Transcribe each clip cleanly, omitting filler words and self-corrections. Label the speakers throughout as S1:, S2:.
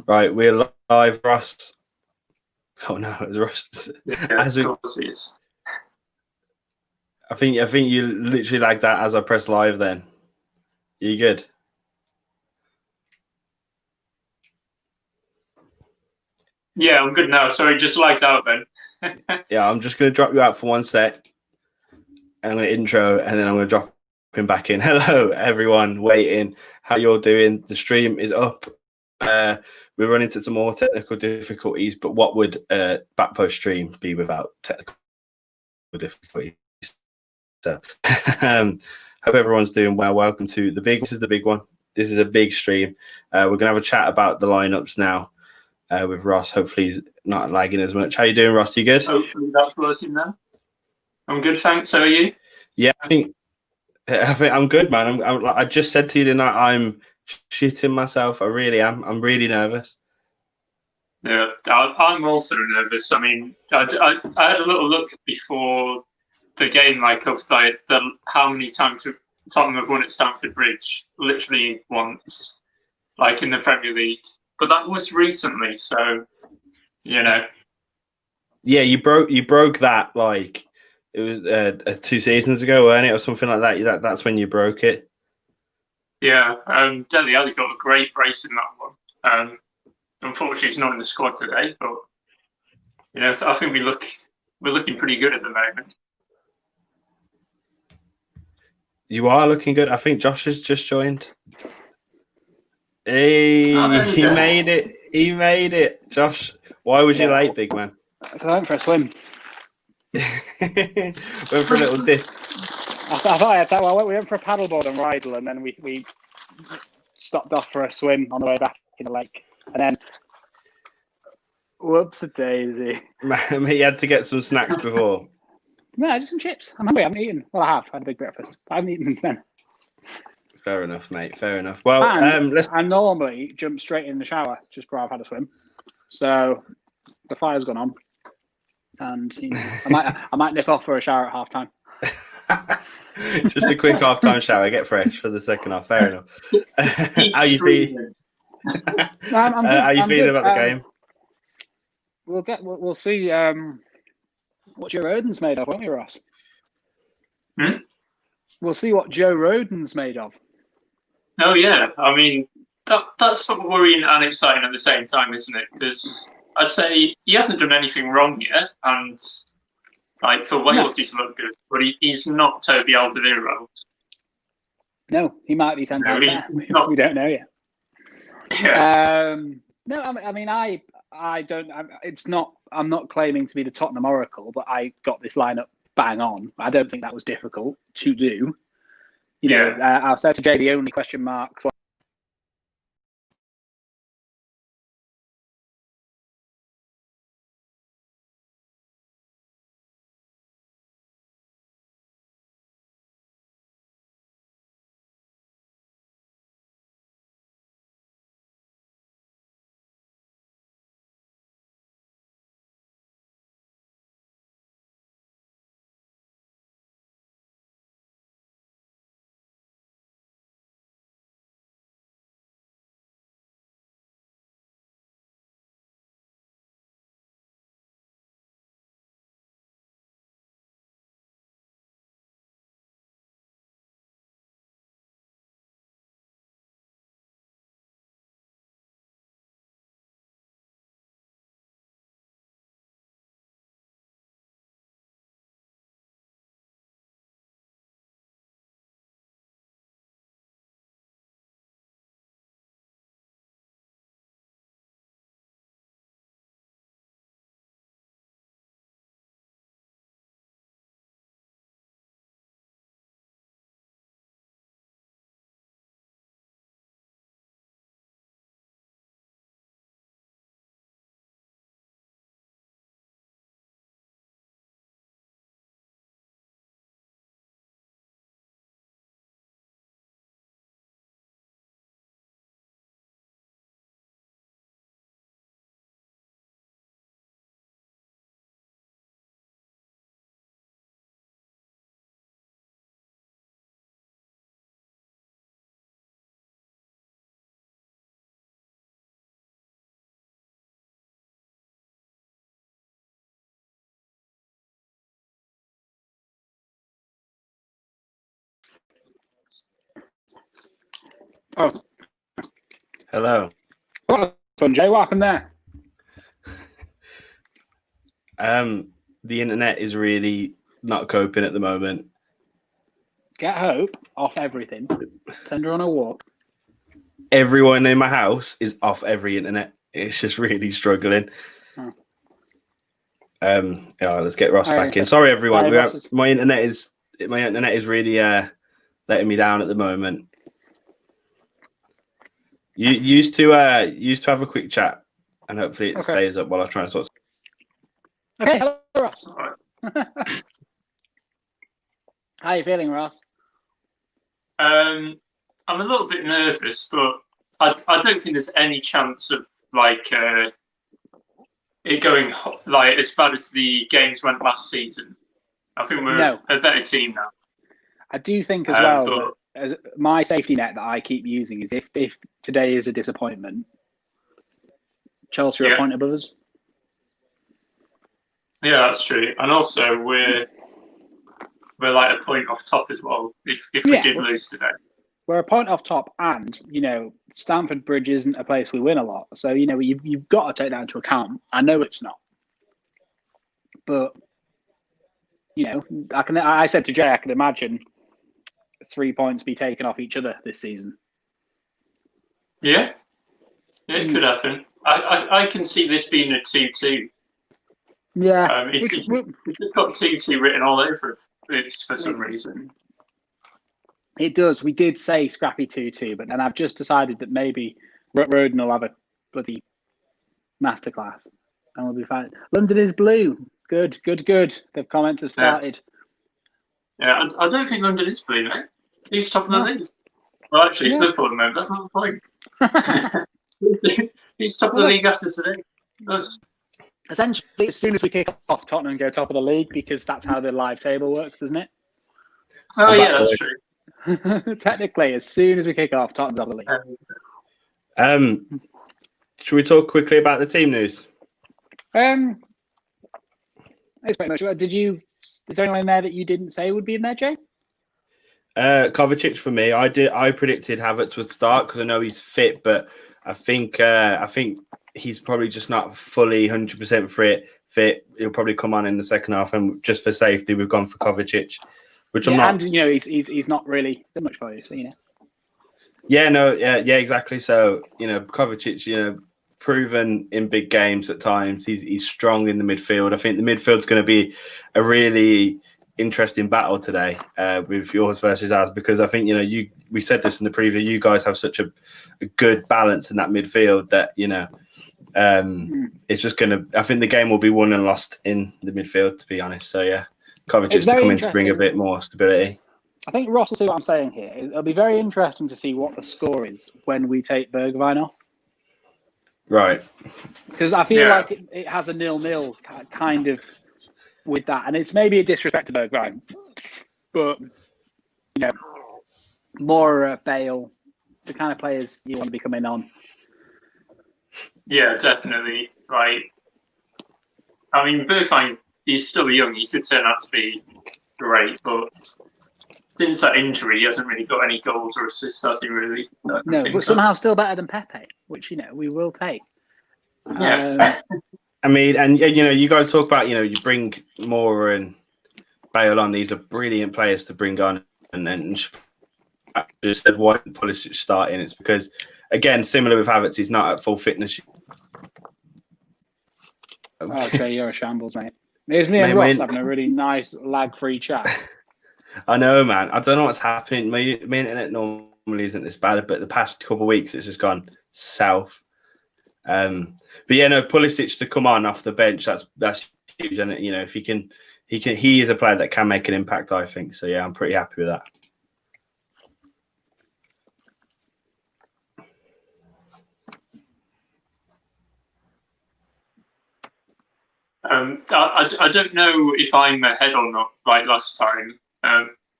S1: Right, we're live, Ross. Oh no, it's Ross.
S2: Yeah, of course it is.
S1: I think you literally like that as I press live. Then you good?
S2: Yeah, I'm good now. Sorry, just lagged out then.
S1: Yeah, I'm just gonna drop you out for 1 sec. I'm gonna intro, and then I'm gonna drop him back in. Hello, everyone, waiting. How you're doing? The stream is up. We're running into some more technical difficulties, but what would back post stream be without technical difficulties? So, hope everyone's doing well. Welcome to the big. This is the big one. This is a big stream. We're gonna have a chat about the lineups now with Ross. Hopefully, he's not lagging as much. How you doing, Ross? You good?
S2: Hopefully that's working now. I'm good, thanks. How are you?
S1: Yeah, I think I'm good, man. I just said to you tonight, I'm shitting myself. I really am. I'm really nervous.
S2: Yeah, I'm also nervous. I mean, I had a little look before the game, like of like how many times Tottenham have won at Stamford Bridge. Literally once, like in the Premier League. But that was recently, so you know.
S1: Yeah, you broke that like it was 2 seasons ago, weren't it, or something like that. That's when you broke it.
S2: Yeah, Dele Alli got a great brace in that one. Unfortunately, he's not in the squad today, but you know, I think we're looking pretty good at the moment.
S1: You are looking good. I think Josh has just joined. Hey, he made it. He made it. Josh, why was you late, big man?
S3: I went for a swim.
S1: Went for a little dip.
S3: We went for a paddleboard and Rydal, and then we stopped off for a swim on the way back in the lake. And then, whoops-a-daisy.
S1: Man, he had to get some snacks before.
S3: No, just some chips. I'm hungry. I haven't eaten. Well, I have. I had a big breakfast. But I haven't eaten since then.
S1: Fair enough, mate. Fair enough. Well,
S3: I normally jump straight in the shower just before I've had a swim. So the fire's gone on. And you know, I might nip off for a shower at half time.
S1: Just a quick half-time shower, get fresh for the second half. Fair enough. How you feeling? How you feeling about the game?
S3: We'll see what Joe Rodon's made of, won't we, Ross? We'll see what Joe Rodon's made of.
S2: Oh yeah, I mean that's sort of worrying and exciting at the same time, isn't it? Because I'd say he hasn't done anything wrong yet, and like for Wales, he's looked good, but he's not Toby Alderweireld.
S3: No, he might be 10 times better. We don't know yet.
S2: Yeah.
S3: No, I mean, I don't. I'm not claiming to be the Tottenham Oracle, but I got this lineup bang on. I don't think that was difficult to do. You know, I've said to Jay the only question marks Oh,
S1: Hello.
S3: what fun, Jay? What happened there?
S1: The internet is really not coping at the moment.
S3: Get Hope off everything. Send her on a walk.
S1: Everyone in my house is off every internet. It's just really struggling.
S3: Oh.
S1: Yeah, let's get Ross back in.
S3: Okay.
S1: Sorry, everyone.
S3: Sorry,
S1: My internet is really letting me down at the moment. You used to have a quick chat, and hopefully it stays up while I try and sort.
S3: Okay, hello, Ross. How are you feeling, Ross?
S2: I'm a little bit nervous, but I don't think there's any chance of like it going like as bad as the games went last season. I think we're a better team now.
S3: I do think as well that as my safety net that I keep using is if today is a disappointment, Chelsea are a point above us.
S2: Yeah, that's true, and also we're like a point off top as well. If we did lose today,
S3: we're a point off top, and Stamford Bridge isn't a place we win a lot, so you've got to take that into account. I know it's not, but I said to Jay, I can imagine 3 points be taken off each other this season.
S2: Yeah, it could happen. I can see this being a 2-2.
S3: Yeah,
S2: it's just got 2-2 written all over it for some reason.
S3: It does. We did say scrappy 2-2, but then I've just decided that maybe Roden will have a bloody masterclass and we'll be fine. London is blue. Good. The comments have started.
S2: Yeah, I don't think London is blue, mate. He's top of the league. Well, actually, it's Liverpool at the moment. That's not the point. He's top of the league after today.
S3: Essentially, as soon as we kick off, Tottenham go top of the league because that's how the live table works, doesn't it?
S2: Oh, yeah, that's true.
S3: Technically, as soon as we kick off, Tottenham's top of
S1: the league. Should we talk quickly about the team news?
S3: It's pretty much. Is there anyone in there that you didn't say would be in there, Jay?
S1: Kovacic for me. I predicted Havertz would start because I know he's fit, but I think he's probably just not fully 100% fit. He'll probably come on in the second half, and just for safety, we've gone for Kovacic, which I'm not.
S3: And he's not really that much for you, so
S1: Yeah, exactly. So Kovacic, proven in big games at times. He's strong in the midfield. I think the midfield's going to be a really interesting battle today with yours versus ours, because I think we said this in the preview. You guys have such a good balance in that midfield that it's just gonna. I think the game will be won and lost in the midfield, to be honest. So yeah, Kovacic to come in to bring a bit more stability.
S3: I think Ross will see what I'm saying here. It'll be very interesting to see what the score is when we take Bergwijn off.
S1: Right.
S3: Because I feel like it has a 0-0 kind of with that, and it's maybe a disrespect to Bergwijn, but more Bale, the kind of players you want to be coming on.
S2: Yeah, definitely. Right. I mean, Bergwijn, he's still young. He could turn out to be great, but since that injury, he hasn't really got any goals or assists, has he? Really?
S3: No, but somehow still better than Pepe, which we will take.
S2: Yeah.
S1: I mean, and you guys talk about you bring Moura and Bale on. These are brilliant players to bring on, and then I just said why didn't Pulisic starting? It's because again, similar with Havertz, he's not at full fitness.
S3: Okay, you're a shambles, mate. There's me and Ross having a really nice lag-free chat.
S1: I know, man. I don't know what's happening. My internet normally isn't this bad, but the past couple of weeks it's just gone south. But Pulisic to come on off the bench, that's huge. And if he is a player that can make an impact, I think. So yeah, I'm pretty happy with that.
S2: I don't know if I'm ahead or not, like last time.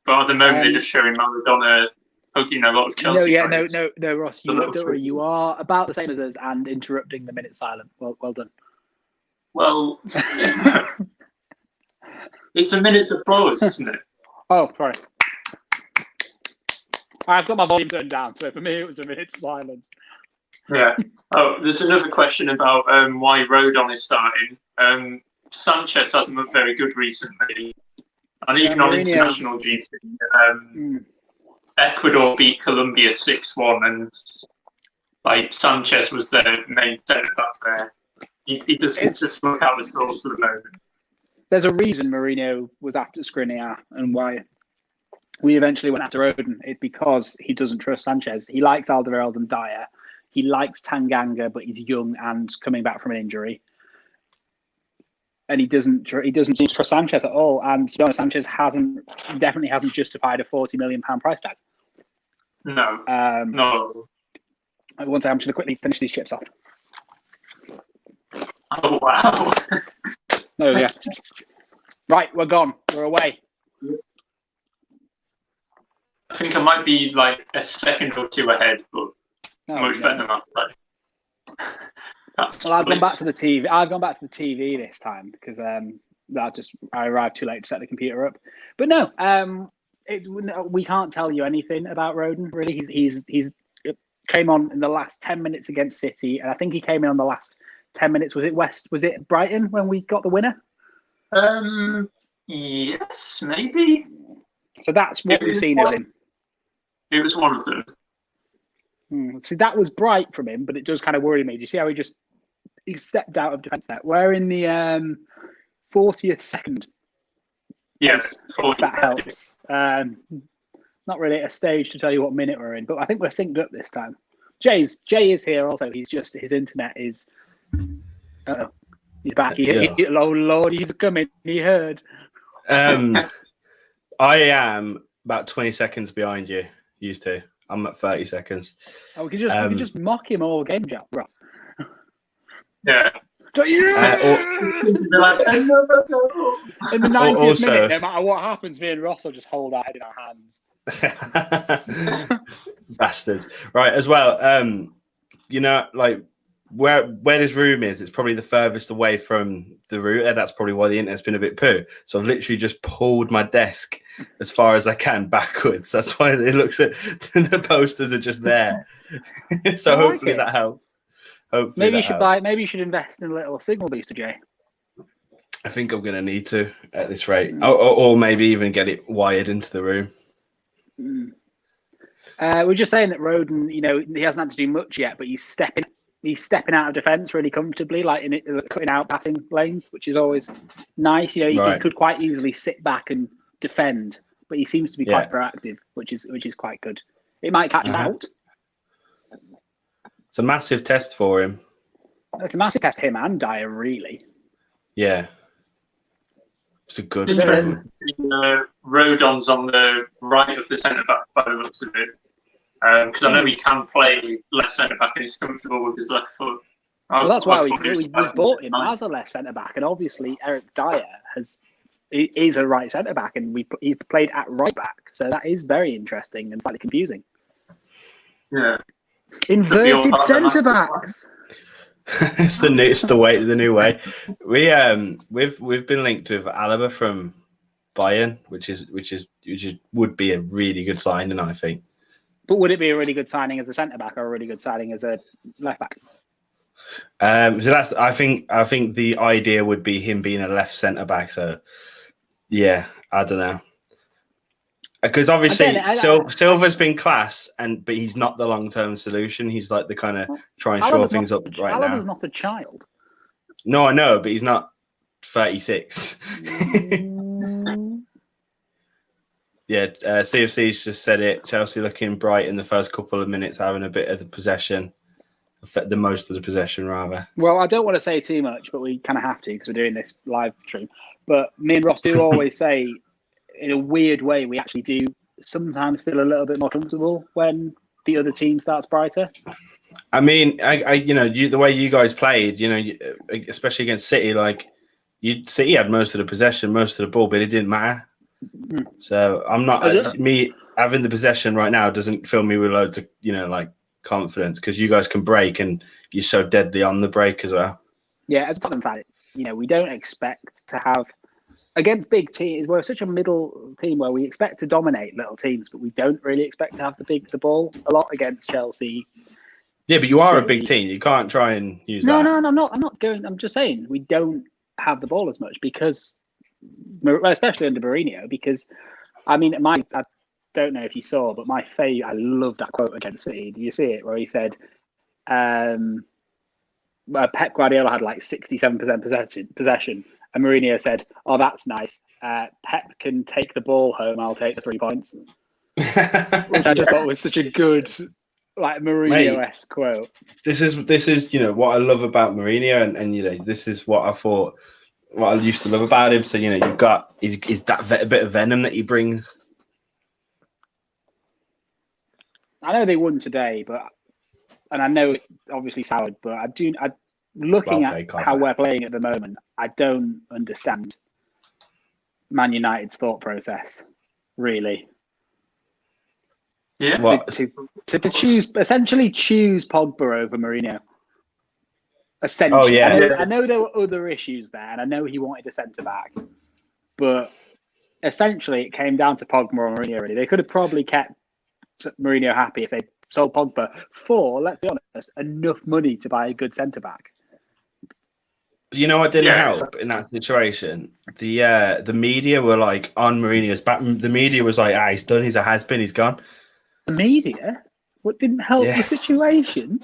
S2: But at the moment, they're just showing Maradona hugging a lot of Chelsea players.
S3: No, Ross. Don't worry. You are about the same as us and interrupting the minute silent. Well done.
S2: Well, it's a minute's applause, isn't it?
S3: Oh, sorry. I've got my volume turned down, so for me it was a minute's silence.
S2: Yeah. Oh, there's another question about why Rodon is starting. Sanchez hasn't looked very good recently, and even on international duty, Ecuador beat Colombia 6-1, and like Sanchez was their main centre back there. He just look out the source at the moment.
S3: There's a reason Mourinho was after Skriniar and why we eventually went after Odin. It's because he doesn't trust Sanchez. He likes Alderweireld and Dyer. He likes Tanganga, but he's young and coming back from an injury. And he doesn't seem to trust Sanchez at all. And to be honest, Sanchez definitely hasn't justified a £40 million price tag.
S2: No. No.
S3: One second, I'm just going to quickly finish these chips off.
S2: Oh, wow.
S3: Oh, yeah. Right, we're gone. We're away.
S2: I think I might be like a second or two ahead, but much better than last time.
S3: Well, I've gone back to the TV. I've gone back to the TV this time because I arrived too late to set the computer up. But no, we can't tell you anything about Rodon. Really, he's came on in the last 10 minutes against City, and I think he came in on the last 10 minutes. Was it Brighton when we got the winner?
S2: Yes, maybe.
S3: So that's what we've seen of him.
S2: It was one of them.
S3: See, that was bright from him, but it does kind of worry me. Do you see how he stepped out of defence there? We're in the 40th second.
S2: Yes, 40th.
S3: That helps. Not really at a stage to tell you what minute we're in, but I think we're synced up this time. Jay is here also. His internet is. He's back. Oh Lord, he's coming. He heard.
S1: I am about 20 seconds behind you. Used to. I'm at 30 seconds.
S3: Oh, we can just mock him all game, Jack, bro.
S2: Yeah.
S3: In the 90th minute, no matter what happens, me and Ross will just hold our head in our hands.
S1: Bastards. Right, as well, like where this room is, it's probably the furthest away from the router. That's probably why the internet's been a bit poo. So I've literally just pulled my desk as far as I can backwards. That's why it looks at the posters are just there. So hopefully that helps. Hopefully
S3: maybe you should invest in a little signal booster, Jay.
S1: I think I'm going to need to at this rate, or maybe even get it wired into the room.
S3: We're just saying that Rodon, he hasn't had to do much yet, but he's stepping out of defence really comfortably, like cutting out passing lanes, which is always nice. He could quite easily sit back and defend, but he seems to be quite proactive, which is quite good. It might catch us out.
S1: It's a massive test for him.
S3: It's a massive test for him and Dyer, really.
S1: Yeah. It's a good
S2: one. Rodon's on the right of the centre-back by the looks of it. Because I know he can play left centre-back and he's comfortable with his left foot.
S3: Well, that's why we bought him as a left centre-back. And obviously Eric Dyer is a right centre-back and he's played at right back. So that is very interesting and slightly confusing.
S2: Yeah.
S3: Inverted centre-backs.
S1: It's the new way. We've been linked with Alaba from Bayern, which would be a really good signing, I think.
S3: But would it be a really good signing as a centre back or a really good signing as a left back?
S1: So I think the idea would be him being a left centre back. So yeah, I don't know. Because obviously Silva's been class, but he's not the long-term solution. He's like the kind of try and shore things up right now.
S3: Alaba's not a child.
S1: No, I know, but he's not 36. Yeah, CFC's just said it. Chelsea looking bright in the first couple of minutes, having a bit of the possession, the most of the possession, rather.
S3: Well, I don't want to say too much, but we kind of have to because we're doing this live stream. But me and Ross do always say, in a weird way, we actually do sometimes feel a little bit more comfortable when the other team starts brighter.
S1: I mean, the way you guys played, especially against City, City had most of the possession, most of the ball, but it didn't matter. So I'm not me having the possession right now doesn't fill me with loads of confidence because you guys can break and you're so deadly on the break as well.
S3: Yeah, as a Tottenham fan, we don't expect to have against big teams, we're such a middle team where we expect to dominate little teams, but we don't really expect to have the ball a lot against Chelsea.
S1: Yeah, but you are a
S3: City.
S1: big team. You can't try and use
S3: No,
S1: that.
S3: no, I'm not going. I'm just saying we don't have the ball as much because, especially under Mourinho, because I mean, I don't know if you saw, but I love that quote against City. Do you see it where he said, Pep Guardiola had like 67% possession, and Mourinho said, "Oh, that's nice. Pep can take the ball home. I'll take the 3 points," which I just thought was such a good, like Mourinho-esque quote.
S1: This is what I love about Mourinho, and this is what I used to love about him. So you've got is that bit of venom that he brings.
S3: I know they won today, and I know it obviously soured, but looking at how we're playing at the moment, I don't understand Man United's thought process, really.
S2: Yeah.
S3: To choose Pogba over Mourinho. Essentially.
S1: Oh, yeah.
S3: I know there were other issues there, and I know he wanted a centre back, but essentially it came down to Pogba or Mourinho. Really, they could have probably kept Mourinho happy if they sold Pogba for, let's be honest, enough money to buy a good centre back.
S1: But you know what didn't help in that situation? The media were like on Mourinho's back. The media was like, he's done. He's a has-been. He's gone.
S3: The media? What didn't help the situation?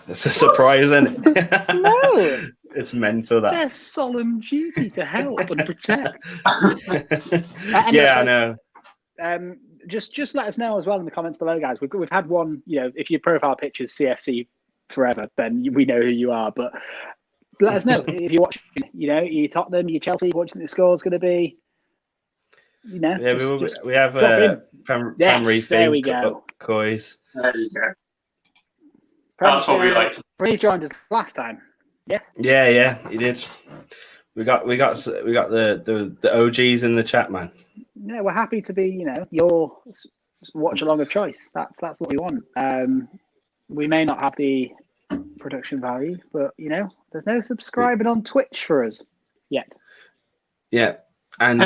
S1: It's a surprise, isn't it?
S3: No.
S1: It's mental, that.
S3: Their solemn duty to help and protect.
S1: I know.
S3: Just let us know as well in the comments below, guys. We've had one, if your profile picture is CFC forever, then we know who you are. But let us know if you're watching, you Tottenham, you Chelsea, watching the score is going to be,
S1: Yeah, we have Prem
S3: there we go.
S1: Coys.
S2: There you go. That's what we like to.
S3: He joined us last time. Yes.
S1: Yeah, he did. We got the OGs in the chat, man.
S3: Yeah, we're happy to be, your watch along of choice. That's what we want. We may not have the production value, but there's no subscribing on Twitch for us yet.
S1: Yeah, and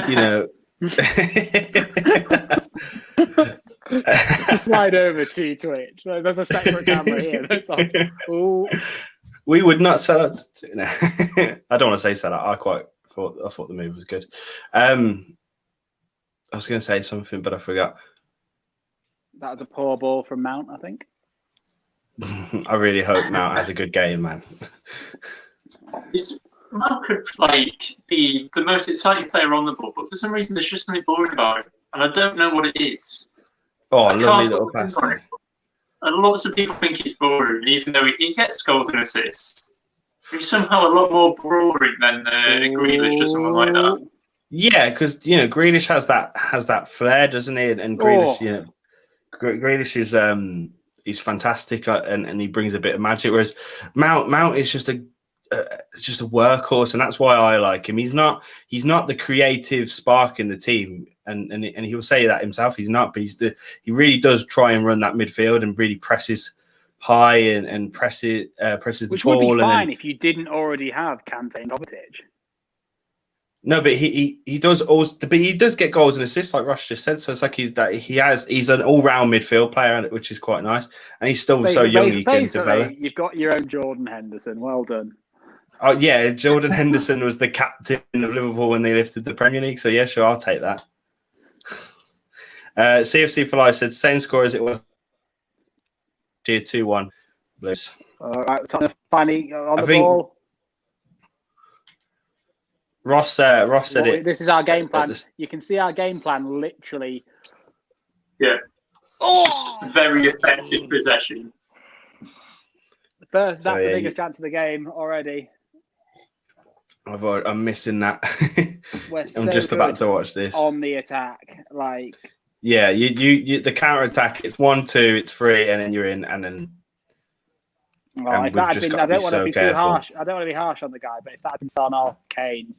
S3: slide over to Twitch. There's a separate camera here. That's on. Ooh.
S1: We would not sell it. I don't want to say sell it. I thought the move was good. I was going to say something, but I forgot.
S3: That was a poor ball from Mount, I think.
S1: I really hope Mount has a good game, man.
S2: Mount could be the most exciting player on the ball, but for some reason there's just something boring about him, and I don't know what it is.
S1: Oh, lovely little pass.
S2: And lots of people think he's boring, even though he gets goals and assists. He's somehow a lot more boring than Grealish or someone like that.
S1: Yeah, because Grealish has that flair, doesn't he? And Grealish, Grealish is he's fantastic and he brings a bit of magic. Whereas Mount is just a workhorse, and that's why I like him. He's not the creative spark in the team, and he'll say that himself. He's not, but he really does try and run that midfield and really presses high and presses
S3: Which
S1: the ball.
S3: Which would be fine if you didn't already have Kante and Kovacic.
S1: No, but he does also, but he does get goals and assists, like Ross just said. So it's like he's an all-round midfield player, which is quite nice, and he's still so young. He can develop.
S3: You've got your own Jordan Henderson. Well done.
S1: Oh yeah, Jordan Henderson was the captain of Liverpool when they lifted the Premier League. So yeah, sure, I'll take that. CFC for Life said same score as it was. 2-1 Blues.
S3: All right, Tottenham finally on the ball.
S1: Ross said it.
S3: This is our game plan. You can see our game plan literally.
S2: Yeah. Just very effective possession.
S3: That's the biggest chance of the game already.
S1: I'm missing that.
S3: I'm
S1: just about to watch this.
S3: On the attack,
S1: yeah, you the counter attack. It's 1-2, it's 3, and then you're in, and then.
S3: Well, I don't want to be too harsh. I don't want to be harsh on the guy, but if that had been Son or Kane,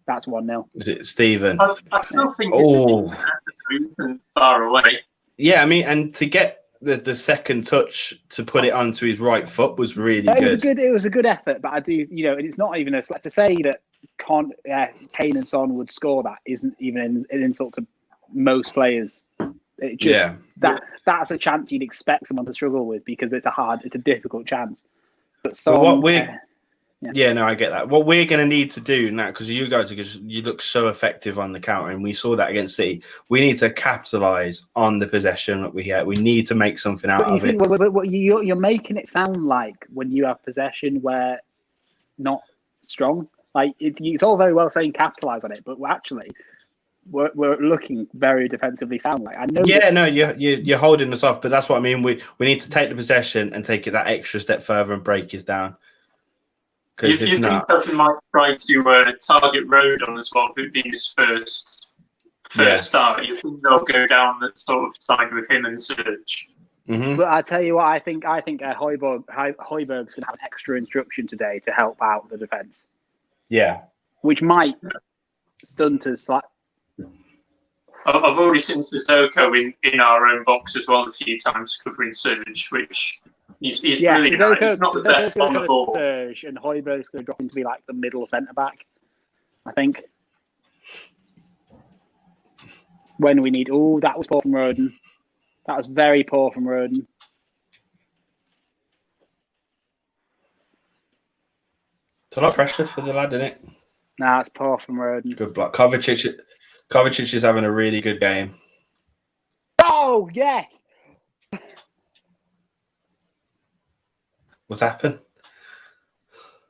S3: that's 1-0.
S1: Is it Stephen?
S2: I still think it's far away.
S1: Yeah, I mean, and to get the second touch to put it onto his right foot was really good.
S3: It was a good effort, but I do, and it's not even to say that Kane and Son would score that isn't even an insult to most players. It just that's a chance you'd expect someone to struggle with because it's a difficult chance. But Son,
S1: what we're I get that. What we're going to need to do now, because you guys you look so effective on the counter, and we saw that against City. We need to capitalise on the possession that we get. We need to make something out of it.
S3: But you're making it sound like when you have possession, we're not strong. Like it's all very well saying capitalise on it, but actually we're looking very defensively sound. Like I know.
S1: Yeah, no, you're holding us off, but that's what I mean. We need to take the possession and take it that extra step further and break us down.
S2: You think Tottenham might try to target Rodon as well, it being his first start? You think they'll go down that sort of side with him and Serge?
S1: Mm-hmm.
S3: But I tell you what, I think Højbjerg's going to have an extra instruction today to help out the defence.
S1: Yeah,
S3: which might stunt us. Like
S2: I've already seen Sissoko in our own box as well a few times covering Serge, which. He's brilliant. He's not the best on the ball.
S3: Serge and Højbjerg's going to drop into be like the middle centre back, I think. When we need, that was poor from Rodon. That was very poor from Rodon.
S1: It's a lot of pressure for the lad, isn't it?
S3: Nah, it's poor from Rodon.
S1: Good block. Kovacic is having a really good game.
S3: Oh yes.
S1: What's happened?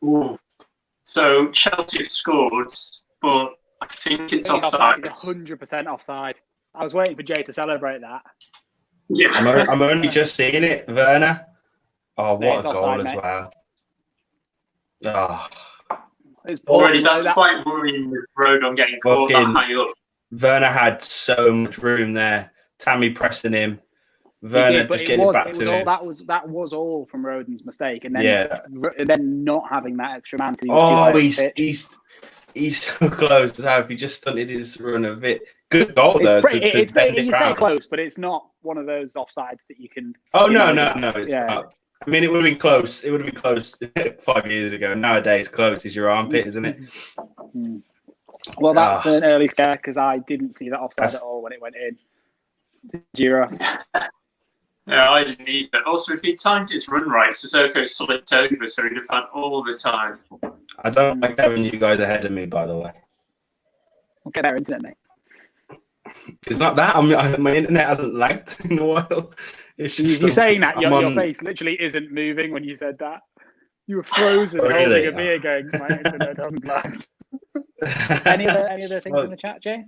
S2: Ooh. So Chelsea have scored, but I think it's offside.
S3: 100% offside. I was waiting for Jay to celebrate that.
S2: Yeah,
S1: I'm only just seeing it, Werner. Oh, what a goal
S3: offside,
S1: as
S3: mate.
S1: well! Oh,
S3: it's
S2: already that's quite worrying with Rodon getting caught that high up.
S1: Werner had so much room there. Tammy pressing him. Werner just getting back to him.
S3: That was all from Rodon's mistake, and then not having that extra man.
S1: He's so close. If he just stunted his run a bit. Good goal though.
S3: You say close, but it's not one of those offsides that you can.
S1: Oh no! It's not. I mean, it would have been close. It would have been close 5 years ago. Nowadays, close is your armpit, isn't it?
S3: Well, that's an early scare because I didn't see that offside at all when it went in. Did you, Ross?
S2: No, I didn't either. Also, if he timed his run right, Sissoko slipped over, so he'd have had all the time.
S1: I don't like having you guys ahead of me, by the way.
S3: I'll get our internet, mate.
S1: It's not that. My internet hasn't lagged in a while. It's just
S3: you're saying that your face literally isn't moving when you said that. You were frozen, holding a beer, going, "My internet hasn't lagged." Any other things in the chat, Jay?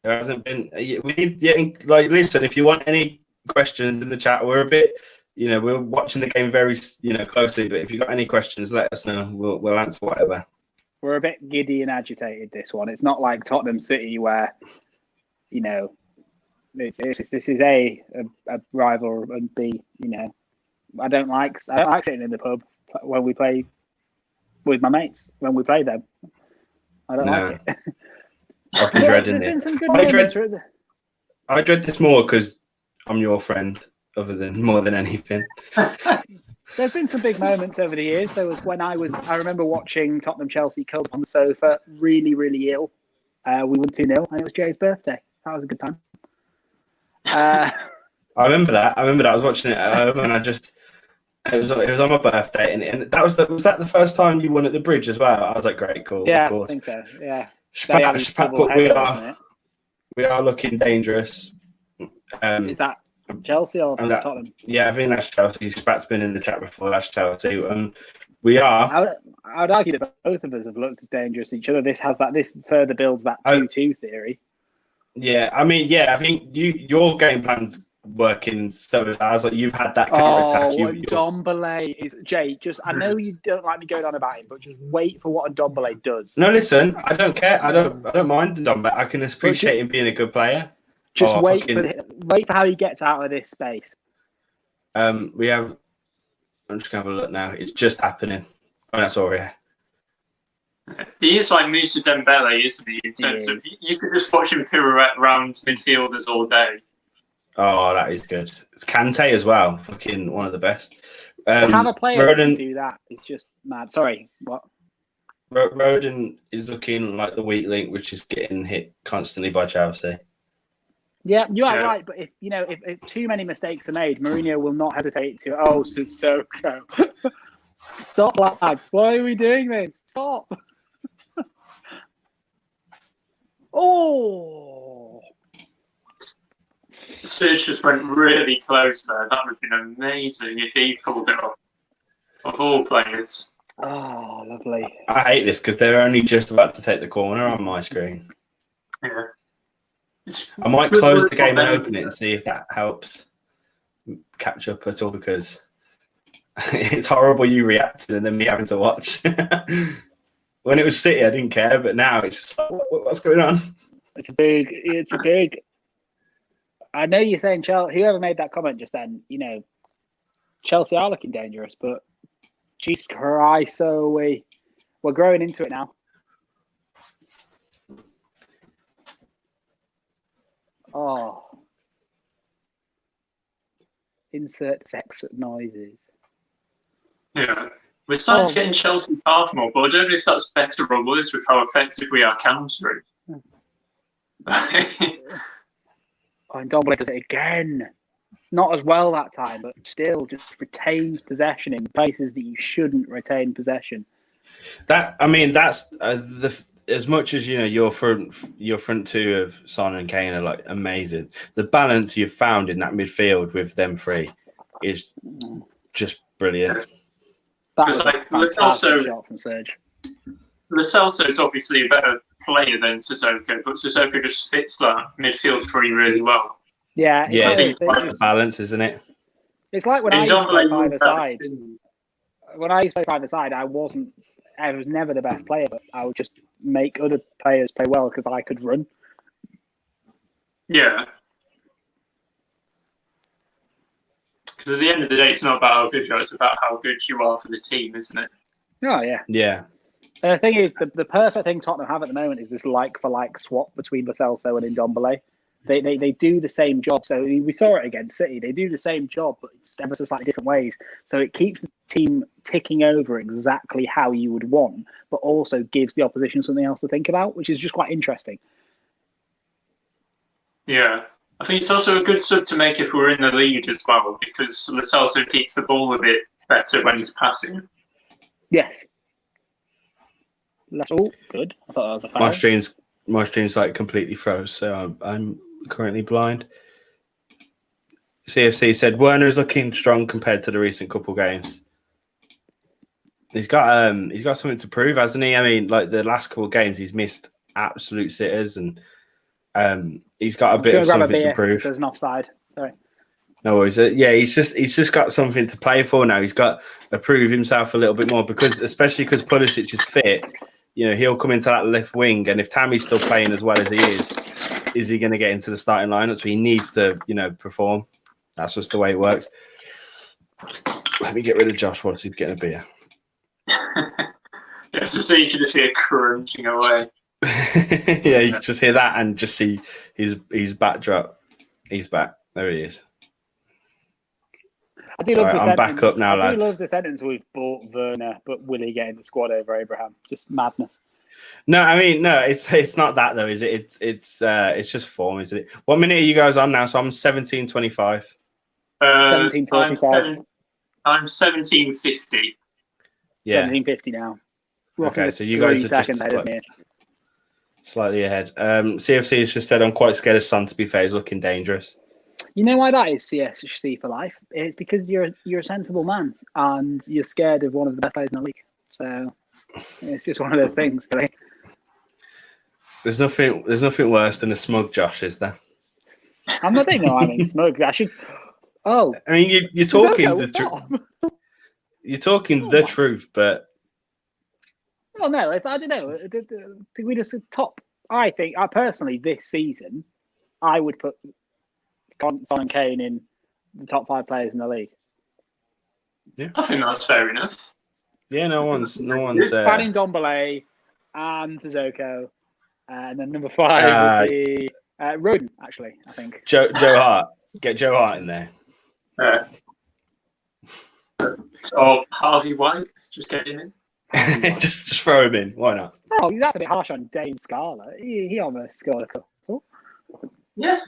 S1: There hasn't been. We need, listen. If you want any questions in the chat, we're a bit, we're watching the game very, closely. But if you've got any questions, let us know. We'll answer whatever.
S3: We're a bit giddy and agitated this one. It's not like Tottenham City where, this is a rival and B. I don't like sitting in the pub when we play with my mates. When we play them, I don't like it.
S1: I've been dreading it. I dread this more because I'm your friend, more than anything.
S3: There's been some big moments over the years. There was when I remember watching Tottenham Chelsea Cup on the sofa, really, really ill. We won 2-0 and it was Jay's birthday. That was a good time.
S1: I remember that. I was watching it at home and it was on my birthday and that was that the first time you won at the Bridge as well? I was like, great, cool,
S3: yeah,
S1: of course.
S3: I think so, yeah.
S1: We are looking dangerous.
S3: Is that Chelsea or Tottenham?
S1: Yeah, I think that's Chelsea. Spat's been in the chat before. That's Chelsea. We are.
S3: I would argue that both of us have looked as dangerous as each other. This further builds that 2-2 theory.
S1: Yeah, I think your game plan's working so as you've had that counter attack.
S3: Ndombele is Jay. I know you don't like me going on about him, but just wait for what Ndombele does.
S1: No, listen, I don't care. I don't mind Ndombele. I can appreciate him being a good player.
S3: Just wait for how he gets out of this space.
S1: We have. I'm just gonna have a look now. It's just happening. Oh, that's all right.
S2: He is like Moussa Dembele, isn't he? In terms of you could just watch him pirouette around midfielders all day.
S1: Oh, that is good. It's Kante as well. Fucking one of the best.
S3: To have a player who can do that, it's just mad. Sorry, what?
S1: Rodon is looking like the weak link, which is getting hit constantly by Chelsea.
S3: Yeah, you are right. But if too many mistakes are made, Mourinho will not hesitate to. Oh, Sissoko. Stop, lads. Why are we doing this? Stop. Oh.
S2: Serge just went really close there. That would have been amazing if he pulled it off. Of all players.
S3: Oh, lovely.
S1: I hate this because they're only just about to take the corner on my screen.
S2: Yeah.
S1: I might close the game and open it and see if that helps catch up at all, because it's horrible you reacting and then me having to watch. When it was City, I didn't care, but now it's just like, what's going on?
S3: It's a big. I know you're saying Chelsea. Whoever made that comment just then, Chelsea are looking dangerous, but Jesus Christ, so we're growing into it now. Oh. Insert sex noises.
S2: Yeah. We're starting to get in Chelsea half more, but I don't know if that's better or worse with how effective we are countering.
S3: And Dombele does it again. Not as well that time, but still just retains possession in places that you shouldn't retain possession.
S1: That's as much as your front two of Son and Kane are like amazing. The balance you've found in that midfield with them three is just brilliant.
S2: Because Lo
S3: shot from Serge.
S2: Lo Celso is obviously a better player than Sissoko, but Sissoko just fits that midfield three really well.
S3: Yeah,
S1: it's the balance, isn't it?
S3: It's like when I used to play five-a-side. When I used to play five-a-side, I was never the best player, but I would just make other players play well because I could run.
S2: Yeah. Because at the end of the day, it's not about how good you are, it's about how good you are for the team, isn't it?
S3: Oh, yeah.
S1: Yeah.
S3: And the thing is, the perfect thing Tottenham have at the moment is this like-for-like swap between Lo Celso and Ndombele. They do the same job. So we saw it against City. They do the same job, but it's ever so slightly different ways. So it keeps the team ticking over exactly how you would want, but also gives the opposition something else to think about, which is just quite interesting.
S2: Yeah. I think it's also a good sub to make if we're in the lead as well, because Lo Celso keeps the ball a bit better when he's passing.
S3: Yes. That's all good. I thought that was a foul.
S1: My stream's like completely froze, so I'm currently blind. CFC said Werner's looking strong compared to the recent couple games. He's got something to prove, hasn't he? I mean, like the last couple of games, he's missed absolute sitters, and he's got a bit of something to prove.
S3: There's an offside. Sorry.
S1: No worries. He's just got something to play for now. He's got to prove himself a little bit more, especially because Pulisic is fit. He'll come into that left wing, and if Tammy's still playing as well as he is he going to get into the starting lineup? So he needs to, perform. That's just the way it works. Let me get rid of Josh whilst he's getting a beer.
S2: Yeah, so you can just hear crunching away.
S1: Yeah, you can just hear that and just see his backdrop. He's back. There he is.
S3: I do love the sentence.
S1: I'm back up now, lads.
S3: I do love the sentence, we've bought Werner, but will he get in the squad over Abraham? Just madness.
S1: No, I mean, no, it's not that though, is it? It's just form, isn't it? What minute are you guys on now? So I'm 17:25.
S3: 17:45.
S2: I'm 17:50.
S1: Yeah,
S3: 17:50 now.
S1: Okay, so you guys are just slightly ahead. CFC has just said, I'm quite scared of Son, to be fair. He's looking dangerous.
S3: You know why that is, CSC for life? It's because you're a sensible man and you're scared of one of the best players in the league. So it's just one of those things, really.
S1: There's nothing worse than a smug Josh, is there?
S3: I'm not saying I'm smug. I should. Oh,
S1: I mean, you're talking the truth. You're talking the truth, but.
S3: Well, no, I don't know. Think we just top. I think, personally, this season, I would put Son and Kane in the top 5 players in the league.
S1: Yeah,
S2: I think that's fair enough.
S1: Yeah, no one's.
S3: Banning Ndombele and Sissoko, and then number 5 would be Rodon. Actually, I think
S1: Joe Hart. Get Joe Hart in there.
S2: So Harvey White, just get him in.
S1: just throw him in. Why not?
S3: Oh, that's a bit harsh on Dane Scarlett. He almost scored a couple.
S2: Yeah.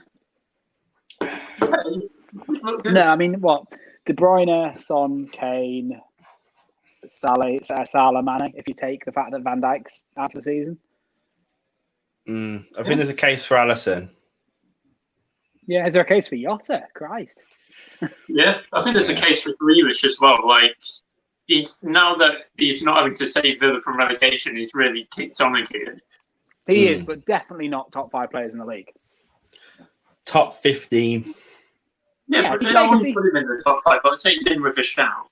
S3: No, I mean, what? De Bruyne, Son, Kane, Salah, Mane, if you take the fact that Van Dijk's out for the season.
S1: I think there's a case for Alisson.
S3: Yeah, is there a case for Jota? Christ.
S2: Yeah, I think there's a case for Grealish as well. Like, now that he's not having to save Villa from relegation, he's really kicked on again.
S3: He is, but definitely not top 5 players in the league.
S1: Top 15.
S2: Yeah, but I wouldn't put him in the top 5, but I'd say he's in with a shout.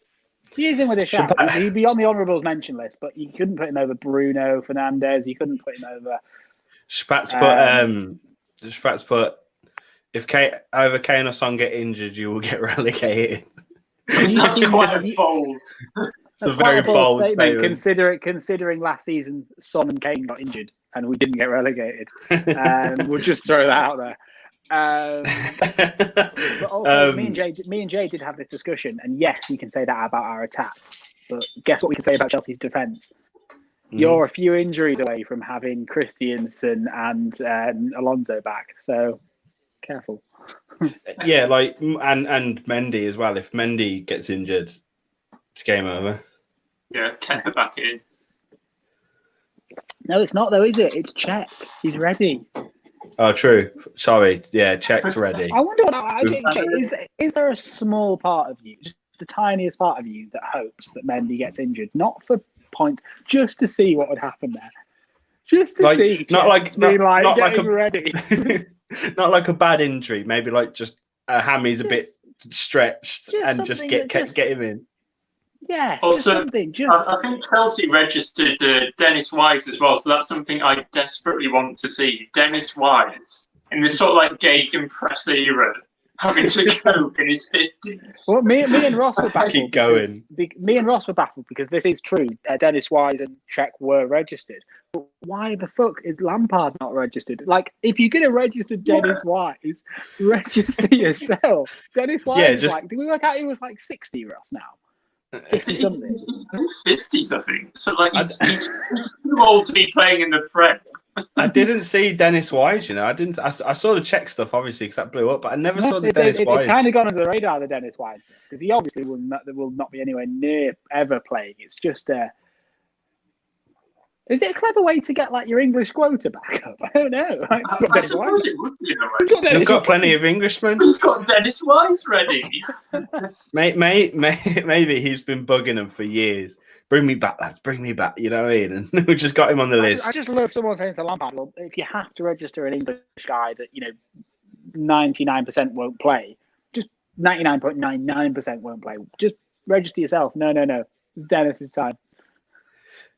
S3: He is in with a shout. He'd be on the honourables mention list, but you couldn't put him over Bruno Fernandes. You couldn't put him over.
S1: Spats put if either Kane or Son get injured, you will get relegated.
S2: That's quite bold.
S1: It's a very bold
S3: statement. Considering last season Son and Kane got injured and we didn't get relegated. We'll just throw that out there. But also, me and Jay did have this discussion, and yes, you can say that about our attack, but guess what we can say about Chelsea's defence? You're a few injuries away from having Christiansen and Alonso back, so careful.
S1: Yeah, like and Mendy as well. If Mendy gets injured, it's game over.
S2: Yeah, Kepa back in.
S3: No, it's not though, is it? It's Czech. He's ready.
S1: Oh, true. Sorry. Yeah, Czech's ready.
S3: I wonder is there a small part of you, just the tiniest part of you, that hopes that Mendy gets injured, not for points, just to see what would happen there, just to see, not like ready,
S1: not like a bad injury, maybe like just a hammy's a bit stretched and just get him in.
S3: Yeah.
S2: Also, I think Chelsea registered Dennis Wise as well, so that's something I desperately want to see. Dennis Wise in this sort of like Gegenpress era, having to cope in his 50s.
S3: Well, me and Ross were baffled.
S1: Keep going.
S3: Me and Ross were baffled because this is true. Dennis Wise and Czech were registered. But why the fuck is Lampard not registered? Like, if you're going to register Dennis Wise, register yourself. Dennis Wise did we work out he was like 60, Ross, now? 50 something.
S2: He's in his 50s, I think. So, like, he's too old to be playing in the Prem.
S1: I didn't see Dennis Wise, you know. I saw the Czech stuff, obviously, because that blew up, but I never saw the Dennis Wise.
S3: It's kind of gone under the radar, the Dennis Wise, because he obviously will not be anywhere near ever playing. It's just is it a clever way to get like your English quota back up? I don't know.
S2: I suppose it would be in a way.
S1: You've got plenty of Englishmen.
S2: He's got Dennis Wise ready.
S1: Maybe he's been bugging them for years. Bring me back, lads. Bring me back. You know what I mean? And we just got him on the list.
S3: I just love someone saying to Lampard, well, if you have to register an English guy that 99% won't play, just 99.99% won't play. Just register yourself. No. It's Dennis's time.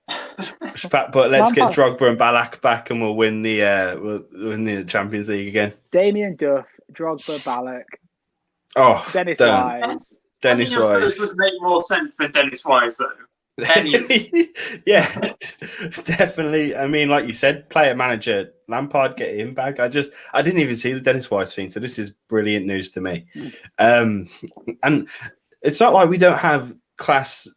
S1: But let's get Drogba and Ballack back, and we'll win the Champions League again.
S3: Damien Duff, Drogba, Ballack.
S1: Oh,
S3: Dennis Wise.
S1: Dennis Wise
S2: would make more sense than Dennis Wise, though.
S1: Yeah, definitely. I mean, like you said, player manager Lampard, get him back. I didn't even see the Dennis Wise thing, so this is brilliant news to me. And it's not like we don't have class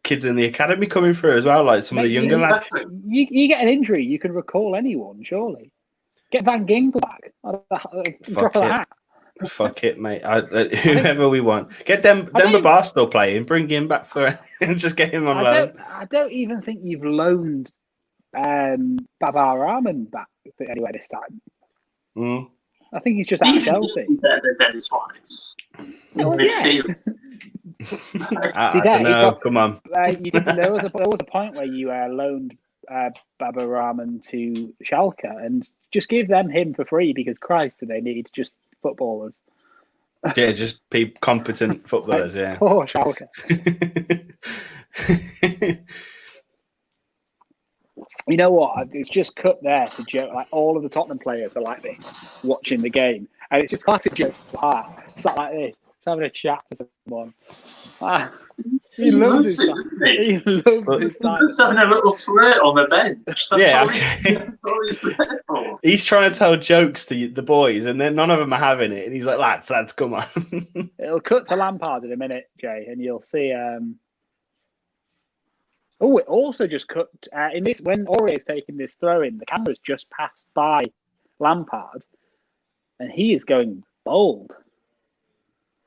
S1: kids in the academy coming through as well, like some of the younger lads.
S3: You get an injury, you can recall anyone, surely. Get Van Ginkel back. Drop a hat.
S1: Fuck it, mate. Whoever we want. Get Demba Ba still playing, bring him back and just get him on loan.
S3: I don't even think you've loaned Babar Rahman back anywhere this time. I think he's just at Chelsea.
S2: Better than Dennis Wise.
S1: I don't know. Come on.
S3: There was a point where you loaned Baba Rahman to Schalke and just give them him for free because Christ, do they need just footballers?
S1: Yeah, just competent footballers. Yeah.
S3: Poor Schalke. You know what? It's just cut there to joke. Like all of the Tottenham players are like this, watching the game, and it's just classic joke. Sat like this, having a chat to someone. He loves his time. He loves his time.
S2: He's having a little flirt on the bench. That's all he's there for.
S1: He's trying to tell jokes to the boys, and then none of them are having it. And he's like, lads, come on.
S3: It'll cut to Lampard in a minute, Jay, and you'll see. Oh, it also just cut in this when Aurier's taking this throw in. The camera's just passed by Lampard, and he is going bold.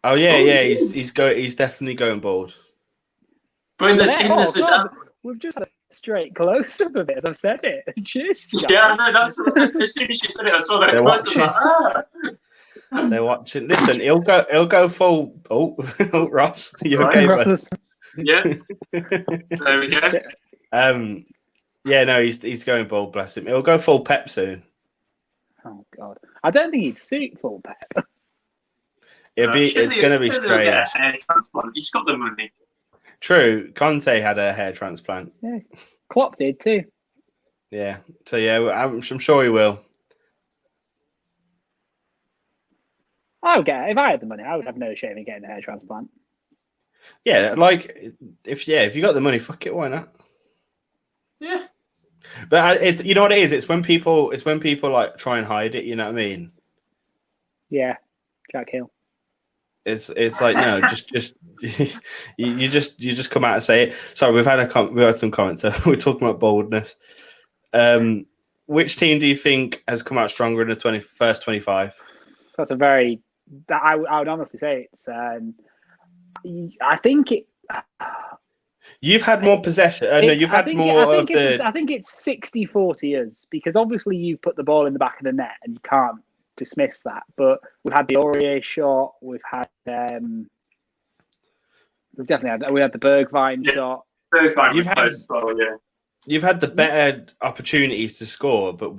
S1: Oh yeah, he's definitely going bold.
S2: But in the
S3: God, we've just had a straight close up of it as I've said it. Cheers.
S2: Yeah, no, that's as soon as you said it, I saw that close up.
S1: They're watching. Listen, he'll go full. Oh, Ross, you okay, bud?
S2: Yeah. There we go.
S1: Yeah, no, he's going bold. Bless him. He'll go full Pep soon.
S3: Oh God, I don't think he'd suit full Pep.
S1: It's going to be strange.
S2: Get a hair transplant. He's got the money.
S1: True, Conte had a hair transplant.
S3: Yeah, Klopp did too.
S1: Yeah, so yeah, I'm sure he will.
S3: If I had the money, I would have no shame in getting a hair transplant.
S1: Yeah, like if you got the money, fuck it, why not?
S2: Yeah.
S1: But it's you know what it is. It's when people like try and hide it. You know what I mean?
S3: Yeah, Jack Hill.
S1: It's like no, just you just come out and say it. Sorry, we had some comments. We're talking about boldness. Which team do you think has come out stronger in the first 25?
S3: That's a very. I would honestly say it's. I think it.
S1: You've had more possession. No, you've had more of the.
S3: I think it's 60-40 us because obviously you've put the ball in the back of the net and you can't dismiss that. But we've had the Aurier shot. We've had. We've definitely had. We had the Bergwijn shot.
S2: Bergwijn
S1: You've had the better opportunities to score, but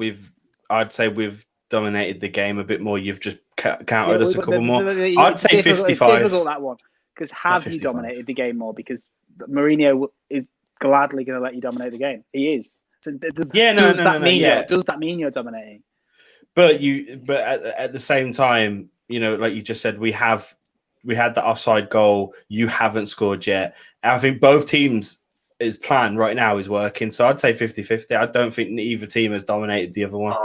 S1: I'd say we've dominated the game a bit more. You've just counted us a couple more. I'd say 55.
S3: It's difficult, that one. Because have you dominated the game more? Because Mourinho is gladly going to let you dominate the game. He is. So does that mean you're dominating?
S1: But at the same time, you know, like you just said, we had the offside goal. You haven't scored yet. I think both teams' plan right now is working. So I'd say 50-50. I don't think either team has dominated the other one.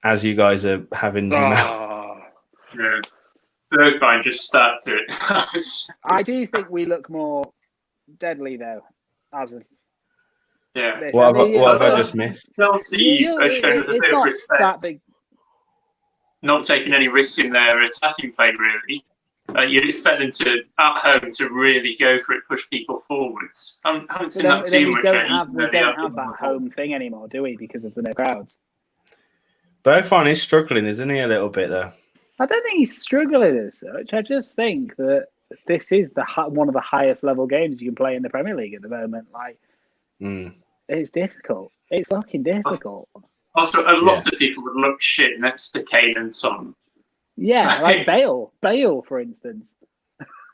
S1: As you guys are having
S2: Yeah. Bergwijn just started it.
S3: I do think we look more deadly though, as of
S2: yeah.
S1: What have I just missed?
S2: Chelsea are showing us a bit of respect. Not taking any risks in their attacking play, really. You'd expect them to, at home, to really go for it, push people forwards. I haven't seen that too much.
S3: We don't have that home thing anymore, do we? Because of the no crowds.
S1: Bergwijn is struggling, isn't he? A little bit though.
S3: I don't think he's struggling as such. I just think that this is one of the highest level games you can play in the Premier League at the moment. Like, it's difficult. It's fucking difficult.
S2: Also, a lot of people would look shit next to Kane and Son.
S3: Yeah, like Bale. Bale, for instance.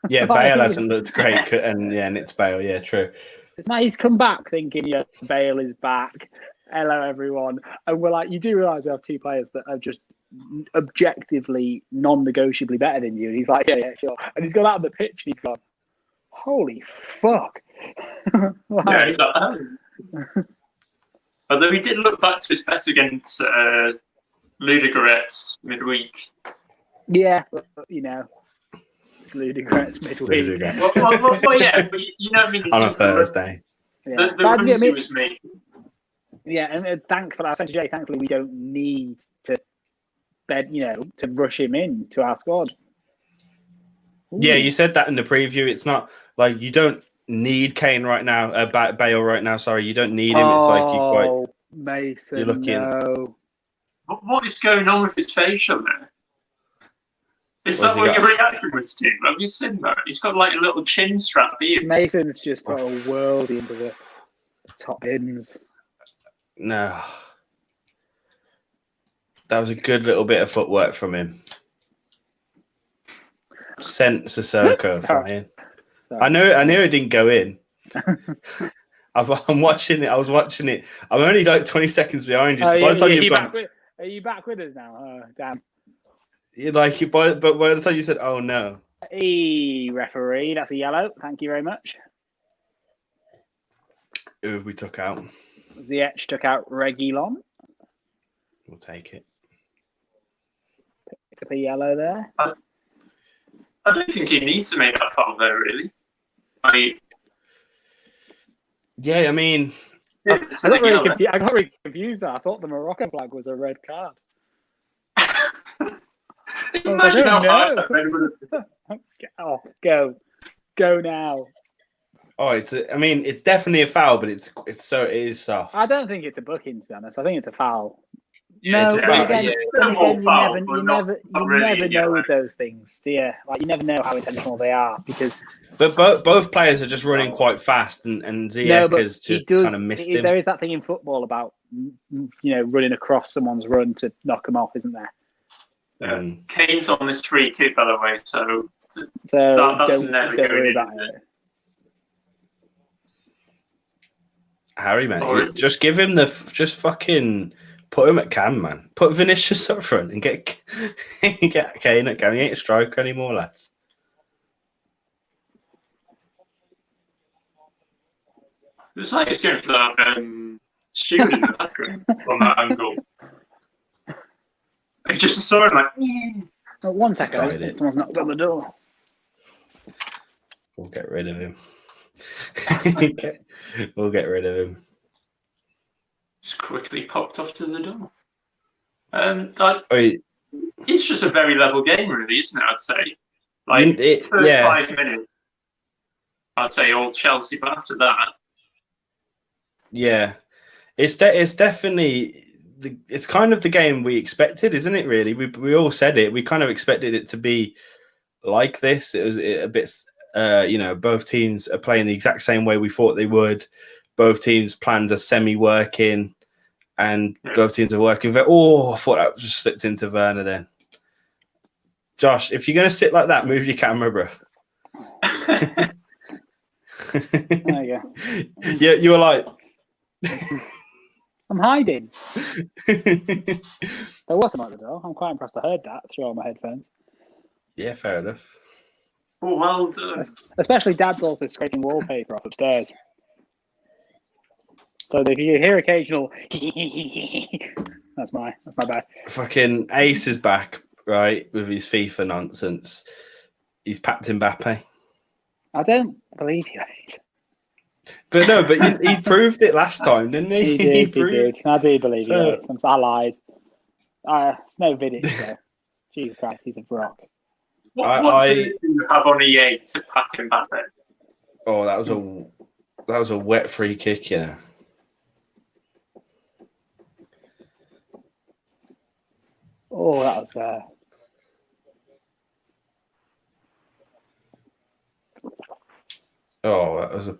S1: Yeah, Bale hasn't looked great, and it's Bale. Yeah, true.
S3: It's like he's come back thinking, yeah, Bale is back. Hello, everyone. And we're like, you do realise we have two players that are just objectively, non-negotiably better than you. And he's like, yeah, sure. And he's gone out on the pitch and he's gone, holy fuck.
S2: Yeah, exactly. Although he did look back to his best against Ludogorets midweek.
S3: Yeah, but, you know, it's Ludogorets midweek.
S2: Well, yeah, but you know what I mean?
S1: On a Thursday.
S2: The runs he was making.
S3: Yeah, and thankfully, I said to Jay, thankfully, we don't need to to rush him in to our squad. Ooh.
S1: Yeah, you said that in the preview. It's not like you don't need Kane right now, Bale right now. Sorry, you don't need him. It's like
S3: Mason.
S1: You're looking.
S3: No.
S2: What is going on with his facial there? Is that what your reaction was to? Have you seen that? He's got like a little chin strap beard.
S3: Mason's just put a worldie into the top bins.
S1: No. That was a good little bit of footwork from him. Sent Sissoko flying. I knew it didn't go in. I'm watching it. I was watching it. I'm only like 20 seconds behind you. So by the time
S3: are you back with us now? Oh, damn.
S1: But by the time you said, "Oh no,"
S3: referee, that's a yellow. Thank you very much.
S1: Who have we took out?
S3: Ziyech took out Reguilon.
S1: We'll take it.
S3: Picked up a yellow there.
S2: I don't think he needs to make that foul there, really.
S1: Yeah, I mean,
S3: I got really confused there. I thought the Morocco flag was a red card.
S2: Imagine how harsh that red would have been.
S3: Go now.
S1: oh, it's definitely a foul, but it is soft.
S3: I don't think it's a booking, to be honest. I think it's a foul.
S1: Yeah,
S3: no,
S1: it's a foul.
S3: again,
S2: You
S3: never know with those things, do you? Like, you never know how intentional they are because.
S1: But both players are just running quite fast, and Ziyech has just kind of missed him.
S3: There is that thing in football about running across someone's run to knock them off, isn't there?
S2: Kane's on this free kick, by the way, so
S3: that's
S2: never
S3: don't
S2: going
S3: worry
S2: in.
S3: about it.
S1: Harry, man, just give him just fucking put him at cam, man. Put Vinicius up front and get Kane at cam. He ain't a striker anymore, lads.
S2: It's like he's going for that student in the background on that angle. I just saw him like.
S3: Oh, 1 second, someone's knocked on the door.
S1: We'll get rid of him. We'll get rid of him.
S2: Just quickly popped off to the door.
S1: Wait.
S2: It's just a very level game, really, isn't it? I'd say. Like first 5 minutes, I'd say all Chelsea, but after that.
S1: Yeah, it's definitely it's kind of the game we expected, isn't it? Really, we all said it. We kind of expected it to be like this. It was a bit, both teams are playing the exact same way we thought they would. Both teams' plans are semi-working, and both teams are working. I thought that just slipped into Werner then. Josh, if you're going to sit like that, move your camera, bro.
S3: There you go.
S1: Yeah, you were like.
S3: I'm hiding. There was someone at the door. I'm quite impressed I heard that through all my headphones.
S1: Yeah, fair enough.
S2: Oh, well done.
S3: Especially Dad's also scraping wallpaper off upstairs. So if you hear occasional that's my bad.
S1: Fucking Ace is back, right, with his FIFA nonsense. He's packed Mbappe.
S3: I don't believe you, Ace.
S1: But he proved it last time, didn't he?
S3: He did. I do believe you. I lied. It's no video, so. Jesus Christ, he's a rock.
S2: What do you have on EA to pack Mbappe?
S1: Oh, that was a wet free kick, yeah.
S3: Oh, that was
S1: Oh, that was a.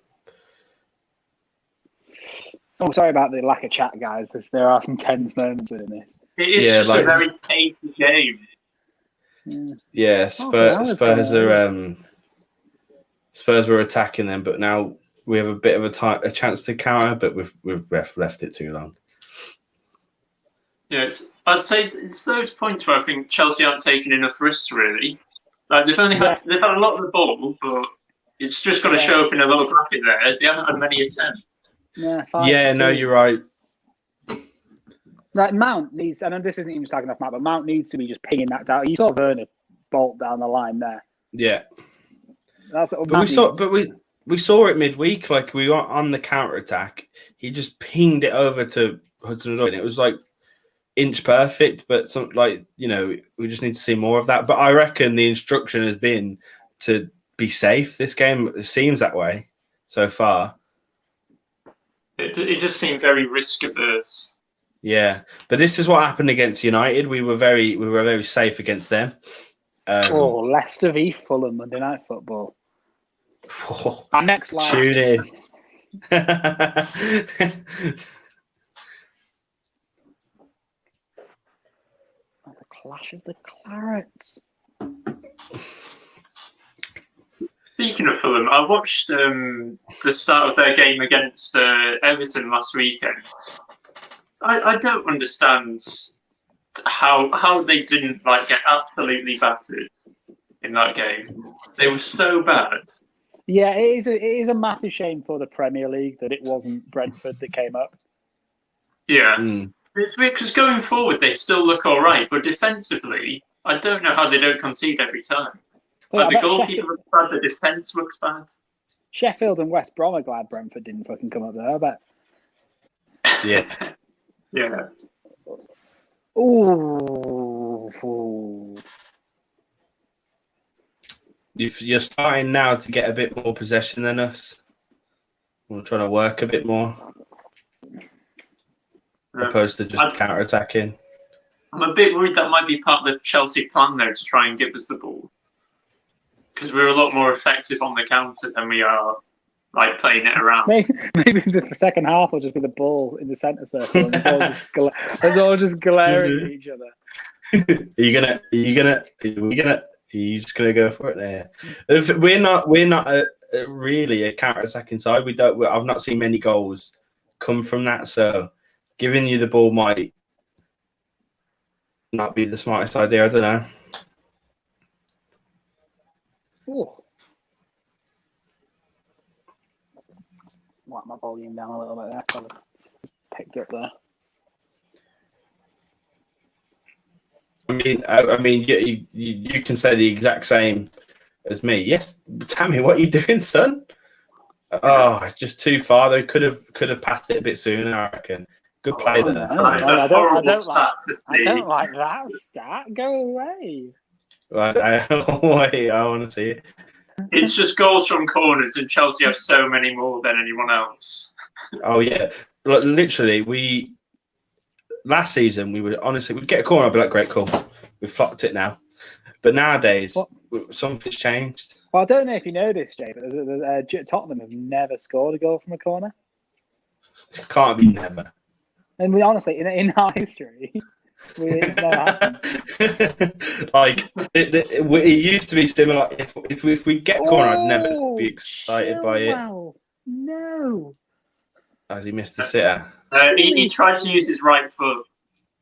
S3: Oh, sorry about the lack of chat, guys. There are some tense moments within this.
S2: It is just a very pacey game.
S1: Yeah, Spurs were attacking them, but now we have a bit of a chance to counter, but we've left it too long.
S2: Yeah, I'd say it's those points where I think Chelsea aren't taking enough risks, really. Like they've had a lot of the ball, but it's just got to show up in a little graphic there. They haven't had many attempts.
S3: Yeah,
S1: no, you're right.
S3: Like Mount needs, I know this isn't even talking off Mount, but Mount needs to be just pinging that down. You saw Werner bolt down the line there.
S1: Yeah,
S3: but
S1: we saw it midweek. Like we were on the counter attack, he just pinged it over to Hudson-Odoi, and it was like inch perfect. But we just need to see more of that. But I reckon the instruction has been to be safe. This game, it seems that way so far.
S2: It just seemed very risk averse.
S1: Yeah, but this is what happened against United. We were very safe against them.
S3: Leicester v Fulham Monday Night Football. Our next live.
S1: Tune in.
S3: The clash of the clarets.
S2: Speaking of Fulham, I watched the start of their game against Everton last weekend. I don't understand how they didn't get absolutely battered in that game. They were so bad.
S3: Yeah, it is a massive shame for the Premier League that it wasn't Brentford that came up.
S2: Yeah, it's because going forward they still look all right, but defensively, I don't know how they don't concede every time. The goalkeeper looks bad, the defence looks bad.
S3: Sheffield and West Brom are glad Brentford didn't fucking come up there, I bet.
S1: Yeah.
S2: Yeah.
S3: Ooh.
S1: You're starting now to get a bit more possession than us. We're trying to work a bit more, opposed to just counter-attacking.
S2: I'm a bit worried that might be part of the Chelsea plan, though, to try and give us the ball. Because we're a lot more effective on the counter than we are, like, playing it around.
S3: Maybe the second half will just be the ball in the centre circle, and it's all just glaring at each other.
S1: Are you just gonna go for it there? We're not really a counter-attacking side. I've not seen many goals come from that. So, giving you the ball might not be the smartest idea. I don't know.
S3: Ooh. Whack my volume down a little bit there. So I picked up there.
S1: I mean, you can say the exact same as me. Yes, Tammy, what are you doing, son? Oh, just too far. They could have passed it a bit sooner, I reckon. Good play there.
S2: I don't
S3: like that stat. Go away.
S1: Right, I want to see it.
S2: It's just goals from corners, and Chelsea have so many more than anyone else.
S1: Oh yeah, literally, last season we'd get a corner, I'd be like, great, cool, we've flocked it now. But nowadays, something's changed.
S3: Well, I don't know if you know this, Jay, but Tottenham have never scored a goal from a corner.
S1: Can't be never.
S3: And we honestly, in our history, it never happened.
S1: Like it used to be similar. If we get corner, I'd never be excited by it.
S3: No.
S1: As he missed the sitter.
S2: He tried to use his right foot.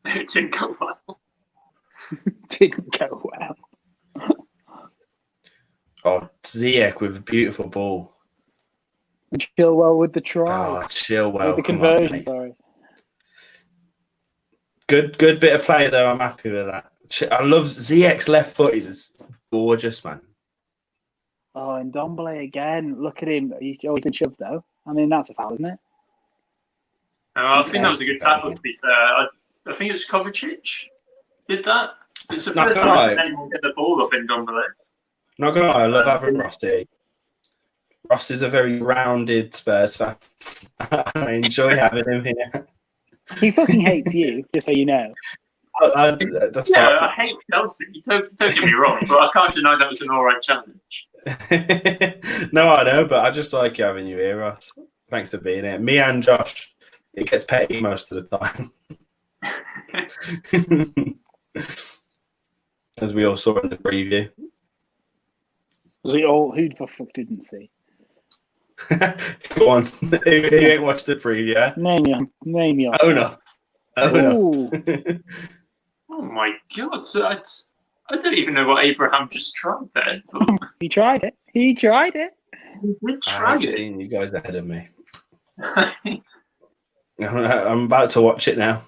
S2: It didn't go well.
S3: Didn't go well.
S1: Oh, Ziyech with a beautiful ball.
S3: Chilwell with the try.
S1: Oh, Chilwell.
S3: With the conversion, sorry.
S1: Good bit of play, though. I'm happy with that. I love Ziyech's left foot. He's gorgeous, man.
S3: Oh, and Ndombele again. Look at him. He's always been shoved, though. I mean, that's a foul, isn't it?
S2: I think that was a good tackle, to be fair. I think it was Kovacic did that. It's the first time I've seen anyone get the ball up in Ndombele.
S1: Not gonna lie, I love having Rossi. Ross is a very rounded Spurs fan. I enjoy having him here.
S3: He fucking hates you, just so you know.
S2: I hate Chelsea. Don't get me wrong, but I can't deny that was an alright challenge.
S1: No, I know, but I just like having you here, Ross. Thanks for being here. Me and Josh, it gets petty most of the time. As we all saw in the preview.
S3: Who the fuck didn't see?
S1: Go on. Who ain't watched the preview? Yeah?
S3: Name your.
S1: Oh no.
S2: Oh my god! So I don't even know what Abraham just tried there. But...
S3: He tried it. He tried it.
S1: I ain't seen you guys ahead of me. I'm about to watch it now.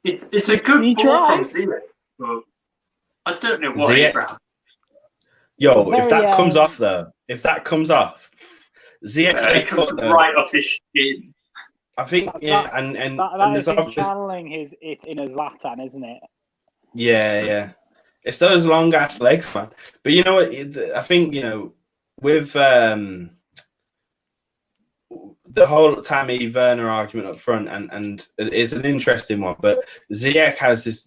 S2: It's a good ball from Ziyech, but I don't know what Abraham.
S1: Yo, if that comes off though, Ziyech's left foot though,
S2: right off his shin.
S1: I think and
S3: that is channeling his inner Zlatan, isn't it?
S1: Yeah. It's those long ass legs, man. But you know what? I think with the whole Tammy Werner argument up front, and it's an interesting one. But Ziyech has this.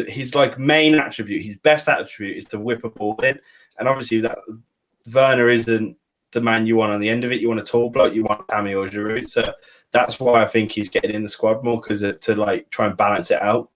S1: His main attribute, his best attribute, is to whip a ball in, and obviously that Werner isn't the man you want on the end of it. You want a tall bloke. You want Tammy or Giroud. So that's why I think he's getting in the squad more to try and balance it out.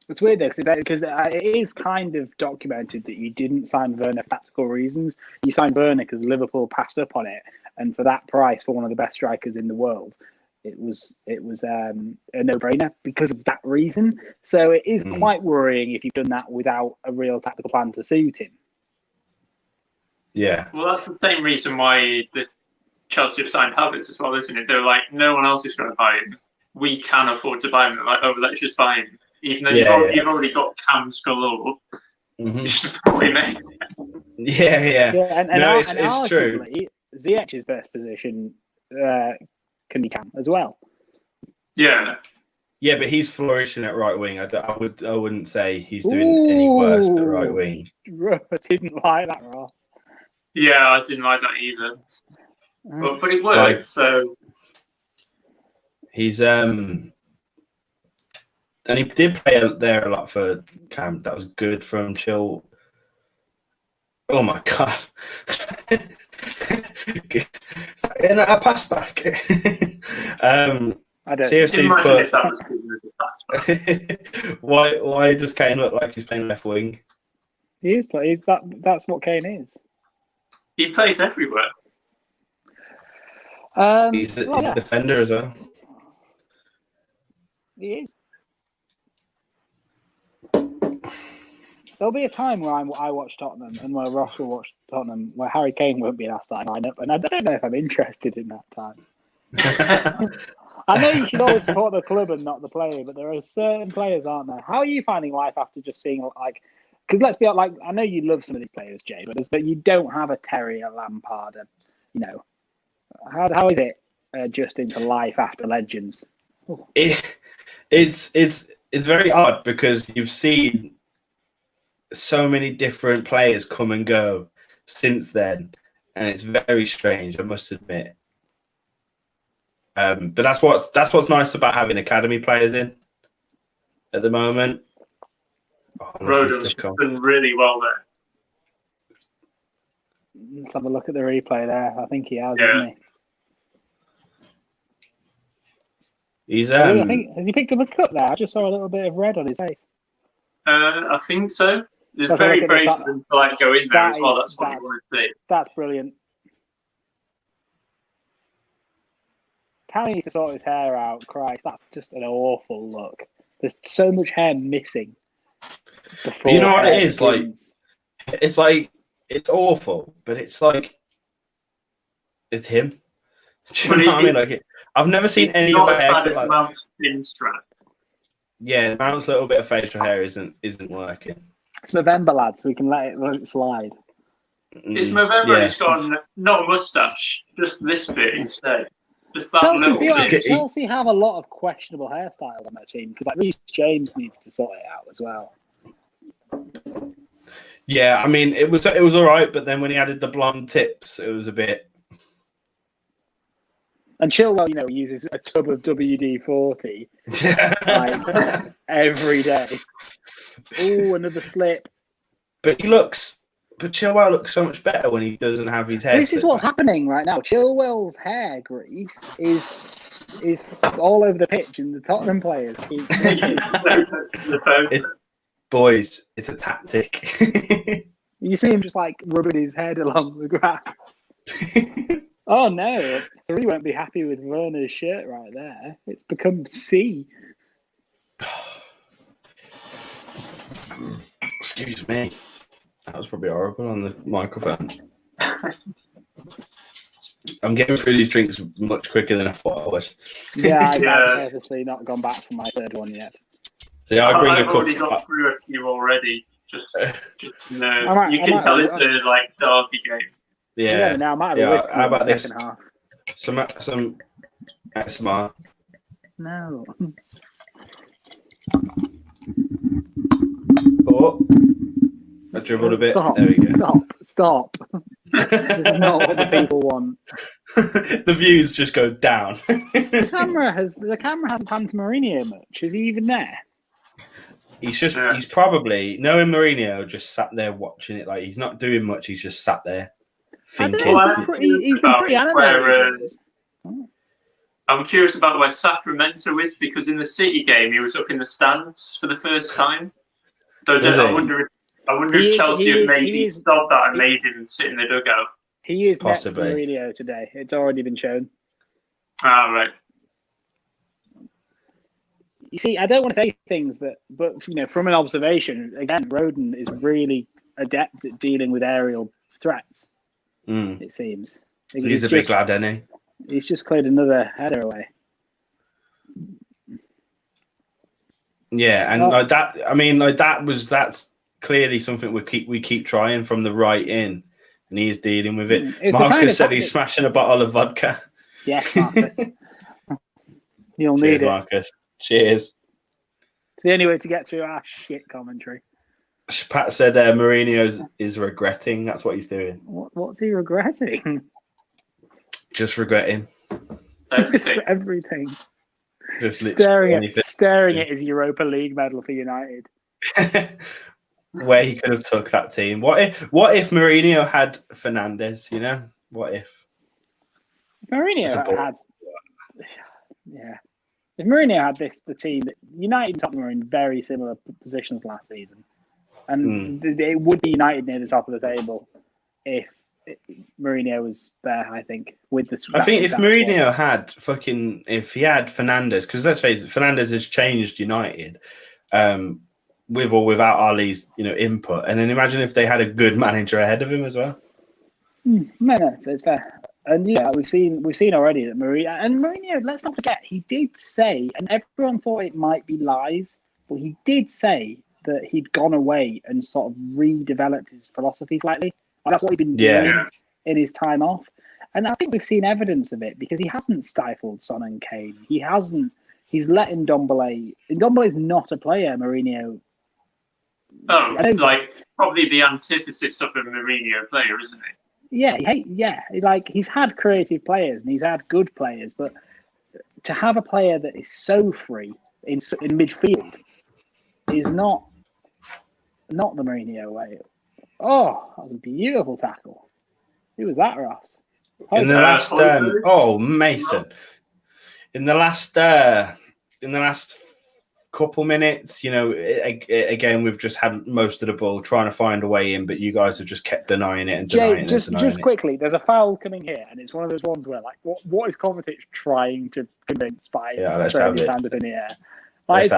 S3: It's weird though, because it is kind of documented that you didn't sign Werner for tactical reasons. You signed Werner because Liverpool passed up on it, and for that price, for one of the best strikers in the world, it was a no-brainer because of that reason. So it is quite worrying if you've done that without a real tactical plan to suit him.
S1: Yeah.
S2: Well, that's the same reason why the Chelsea have signed Havertz as well, isn't it? They're like, no one else is going to buy him. We can afford to buy him. They're like, oh, let's just buy him. Even though you've already got cams galore,
S1: Mhm.
S2: It's just a boy, mate.
S1: Yeah.
S3: And
S1: No, it's true.
S3: arguably, Ziyech's best position can be Cam as well.
S2: Yeah.
S1: Yeah, but he's flourishing at right wing. I wouldn't say he's doing any worse at right wing.
S3: I didn't like that, Ross.
S2: Yeah, I didn't like that either. But it worked,
S1: Like-
S2: so...
S1: He's and he did play there a lot for Cam. That was good from Chill. Oh my god! And a pass back.
S3: I don't.
S1: Seriously,
S2: Imagine if that was good as a pass.
S1: why does Kane look like he's playing left wing?
S3: He is. That's what Kane is.
S2: He plays everywhere.
S1: He's a defender as well.
S3: He is. There'll be a time where I watch Tottenham and where Ross will watch Tottenham, where Harry Kane won't be in our starting lineup, and I don't know if I'm interested in that time. I know you should always support the club and not the player, but there are certain players, aren't there? How are you finding life after just seeing because let's be honest, like, I know you love some of these players, Jay, but you don't have a Terry, a Lampard, how is it adjusting to life after legends?
S1: It's very odd because you've seen so many different players come and go since then, and it's very strange, I must admit. But that's what's nice about having academy players in at the moment.
S2: Rodon's done really well there.
S3: Let's have a look at the replay there. I think he has,
S2: Yeah.
S3: hasn't he?
S1: He's
S3: I think, has he picked up a cut there? I just saw a little bit of red on his face.
S2: I think so. It's
S3: Let's
S2: very
S3: look at this.
S2: brave of them to go in there as well.
S3: That
S2: That's what you want to see.
S3: That's brilliant. Cam needs to sort his hair out. Christ, that's just an awful look. There's so much hair missing. Before
S1: you know what it is?
S3: begins.
S1: It's awful, but it's him. Do you know what I mean? Like, I've never seen any of
S2: Not
S1: the
S2: as
S1: hair.
S2: bad as Mount's thin strap.
S1: Yeah, Mount's little bit of facial hair isn't working.
S3: It's November, lads. We can let it slide.
S2: It's November and it's got not a moustache, just this bit instead. Just that little bit.
S3: Chelsea have a lot of questionable hairstyles on their team because Reece James needs to sort it out as well.
S1: Yeah, I mean it was all right, but then when he added the blonde tips, it was a bit.
S3: And Chilwell, uses a tub of WD-40 every day. Oh, another slip.
S1: But Chilwell looks so much better when he doesn't have his hair.
S3: This is what's happening right now. Chilwell's hair grease is all over the pitch, and the Tottenham players keep.
S1: Boys, it's a tactic.
S3: You see him just rubbing his head along the grass. Oh no, 3 won't be happy with Werner's shirt right there. It's become C.
S1: Excuse me. That was probably horrible on the microphone. I'm getting through these drinks much quicker than I thought I was.
S3: Yeah, I've purposely not gone back for my third one yet.
S1: See, I've
S2: already got through a few already. Just nerves. You can tell it's a derby game.
S1: Yeah.
S3: Now I might have a whiskey
S1: how about
S3: in the
S1: this?
S3: second half.
S1: Some ASMR.
S3: No.
S1: Oh, I dribbled a bit.
S3: Stop.
S1: There we go.
S3: Stop. This is not what the people want.
S1: The views just go down.
S3: The camera hasn't panned to Mourinho much. Is he even there?
S1: He's probably, knowing Mourinho, just sat there watching it. He's not doing much. He's just sat there thinking.
S3: He's been pretty animated.
S2: I'm curious about where Sacramento is because in the City game he was up in the stands for the first time. So I wonder if Chelsea have maybe stopped that and made him sit in the dugout.
S3: He is
S1: possibly
S3: next to Mourinho today. It's already been shown.
S2: Ah, right.
S3: You see, I don't want to say things but from an observation, again, Rodon is really adept at dealing with aerial threats. It seems.
S1: He's a big lad, isn't he?
S3: He's just cleared another header away. Yeah,
S1: and that's clearly something we keep trying from the right in, and he's dealing with it.
S3: It's the
S1: Marcus
S3: kind of
S1: said he's
S3: tactic-
S1: smashing a bottle of vodka.
S3: Yes, Marcus. You'll
S1: Cheers,
S3: need it.
S1: Marcus. Cheers.
S3: It's the only way to get through our shit commentary.
S1: Pat said Mourinho is regretting. That's what he's doing.
S3: What's he regretting?
S1: Just regretting.
S2: Everything.
S1: Just
S3: staring at his Europa League medal for United.
S1: Where he could have took that team. What if Mourinho had Fernandes? You know, what if
S3: Mourinho had? Yeah, if Mourinho had the team that United and Tottenham were in very similar positions last season, and it would be United near the top of the table if Mourinho was there. I think
S1: I think if Mourinho had if he had Fernandes, because let's face it, Fernandes has changed United. With or without Ali's, input, and then imagine if they had a good manager ahead of him as well.
S3: No, it's fair, and we've seen already that Mourinho. Let's not forget, he did say, and everyone thought it might be lies, but he did say that he'd gone away and sort of redeveloped his philosophy slightly. And that's what he'd been doing in his time off, and I think we've seen evidence of it because he hasn't stifled Son and Kane. He hasn't. He's let Ndombele. Ndombele is not a player Mourinho.
S2: It's like probably the antithesis of a Mourinho player, isn't it?
S3: He's had creative players and he's had good players, but to have a player that is so free in midfield is not the Mourinho way. Oh, that was a beautiful tackle. Who was that, Ross?
S1: In the last, Mason. In the last couple minutes, again, we've just had most of the ball trying to find a way in, but you guys have just kept denying it and denying it.
S3: Just quickly, there's a foul coming here, and it's one of those ones where, what is Kovacic trying to convince by throwing his hand up in the air? It's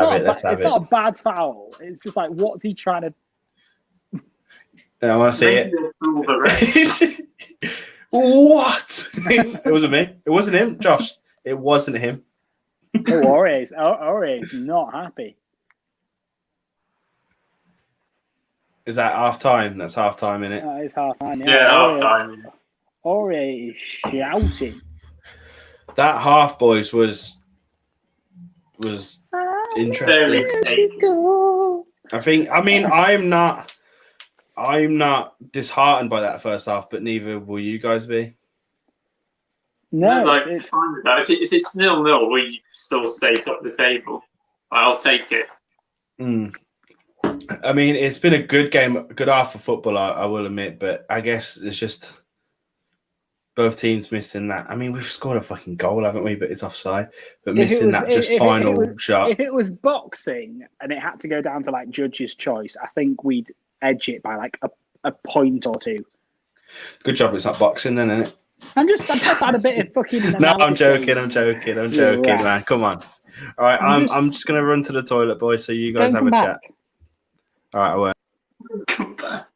S3: not a bad foul. It's just like, what's he trying to?
S1: I want to see it. What? It wasn't me. It wasn't him, Josh. It wasn't him.
S3: Aurier is not happy.
S1: Is that half time? That's half time, isn't it?
S3: It's half time.
S2: Yeah, half time.
S3: Aurier is shouting.
S1: That half, boys, was interesting. I'm not disheartened by that first half, but neither will you guys be.
S2: No, it's fine with that. If it's 0-0, we still stay top of the table. I'll take it.
S1: I mean, it's been a good game, a good half of football, I will admit, but I guess it's just both teams missing that. I mean, we've scored a fucking goal, haven't we? But it's offside. But missing that final shot.
S3: If it was boxing and it had to go down to judge's choice, I think we'd edge it by a point or two.
S1: Good job it's not boxing then, isn't it?
S3: I've just had a bit of fucking.
S1: No, I'm joking, man. Come on. All right, I'm just gonna run to the toilet, boys. So you guys have a chat. All right, I will.
S2: Come back.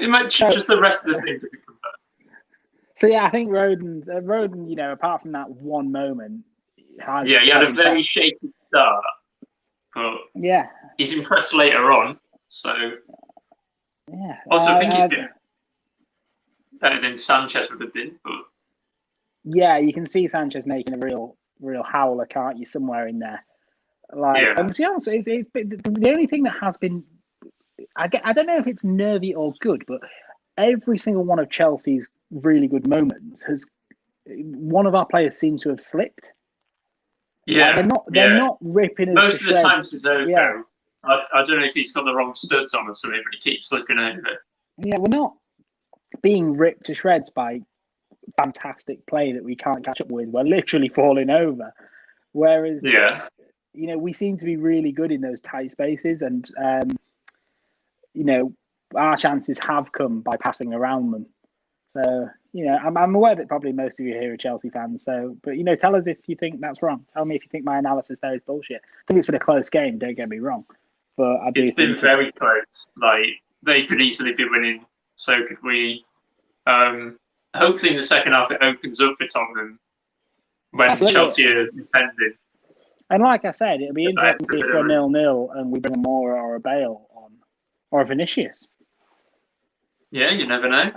S2: It might just the rest of the thing doesn't come back.
S3: So yeah, I think Roden, apart from that one moment,
S2: he had a very shaky start, but he's impressed later on. So also, I think he's been better than Sanchez would have been, but
S3: you can see Sanchez making a real howler, can't you? Somewhere in there, and to be honest, it's the only thing that has been. I don't know if it's nervy or good, but every single one of Chelsea's really good moments one of our players seems to have slipped.
S2: Yeah,
S3: they're not ripping.
S2: Most of the time, Sissoko. Yeah. I don't know if he's got the wrong studs on or something, but he keeps looking over it.
S3: Yeah, we're not being ripped to shreds by fantastic play that we can't catch up with. We're literally falling over. Whereas, we seem to be really good in those tight spaces, and our chances have come by passing around them. So, I'm aware that probably most of you here are Chelsea fans. So, but tell us if you think that's wrong. Tell me if you think my analysis there is bullshit. I think it's been a close game. Don't get me wrong, but I do.
S2: It's been very close. They could easily be winning. So could we. Hopefully in the second half it opens up for Tottenham when Chelsea are defending.
S3: And like I said, it'll be interesting to see if we're 0-0 and we bring a Moura or a Bale on. or a Vinicius.
S2: Yeah, you never know.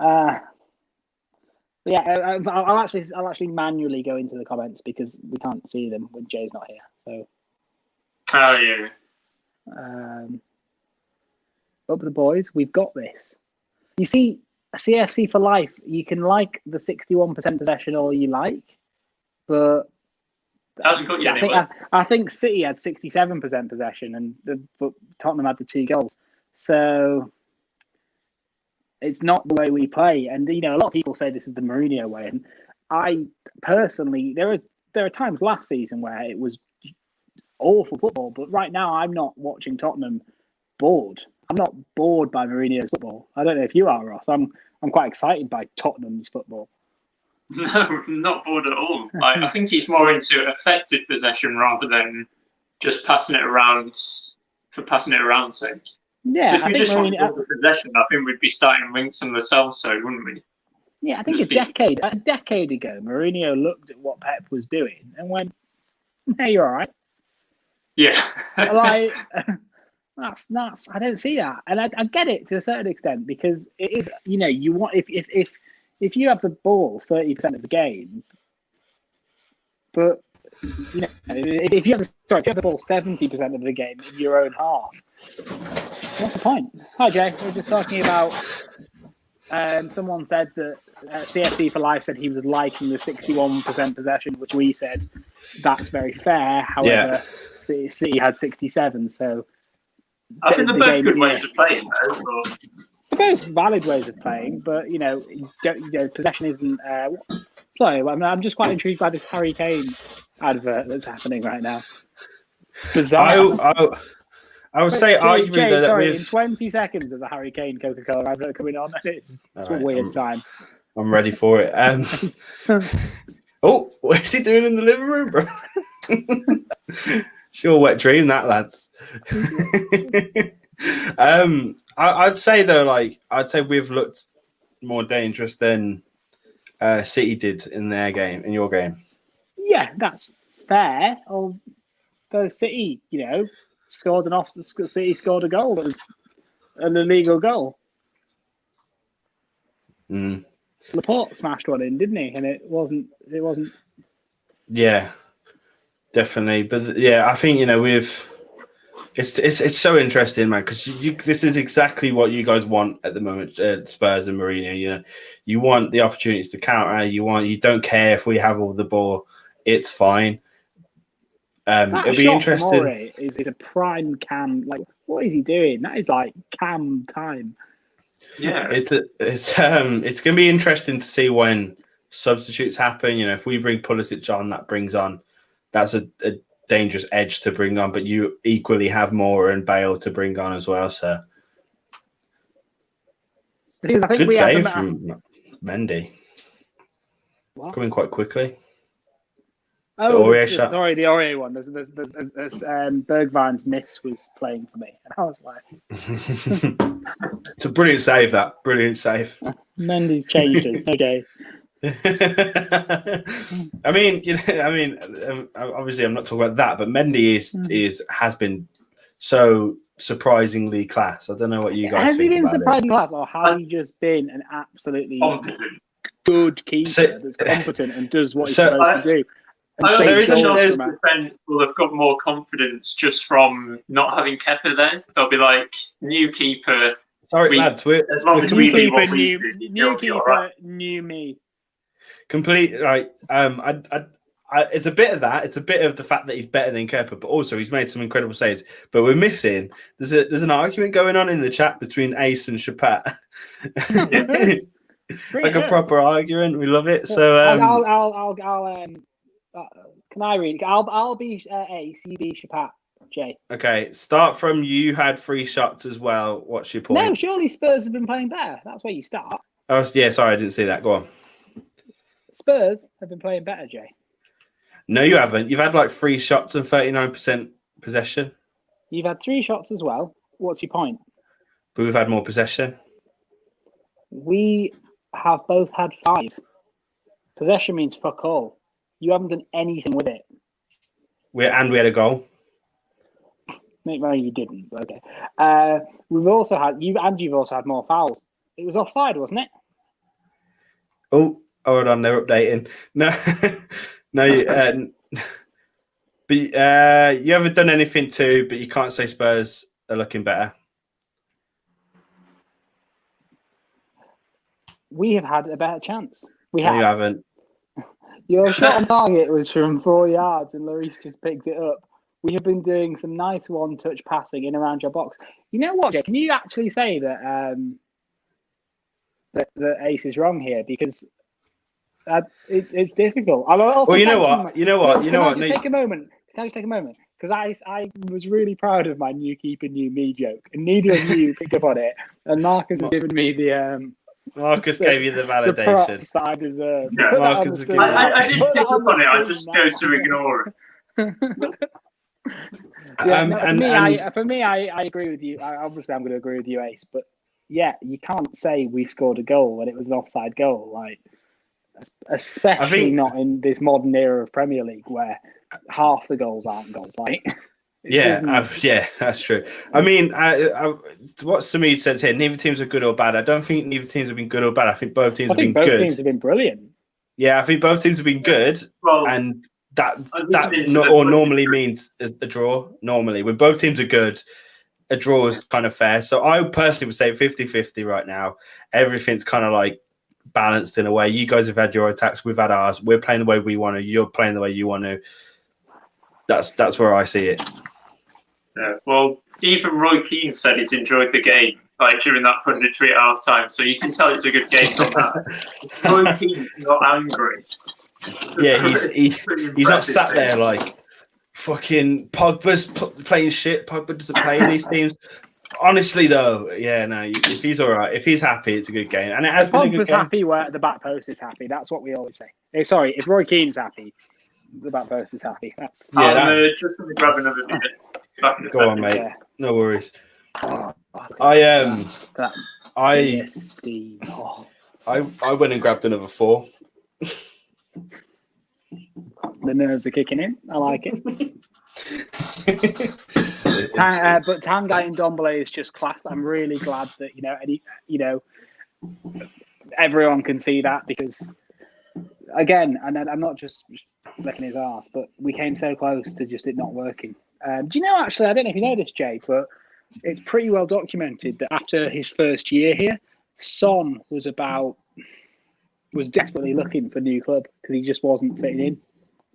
S3: I'll actually manually go into the comments because we can't see them when Jay's not here. So.
S2: Oh yeah.
S3: Up the boys, we've got this. You see, CFC for life. You can like the 61% possession all you like, but
S2: hasn't got you anywhere.
S3: I think City had 67% possession, but Tottenham had the 2 goals. So it's not the way we play. And a lot of people say this is the Mourinho way, and I personally, there are times last season where it was awful football, but right now I'm not watching Tottenham bored. I'm not bored by Mourinho's football. I don't know if you are, Ross. I'm quite excited by Tottenham's football.
S2: No, not bored at all. I think he's more into effective possession rather than just passing it around for passing it around's sake.
S3: Yeah,
S2: so if we just wanted the possession, I think we'd be starting Winks and Lascelles, wouldn't we?
S3: Yeah, I think a decade ago, Mourinho looked at what Pep was doing and went, "Hey, you're all right."
S2: Yeah.
S3: That's I don't see that, and I get it to a certain extent because it is you want if you have the ball 30% of the game, but if you have the ball 70% of the game in your own half, what's the point? Hi Jay, we're just talking about. Someone said that CFC for life said he was liking the 61% possession, which we said that's very fair. However, City had 67, so.
S2: I think they're both good ways of playing, though.
S3: They're both valid ways of playing, but possession isn't. Sorry, I'm just quite intrigued by this Harry Kane advert that's happening right now. Bizarre.
S1: I would say arguably
S3: Jay,
S1: that
S3: in 20 seconds there's a Harry Kane Coca-Cola advert coming on. It's a weird time.
S1: I'm ready for it. Oh, what is he doing in the living room, bro? Sure, wet dream that, lads. I'd say though, I'd say we've looked more dangerous than City did in their game, in your game.
S3: Yeah, that's fair. Although City, scored City scored a goal that was an illegal goal. Laporte smashed one in, didn't he? And it wasn't.
S1: Yeah. Definitely, but yeah, I think it's so interesting, man, because this is exactly what you guys want at the moment, Spurs and Mourinho. You want the opportunities to counter. You don't care if we have all the ball; it's fine. It'll be interesting.
S3: Is a prime Cam? What is he doing? That is Cam time.
S2: Yeah,
S1: it's going to be interesting to see when substitutes happen. If we bring Pulisic on, that's a dangerous edge to bring on, but you equally have Moura and Bale to bring on as well. So, good save from Mendy. It's coming quite quickly.
S3: Oh, the Aurier one. There's Bergwijn's miss was playing for me, and I was like,
S1: "It's a brilliant save. That brilliant save."
S3: Mendy's changed us. Okay.
S1: Obviously, I'm not talking about that, but Mendy has been so surprisingly class. I don't know what you guys
S3: has
S1: think
S3: he been
S1: about
S3: surprising class, or has he just been an absolutely good keeper that's competent and does what he's supposed to do?
S2: There is a chance the defence will have got more confidence just from not having Kepa there. They'll be like, new keeper.
S1: Sorry, lads.
S2: As long as we do what we do,
S3: new keeper, new me.
S1: Complete it's a bit of that. It's a bit of the fact that he's better than Kepa, but also he's made some incredible saves. But we're missing. There's an argument going on in the chat between Ace and Chapat. A proper argument. We love it. So
S3: can I read? I'll be Ace. You be Chapat. Jay.
S1: Okay, start from you had 3 shots as well. What's your point?
S3: No, surely Spurs have been playing better. That's where you start.
S1: Oh yeah, sorry, I didn't see that. Go on.
S3: Spurs have been playing better, Jay.
S1: No, you haven't. You've had 3 shots and 39% possession.
S3: You've had 3 shots as well. What's your point?
S1: But we've had more possession.
S3: We have both had 5. Possession means fuck all. You haven't done anything with it.
S1: We had a goal.
S3: No, you didn't. Okay. You've also had more fouls. It was offside, wasn't it?
S1: Oh, hold on, they're updating. No, no. But you haven't done anything too, but you can't say Spurs are looking better.
S3: We have had a better chance. We
S1: No,
S3: have.
S1: you haven't.
S3: Your shot on target was from 4 yards, and Lloris just picked it up. We have been doing some nice one-touch passing in around your box. You know what, Jay? Can you actually say that that Ace is wrong here? Because it's difficult.
S1: Well, you know what?
S3: Can I just take a moment? Because I was really proud of my new keeper, new me joke, and neither of you picked up on it. And Marcus has given me the
S1: Marcus gave you the validation.
S3: The props that I deserve.
S1: Yeah, Marcus
S2: I didn't pick up on it. I just chose to ignore it.
S3: For me, I agree with you. Obviously, I'm going to agree with you, Ace. But yeah, you can't say we scored a goal when it was an offside goal. Like, especially not in this modern era of Premier League where half the goals aren't goals. Like,
S1: yeah, that's true. I mean, what Samir says here, neither teams are good or bad. I don't think neither teams have been good or bad. I think both teams have been good.
S3: Both teams have been brilliant.
S1: Yeah, I think both teams have been good, and that normally means a draw. Normally, when both teams are good, a draw is kind of fair. So I personally would say 50-50 right now. Everything's kind of like balanced in a way. You guys have had your attacks, we've had ours. We're playing the way we want to. You're playing the way you want to. That's where I see it.
S2: Yeah, well, even Roy Keane said he's enjoyed the game, like during that punditry at half time. So you can tell it's a good game from that. Roy Keane's not angry.
S1: Yeah, he's not sat there like fucking Pogba's playing shit. Pogba doesn't play in these teams. Honestly, though, yeah, no. If he's all right, if he's happy, it's a good game, and it has been a good game.
S3: Pogba's happy where the back post is happy. That's what we always say. Sorry, if Roy Keane's happy, the back post is happy. That's
S2: I'm just going to grab another minute.
S1: Go on, mate. Yeah. No worries. I went and grabbed another 4.
S3: The nerves are kicking in. I like it. But Tanguy and Ndombele is just class. I'm really glad that everyone can see that, because again, and I'm not just licking his arse, but we came so close to just it not working. Do you know, actually, I don't know if you know this, Jay, but it's pretty well documented that after his first year here, Son was desperately looking for a new club because he just wasn't fitting in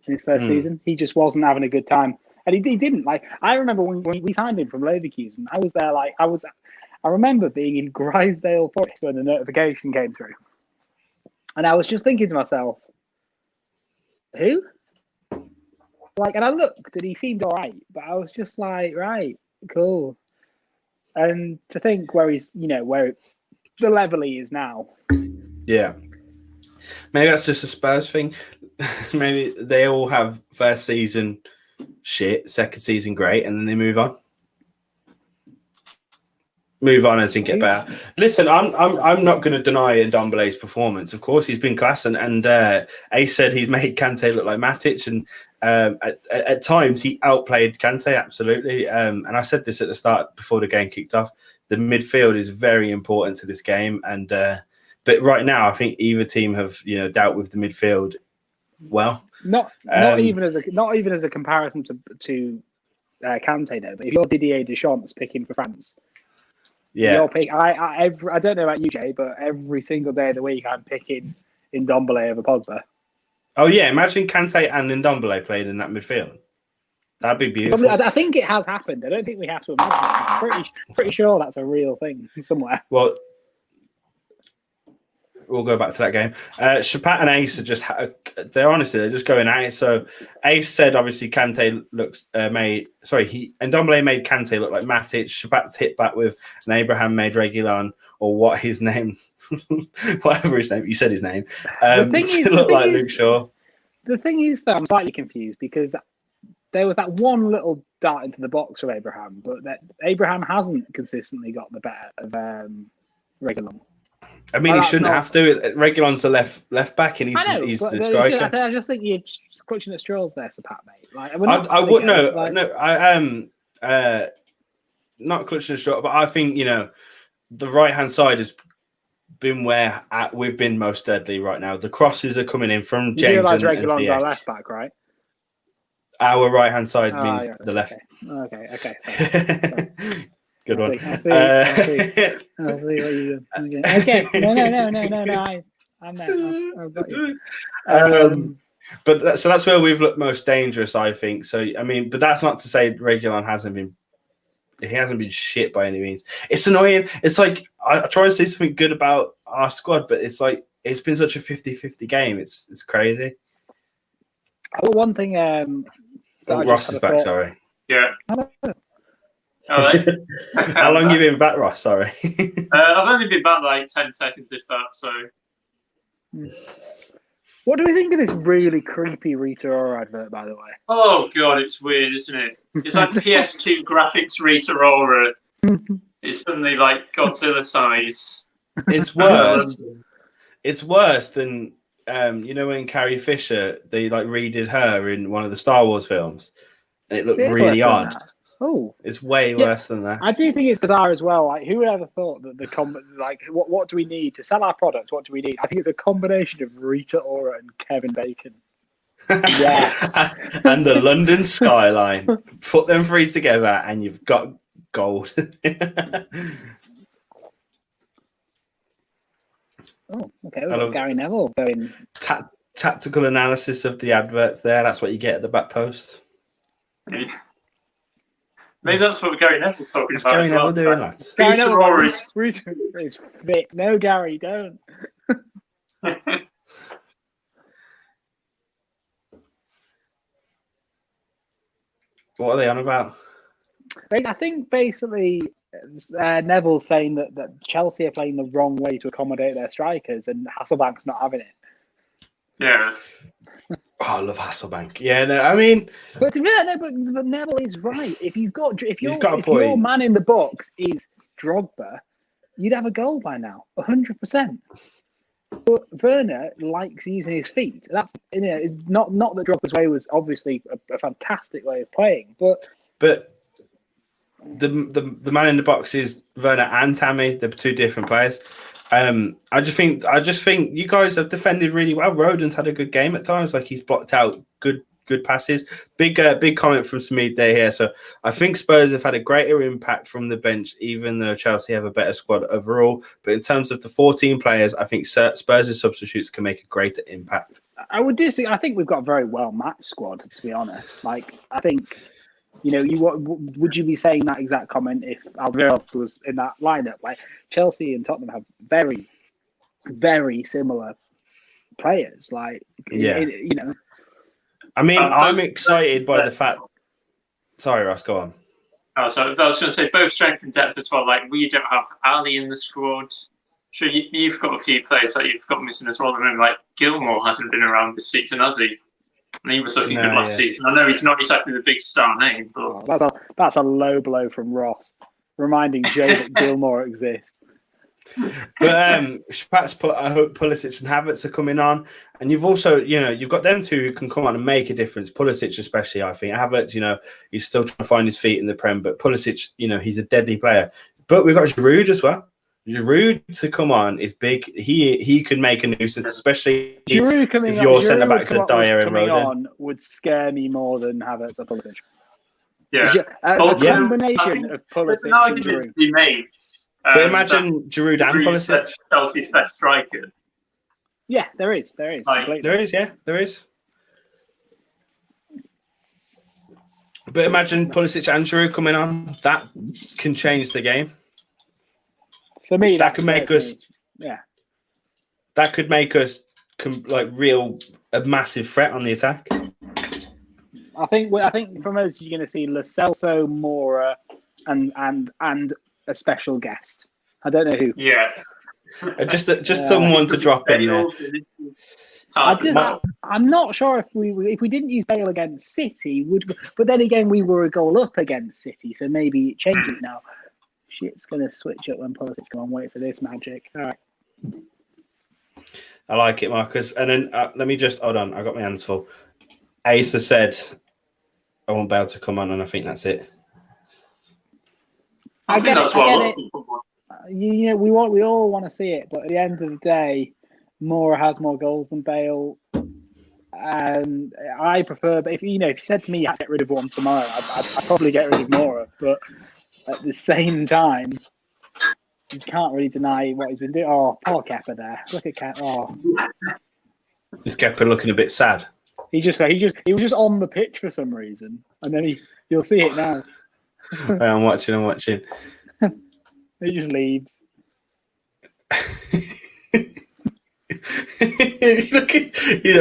S3: his first season. He just wasn't having a good time. And he didn't. Like, I remember when we signed him from Leverkusen, I was there, I remember being in Grisdale Forest when the notification came through. And I was just thinking to myself, who? And I looked and he seemed all right, but I was just like, right, cool. And to think where he's, where the level he is now.
S1: Yeah. Maybe that's just a Spurs thing. Maybe they all have first season shit, second season great, and then they move on. Move on as they get better. Listen, I'm not going to deny Ndombele's performance. Of course, he's been class, and Ace said he's made Kante look like Matic, and at times he outplayed Kante absolutely. And I said this at the start before the game kicked off. The midfield is very important to this game, and but right now I think either team have dealt with the midfield well.
S3: Not even as a comparison to Kante though. But if you're Didier Deschamps picking for France.
S1: Yeah,
S3: I don't know about you, Jay, but every single day of the week I'm picking Ndombele over Pogba.
S1: Oh yeah, imagine Kante and Ndombele playing in that midfield. That'd be beautiful.
S3: I think it has happened. I don't think we have to imagine it. I'm pretty sure that's a real thing somewhere.
S1: Well, we'll go back to that game. Shapat and Ace are they're just going at it. So Ace said obviously Kante Ndombele made Kante look like Matic. Shapat's hit back with an Abraham made Reguilon, or what his name, whatever his name. He said his name. Look like Luke Shaw. The
S3: thing is that I'm slightly confused because there was that one little dart into the box for Abraham, but that Abraham hasn't consistently got the better of Reguilon.
S1: I mean, he shouldn't have to. Reguilon's the left back, and he's the striker.
S3: I just think you're clutching at straws there, Sapat, mate.
S1: I would no. not clutching the straw, but I think the right hand side has been where we've been most deadly right now. The crosses are coming in from
S3: You
S1: James
S3: realise
S1: and
S3: Reguilon's our
S1: Ziyech.
S3: left back, right?
S1: Our right hand side means the left.
S3: Okay.
S1: Good one.
S3: I'll see what you do. Okay. No. I'm there. I've got you.
S1: But so that's where we've looked most dangerous, I think. So I mean, but that's not to say Reguilon hasn't been shit by any means. It's annoying. It's like I try and say something good about our squad, but it's like it's been such a 50-50 game. It's crazy.
S3: One thing.
S1: Ross is back. Sorry.
S2: Yeah. All right.
S1: How long have you been back, Ross? Sorry.
S2: I've only been back like 10 seconds, if that. So.
S3: What do we think of this really creepy Rita Ora advert, by the way?
S2: Oh god, it's weird, isn't it? It's like PS2 graphics Rita Ora. It's suddenly like Godzilla size.
S1: It's worse. It's worse than when Carrie Fisher, they like redid her in one of the Star Wars films. And it looked really odd.
S3: Oh,
S1: it's way worse than that.
S3: I do think it's bizarre as well. Like, who would ever thought that what do we need to sell our products? What do we need? I think it's a combination of Rita Ora and Kevin Bacon. Yes,
S1: and the London skyline. Put them three together, and you've got gold.
S3: Oh, okay. We've got Gary Neville going.
S1: Tactical analysis of the adverts there. That's what you get at the back post.
S2: Maybe that's what Gary Neville's talking
S1: What's
S2: about.
S1: Gary Neville doing, lads?
S3: Gary Neville's is fit. No, Gary, don't.
S1: What are they on about?
S3: I think basically Neville's saying that Chelsea are playing the wrong way to accommodate their strikers, and Hasselbank's not having it.
S2: Yeah.
S1: Oh, I love Hasselbank. Yeah, no, I mean,
S3: but Neville is right. If your man in the box is Drogba, you'd have a goal by now, 100%. But Werner likes using his feet. That's not that Drogba's way was obviously a fantastic way of playing, but
S1: the man in the box is Werner and Tammy. They're two different players. I just think you guys have defended really well. Rodon's had a good game at times. Like, he's blocked out good passes. Big comment from Samid there here. So I think Spurs have had a greater impact from the bench, even though Chelsea have a better squad overall. But in terms of the 14 players, I think Spurs' substitutes can make a greater impact.
S3: I would disagree. I think we've got a very well matched squad, to be honest. Like, I think. Would you be saying that exact comment if Alvaro was in that lineup? Like, Chelsea and Tottenham have very, very similar players. Like,
S1: I mean, I'm excited by the fact. Sorry, Ross, go on.
S2: Oh, so I was going to say both strength and depth as well. Like, we don't have Ali in the squad. Sure, you've got a few players that you've got missing as well. I mean, like, Gilmore hasn't been around this season, has he? And he was looking good last season. I know he's not exactly the big star name, but
S3: that's a low blow from Ross, reminding Joe that Gilmore exists.
S1: But I hope Pulisic and Havertz are coming on, and you've also you've got them two who can come on and make a difference. Pulisic especially, I think. Havertz, he's still trying to find his feet in the Prem, but Pulisic, he's a deadly player. But we've got Giroud as well. Giroud to come on is big. He could make a nuisance, especially if your centre backs are Dyer and Rodon.
S3: Would scare me more than Havertz or Pulisic.
S2: Yeah,
S3: a combination of Pulisic and Giroud.
S2: He makes.
S1: But imagine Giroud and Pulisic.
S2: Chelsea's best striker.
S3: Yeah, there is.
S1: Like, there is. But imagine Pulisic and Giroud coming on. That can change the game.
S3: For me,
S1: that could make us.
S3: Yeah.
S1: That could make us a massive threat on the attack.
S3: I think from us you're going to see Lo Celso, Mora, and a special guest. I don't know who.
S2: Yeah.
S1: Just someone to drop in there.
S3: I'm not sure if we didn't use Bale against City, but then again we were a goal up against City, so maybe it changes now. Shit's going to switch up when Pulisic come on. Wait for this magic. All right.
S1: I like it, Marcus. And then let me just hold on. I got my hands full. Ace has said I want Bale to come on, and I think that's it.
S2: I think that's what a lot of people want.
S3: We all want to see it, but at the end of the day, Moura has more goals than Bale. I prefer, but if you said to me you had to get rid of one tomorrow, I'd probably get rid of Moura. But at the same time, you can't really deny what he's been doing. Oh, poor Kepa there. Look at Kepa. Oh,
S1: Is Kepa looking a bit sad?
S3: he was just on the pitch for some reason, and then you'll see it now.
S1: I'm watching.
S3: He just leaves.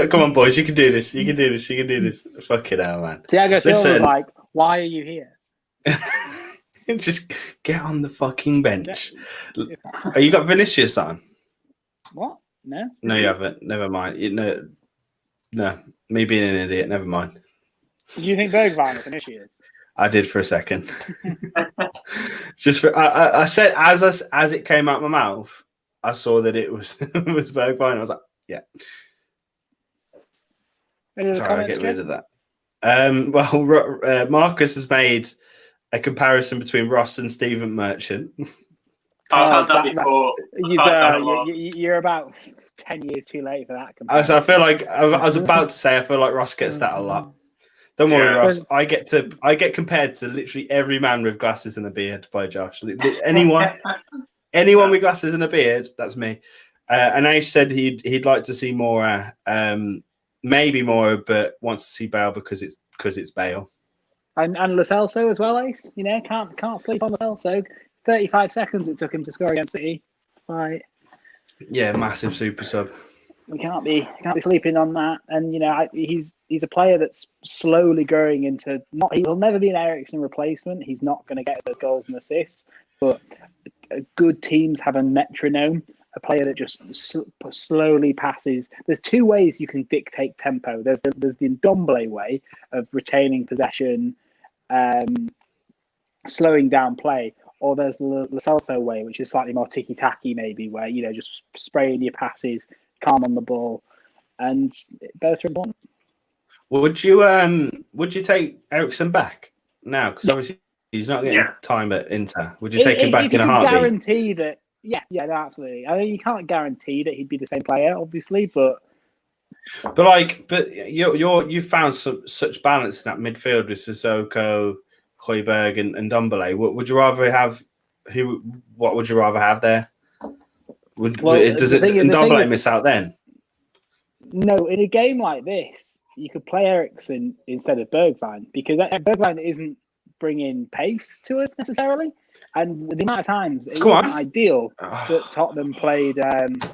S1: Come on, boys, you can do this. Fucking hell, man.
S3: Thiago Silva was like, why are you here?
S1: Just get on the fucking bench. Oh, you got Vinicius on?
S3: What? No?
S1: No, you haven't. Never mind. No, me being an idiot. Never mind.
S3: Do you think Bergwijn is Vinicius?
S1: I did for a second. I said as it came out my mouth, I saw that it was Bergwijn. I was like, yeah. Sorry, I'll get rid of that. Marcus has made a comparison between Ross and Stephen Merchant.
S2: I've had that before.
S3: You're about 10 years too late for that comparison.
S1: I feel like I was about to say I feel like Ross gets that a lot. Don't worry, Ross. I get compared to literally every man with glasses and a beard by Josh. Anyone with glasses and a beard, that's me. And Ace said he'd like to see more, maybe more, but wants to see Bale because it's Bale.
S3: And Lo Celso as well, Ace. Can't sleep on Lo Celso. 35 seconds it took him to score against City. Right.
S1: Yeah, massive super sub.
S3: We can't be sleeping on that. And he's a player that's slowly growing into he'll never be an Eriksen replacement. He's not going to get those goals and assists. But good teams have a metronome, a player that just slowly passes. There's two ways you can dictate tempo. There's the Ndombele way of retaining possession, slowing down play, or there's the Lo Celso way, which is slightly more ticky-tacky maybe, where just spraying your passes, calm on the ball, and both are important.
S1: Would you take Eriksen back now? Because obviously he's not getting time at Inter. Would you take him back in a heartbeat?
S3: Guarantee that? Yeah, no, absolutely. I mean, you can't guarantee that he'd be the same player, obviously, but you found such balance in that midfield with Sissoko, Højbjerg, and Ndombele. Would you rather have What would you rather have there? Does Ndombele miss out then? No, in a game like this, you could play Eriksen instead of Bergwijn because Bergwijn isn't bringing pace to us necessarily, and the amount of times it wasn't ideal that Tottenham played. That's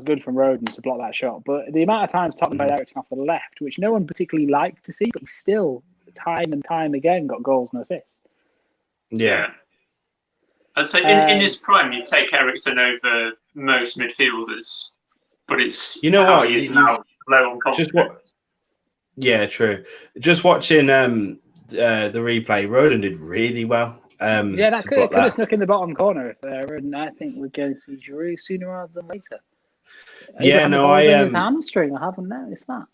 S3: good from Roden to block that shot, but the amount of times Tottenham played Eriksen off the left, which no one particularly liked to see, but he still time and time again got goals and assists.
S2: Yeah. I'd say in his prime, you take Eriksen over most midfielders, but it's
S1: what
S2: he is now low on confidence.
S1: Yeah, true. Just watching the replay, Roden did really well.
S3: That could have snuck in the bottom corner if Roden. I think we're going to see Giroud sooner rather than later. His hamstring. I haven't noticed that.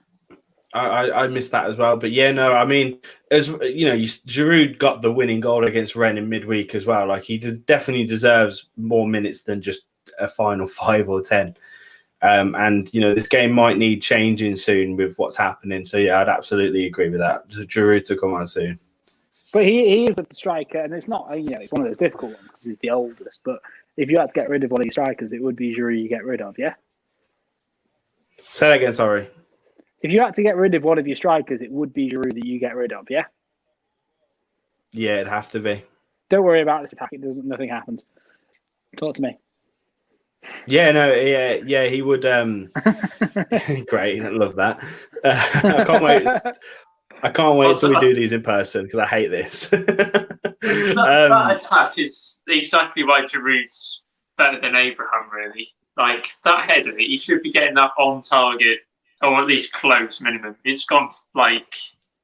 S1: I missed that as well, but I mean, as Giroud got the winning goal against Rennes in midweek as well. Like he definitely deserves more minutes than just a final 5 or 10. And this game might need changing soon with what's happening. So I'd absolutely agree with that. Giroud to come on soon.
S3: But he is the striker, and it's not it's one of those difficult ones because he's the oldest. But if you had to get rid of one of your strikers, it would be Giroud you get rid of, yeah.
S1: Say that again. Sorry.
S3: If you had to get rid of one of your strikers, it would be Giroud that you get rid of, yeah?
S1: Yeah, it'd have to be. Don't
S3: worry about this attack. Nothing happens. Talk to me.
S1: Yeah, he would. Great, I love that. I can't wait. I can't wait until we do these in person because I hate this.
S2: That attack is exactly why Giroud's better than Abraham, really. Like, that header, he should be getting that on target. Or at least close minimum. It's gone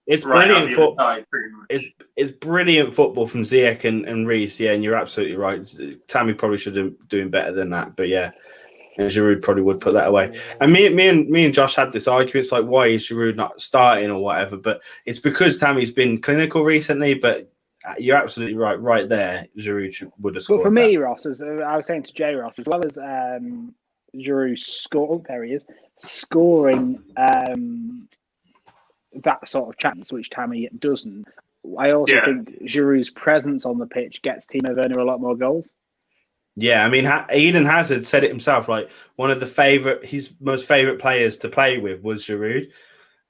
S1: it's brilliant football. It's brilliant football from Ziyech and Reece. Yeah, and you're absolutely right. Tammy probably should have been doing better than that, but yeah, and Giroud probably would put that away. And me and Josh had this argument. It's like, why is Giroud not starting or whatever? But it's because Tammy's been clinical recently. But you're absolutely right. Right there, Giroud would have scored.
S3: But for me, Ross, as I was saying to Jay Ross, as well as Giroud there he is, scoring that sort of chance, which Tammy doesn't. I also think Giroud's presence on the pitch gets Timo Werner a lot more goals.
S1: Yeah, I mean, Eden Hazard said it himself. Like one of his most favourite players to play with was Giroud.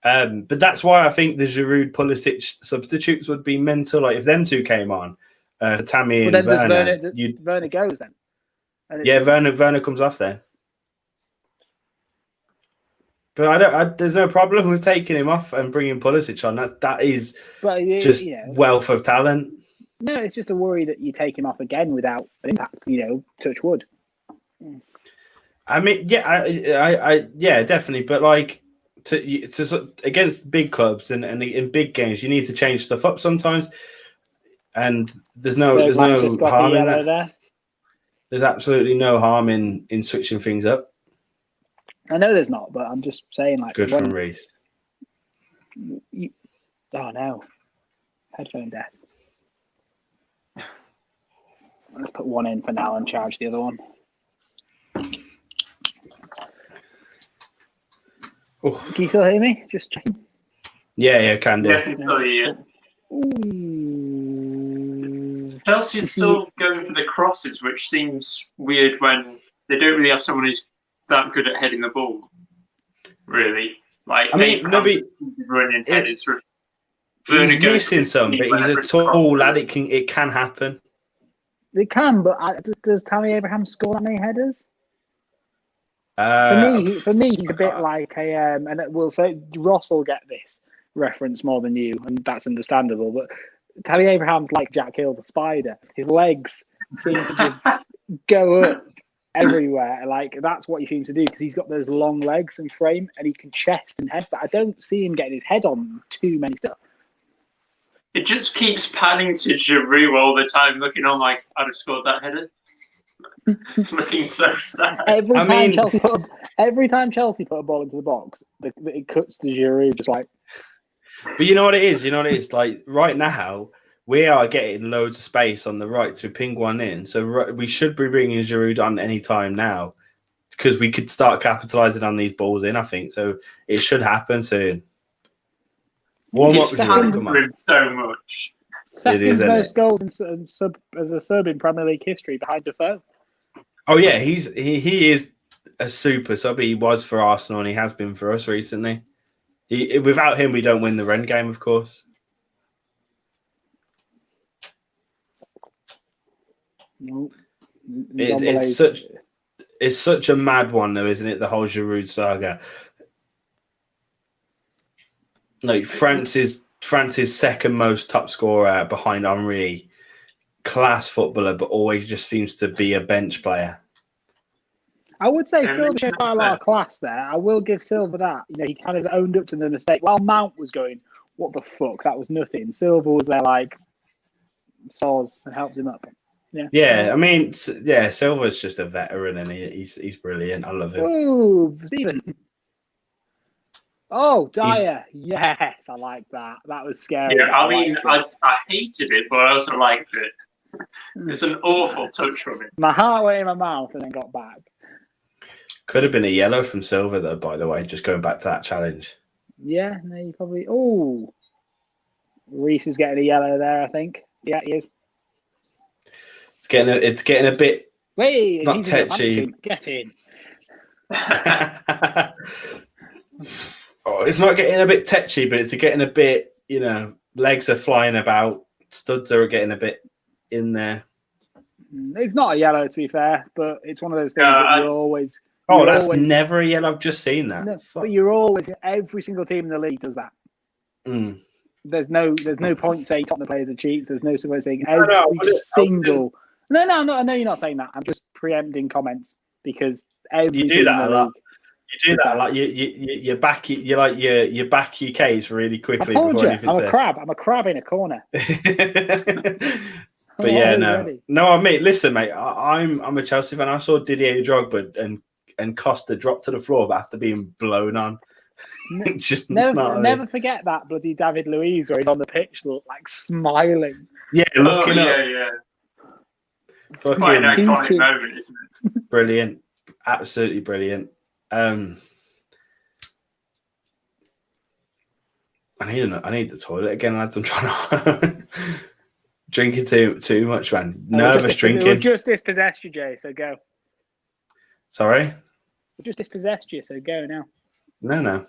S1: But that's why I think the Giroud Pulisic substitutes would be mental. Like if them two came on, Tammy and Werner,
S3: Werner goes then.
S1: Yeah, Werner comes off then. But there's no problem with taking him off and bringing Pulisic on. That is just wealth of talent.
S3: No, it's just a worry that you take him off again without impact. Touch wood.
S1: I mean, yeah, definitely. But like to against big clubs and in big games, you need to change stuff up sometimes. And there's no harm in that. There. There's absolutely no harm in switching things up.
S3: I know there's not, but I'm just saying, like,
S1: good from Reece.
S3: Oh no, headphone death. Let's put one in for now and charge the other one.
S1: Oh.
S3: Can you still hear me? Just checking.
S1: Yeah, can do.
S2: Yeah, I can still hear you. Chelsea's still going for the crosses, which seems weird when they don't really have someone who's that good at heading the ball. Really, like
S1: maybe
S2: running headers.
S1: He's missing some, but he's a tall lad. It can happen.
S3: It can, but does Tammy Abraham score that many headers? For me, he's a bit like a, and we'll say Ross will get this reference more than you, and that's understandable. But Tammy Abraham's like Jack Hill, the spider. His legs seem to just go up everywhere. Like that's what he seems to do because he's got those long legs and frame, and he can chest and head. But I don't see him getting his head on too many stuff.
S2: It just keeps panning to Giroud all the time, looking on like I'd have scored that header. Looking so sad.
S3: Every time Chelsea put a ball into the box, it cuts to Giroud just like.
S1: But you know what it is? Like right now, we are getting loads of space on the right to ping one in. So we should be bringing Giroud on any time now because we could start capitalising on these balls in, I think. So it should happen soon. Warm up, Giroud, come on.
S2: So much.
S3: Second most goals as a sub in Premier League history behind Defoe.
S1: Oh yeah, he is a super sub. He was for Arsenal and he has been for us recently. Without him, we don't win the Ren game, of course.
S3: Nope.
S1: It's such a mad one, though, isn't it? The whole Giroud saga. Like France's second most top scorer behind Henry, class footballer, but always just seems to be a bench player.
S3: I would say Silva showed quite a lot of class there. I will give Silva that. He kind of owned up to the mistake. While Mount was going, what the fuck? That was nothing. Silva was there like saws and helped him up.
S1: Yeah. I mean, Silva's just a veteran and he's brilliant. I love him.
S3: Oh, Stephen. Oh, Dyer. Yes, I like that. That was scary.
S2: Yeah, I hated it, but I also liked it. It's an awful touch from him.
S3: My heart went in my mouth and then got back.
S1: Could have been a yellow from Silva, though, by the way, just going back to that challenge.
S3: Yeah, no, you probably... Oh, Reece is getting a yellow there, I think. Yeah, he is.
S1: It's getting a bit...
S3: Wait,
S1: not tetchy.
S3: Get in.
S1: It's not getting a bit tetchy, but it's getting a bit, legs are flying about. Studs are getting a bit in there.
S3: It's not a yellow, to be fair, but it's one of those things that you're always...
S1: Oh, that's never a yellow. I've just seen that.
S3: No, but you're always... Every single team in the league does that.
S1: Mm.
S3: There's no point saying Tottenham players are cheats. There's no saying every single... No, I know you're not saying that. I'm just preempting comments because every
S1: you do that a lot. You do that a lot. You back your case really quickly.
S3: I told you, I'm a crab in a corner.
S1: But no, mate. Listen, mate. I'm a Chelsea fan. I saw Didier Drogba and Costa drop to the floor after being blown on.
S3: Never forget that bloody David Luiz where he's on the pitch, like smiling.
S1: Yeah, looking up.
S2: Yeah.
S1: Fucking
S2: quite an iconic moment, isn't it?
S1: Brilliant, absolutely brilliant. I need the toilet again, lads. I'm trying to drinking too much, man. Nervous drinking.
S3: We just dispossessed you, Jay. So go.
S1: Sorry.
S3: We just dispossessed you. So go now.
S1: No.
S3: No.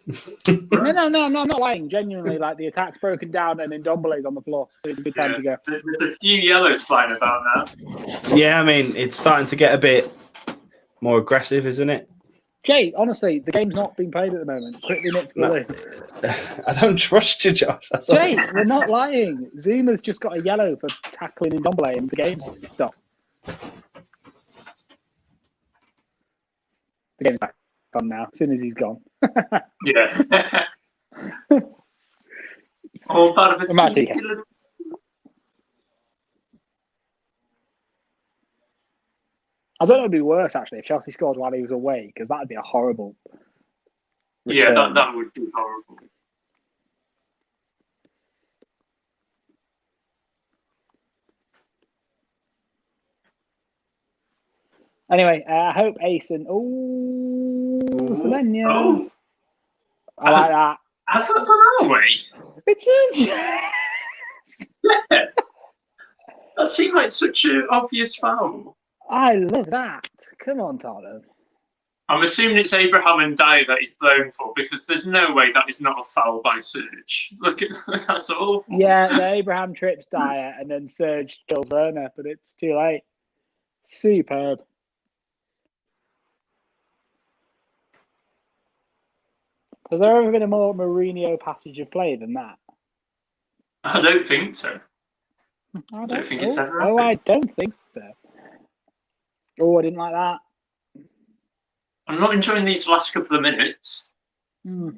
S3: I'm not lying. Genuinely, like the attack's broken down and Ndombele's on the floor, so it's a good time to go.
S2: There's a few yellows flying about now.
S1: Yeah, I mean it's starting to get a bit more aggressive, isn't it?
S3: Jay, honestly, the game's not being played at the moment. Quickly nip to the loo.
S1: I don't trust you, Josh. That's
S3: Jay, we're not lying. Zuma's just got a yellow for tackling Ndombele and the game's off. The game's back on now, as soon as he's gone.
S2: Yeah. All part of a sneaky little...
S3: I don't know it'd be worse actually if Chelsea scored while he was away, because that'd be a horrible return.
S2: Yeah, that would be horrible.
S3: Anyway, I hope Ace and Semenya.
S2: Oh.
S3: I like that.
S2: Has that gone our way?
S3: It's in.
S2: Yeah. That seemed like such an obvious foul.
S3: I love that. Come on, Tottenham.
S2: I'm assuming it's Abraham and Dyer that he's blown for, because there's no way that is not a foul by Serge. Look at that's awful.
S3: Yeah, the Abraham trips Dyer and then Serge kills Werner, but it's too late. Superb. Has there ever been a more Mourinho passage of play than that?
S2: I don't think so.
S3: I
S2: don't think it's ever happened.
S3: I don't think so. Oh, I didn't like that.
S2: I'm not enjoying these last couple of minutes.
S3: No,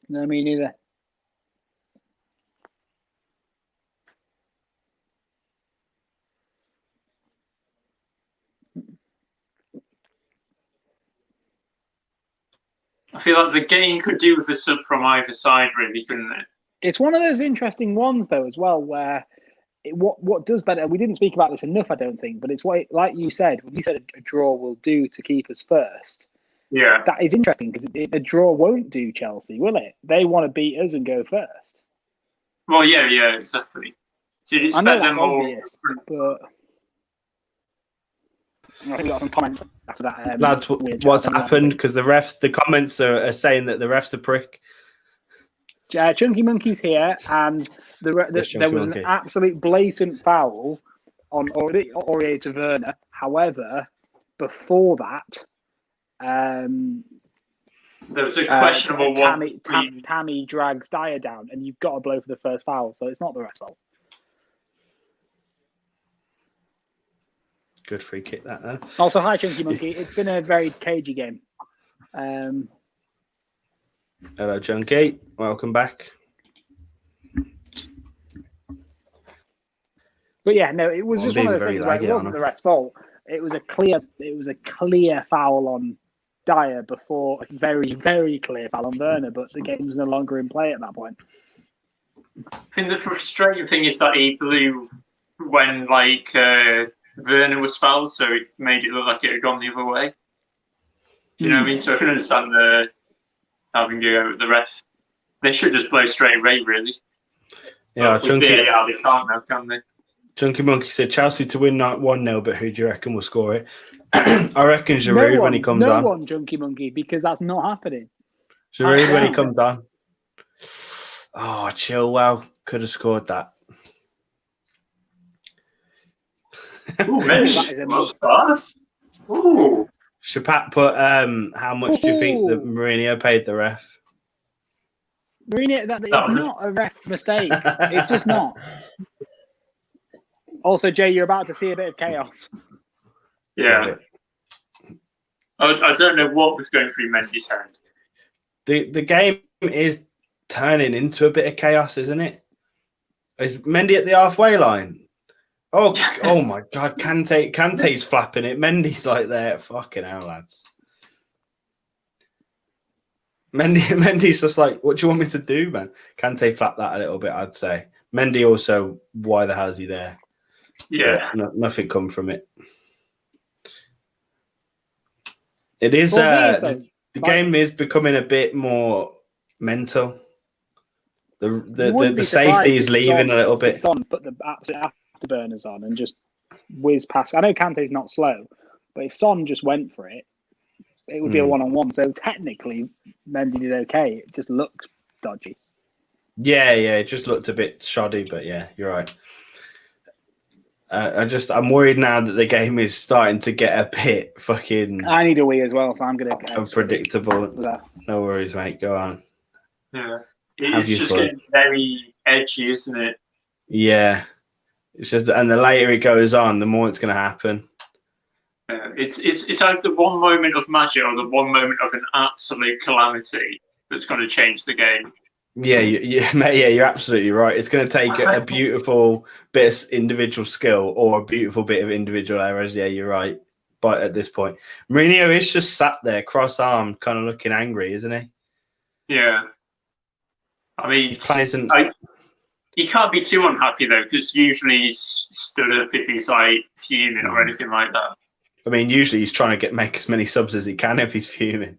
S3: me neither.
S2: I feel like the game could do with a sub from either side, really, couldn't it?
S3: It's one of those interesting ones, though, as well, where what does better. We didn't speak about this enough, I don't think, but it's what, like you said, when you said a draw will do to keep us first.
S2: Yeah,
S3: that is interesting because a draw won't do Chelsea, will it? They want to beat us and go first.
S2: Well, yeah, exactly. So you'd expect
S3: I know that's
S2: them all.
S3: Obvious, but I think we got some comments after that.
S1: Lads, what's happened? Because the comments are saying that the ref's a prick.
S3: Chunky Monkey's here, and there was an absolute blatant foul on Aurier to Werner. However, before that,
S2: there was a questionable one.
S3: Tammy drags Dyer down, and you've got to blow for the first foul, so it's not the ref's fault.
S1: Good free kick that though.
S3: Also, hi Chunky Monkey. It's been a very cagey game.
S1: Hello, Chunky. Welcome back.
S3: But yeah, no, it was just one of those things where it wasn't the ref's fault. It was a clear foul on Dyer before a very, very clear foul on Werner, but the game was no longer in play at that point.
S2: I think the frustrating thing is that he blew when Werner was fouled, so it made it look like it had gone the other way. You know what I mean? So I can understand having to go with the ref. They should just blow straight away, really.
S1: Yeah, Chunky.
S2: They can't now, can they?
S1: Chunky Monkey said Chelsea to win 1-0, but who do you reckon will score it? I reckon Giroud when he comes on.
S3: No one, Chunky Monkey, because that's not happening.
S1: Giroud when he comes on. Oh, Chilwell could have scored that.
S2: Ooh, Ooh.
S1: Shapat put, how much do you think that Mourinho paid the ref?
S3: Mourinho, it's not a ref mistake. It's just not. Also, Jay, you're about to see a bit of chaos.
S2: Yeah. I don't know what was going through Mendy's head.
S1: The game is turning into a bit of chaos, isn't it? Is Mendy at the halfway line? Oh my God! Kante's flapping it. Mendy's like there. Fucking hell, lads. Mendy's just like, what do you want me to do, man? Kante flapped that a little bit, I'd say. Mendy also, why the hell is he there?
S2: Yeah.
S1: But nothing come from it. It is,
S3: Well,
S1: the game is becoming a bit more mental.
S3: You wouldn't
S1: The
S3: be
S1: safety is
S3: surprised if
S1: leaving
S3: Son-
S1: a little bit.
S3: if Son put the absolute afterburners on and just whiz past. I know Kante's not slow, but if Son just went for it, it would be a one-on-one. So technically, Mendy did okay. It just looked dodgy.
S1: Yeah, it just looked a bit shoddy, but yeah, you're right. I'm worried now that the game is starting to get a bit fucking
S3: I need a wee as well, so I'm going to
S1: unpredictable. No worries, mate. Go on.
S2: Yeah. It's just getting very edgy, isn't it?
S1: Yeah. It's just, and the later it goes on, the more it's going to happen.
S2: It's either the one moment of magic or the one moment of an absolute calamity that's going to change the game.
S1: Yeah, mate, you're absolutely right. It's going to take a beautiful bit of individual skill or a beautiful bit of individual errors. Yeah, you're right. But at this point, Mourinho is just sat there, cross-armed, kind of looking angry, isn't he?
S2: Yeah. I mean, he can't be too unhappy, though, because usually he's stood up if he's like fuming or anything like that.
S1: I mean, usually he's trying to make as many subs as he can if he's fuming.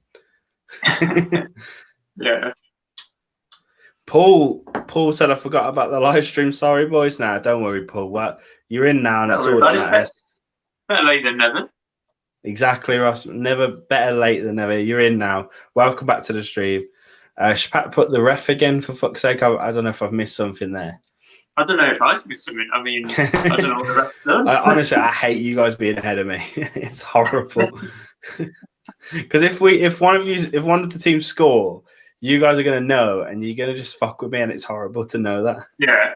S2: Yeah.
S1: Paul said I forgot about the live stream. Sorry, boys. Nah, don't worry, Paul. Well, you're in now, and that's all that matters.
S2: Better late than never.
S1: Exactly, Ross. Never better late than never. You're in now. Welcome back to the stream. Shapat put the ref again, for fuck's sake. I don't know if I've missed something there.
S2: I don't know if I've missed something. I mean, I don't know what the ref done.
S1: Honestly, I hate you guys being ahead of me. It's horrible. Because if one of the teams score, you guys are going to know, and you're going to just fuck with me, and it's horrible to know that.
S2: Yeah.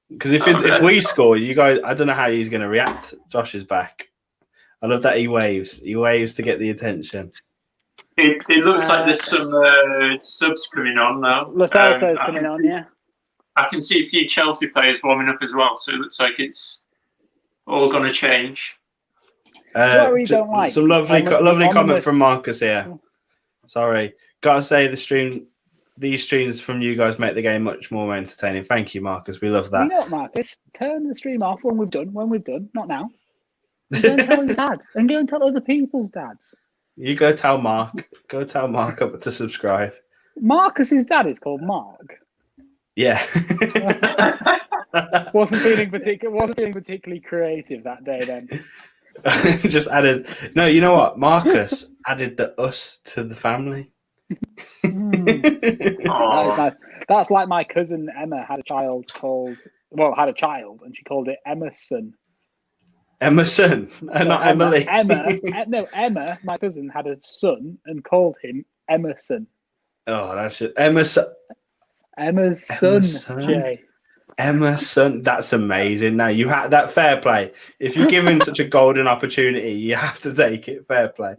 S1: Because if we score, you guys, I don't know how he's going to react. Josh is back. I love that he waves. He waves to get the attention.
S2: It looks like there's some subs coming on now.
S3: Lo Celso's coming on, yeah.
S2: I can see a few Chelsea players warming up as well, so it looks like it's all going to change.
S3: Don't like?
S1: Some lovely comment from Marcus here. Sorry. Gotta say, these streams from you guys make the game much more entertaining. Thank you, Marcus. We love that.
S3: You know what, Marcus? Turn the stream off when we've done. Not now. And go and tell his dad. And go and tell other people's dads.
S1: You go tell Mark. Go tell Mark up to subscribe.
S3: Marcus's dad is called Mark.
S1: Yeah.
S3: wasn't feeling particularly creative that day then.
S1: Just added. No, you know what? Marcus added the us to the family.
S3: That was nice. That's like my cousin Emma had a child, and she called it Emerson.
S1: Emerson, not Emily.
S3: Emma, my cousin, had a son and called him Emerson.
S1: Oh, that's it. Emerson.
S3: Emma's son, Jay.
S1: Emerson, that's amazing. Now you had that fair play. If you're given such a golden opportunity, you have to take it. Fair play.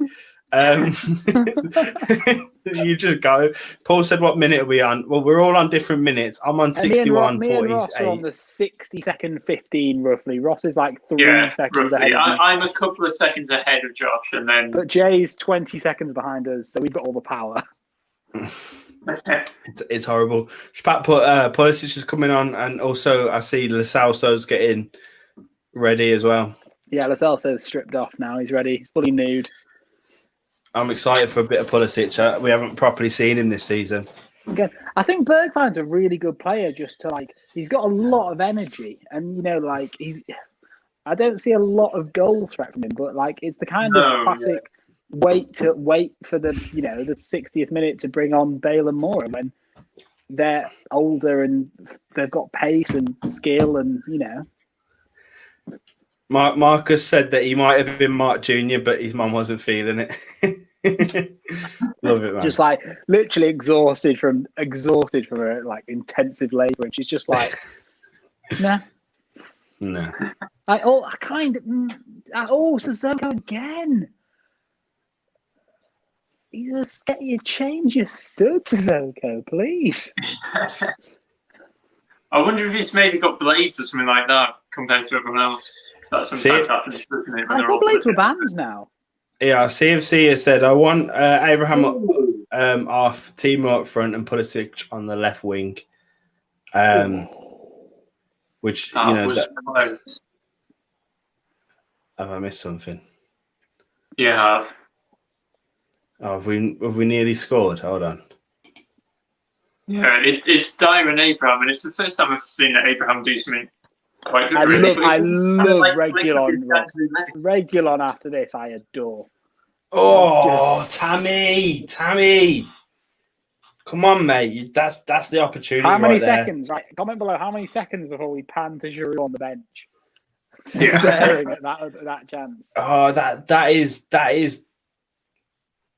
S1: You just go. Paul said, "What minute are we on?" Well, we're all on different minutes. I'm on 61,
S3: me and Ross are on the 60-second 15, roughly. Ross is like 3 seconds ahead of me.
S2: I'm a couple of seconds ahead of Josh, and then.
S3: But Jay's 20 seconds behind us, so we've got all the power.
S1: It's horrible. Pat put Pulisic is coming on, and also I see Lo Celso's getting ready as well.
S3: Yeah, Lo Celso's stripped off now. He's ready. He's fully nude.
S1: I'm excited for a bit of Pulisic. We haven't properly seen him this season.
S3: Again, I think Bergwijn's a really good player. Just to he's got a lot of energy, and I don't see a lot of goal threat from him, but it's the kind of classic. Wait for the the 60th minute to bring on Bale and Moore when they're older and they've got pace and skill and
S1: Marcus said that he might have been Mark Jr., but his mum wasn't feeling it. Love it, man.
S3: Just literally exhausted from her intensive labour, and she's just like, nah.
S1: No.
S3: Sissoko again. Get you change your stud, Sissoko, please.
S2: I wonder if he's maybe got blades or something like that compared to everyone else. That's sometimes happens, doesn't it?
S3: I thought blades were bands now.
S1: Yeah, CFC has said, I want Abraham off, Timo up front, and Pulisic on the left wing. Which
S2: was close.
S1: Have I missed something?
S2: You have.
S1: Oh, have we nearly scored? Hold on.
S2: Yeah, it's Dyer and Abraham, and it's the first time I've seen that Abraham do something quite good.
S3: I love
S2: like
S3: Regulon. Regulon after this, I adore.
S1: Oh, Tammy! Come on, mate. That's the opportunity.
S3: How many
S1: right
S3: seconds?
S1: there.
S3: Right, comment below. How many seconds before we pan to Giroud on the bench?
S2: Yeah.
S3: Staring at that chance.
S1: Oh, that is.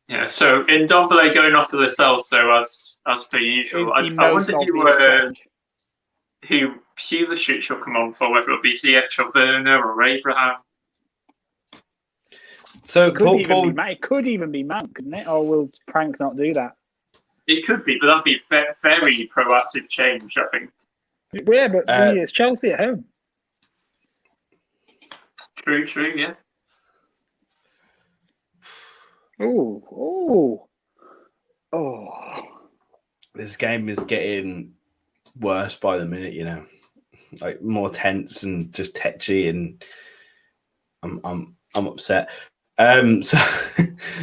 S2: Yeah. So in Dombele going off to the cells, though, as per usual, I wonder who Pulisic will come on for, whether it'll be Ziyech or Werner or Abraham.
S1: So
S3: it could even be Mount, couldn't it? Or will Prank not do that?
S2: It could be, but that'd be very proactive change, I think.
S3: Yeah, but it's Chelsea at home.
S2: True, yeah.
S3: Oh.
S1: This game is getting worse by the minute, like more tense and just tetchy, and I'm upset.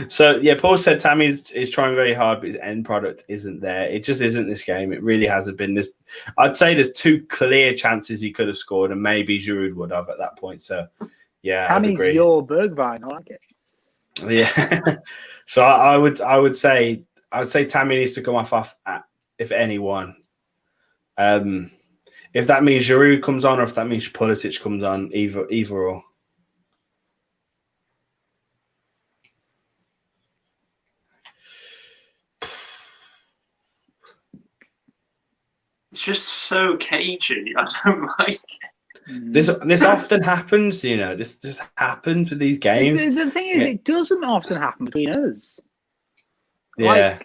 S1: So yeah, Paul said Tammy is trying very hard, but his end product isn't there. It just isn't this game. It really hasn't been this. I'd say there's 2 clear chances he could have scored, and maybe Giroud would have at that point. So yeah,
S3: Tammy's your Bergvine. I like it.
S1: Yeah. So I would say Tammy needs to come off if anyone. If that means Giroud comes on, or if that means Pulisic comes on, either or.
S2: It's just so cagey. I don't like it.
S1: This often happens, This just happens with these games.
S3: The thing is, it doesn't often happen between us.
S1: Yeah.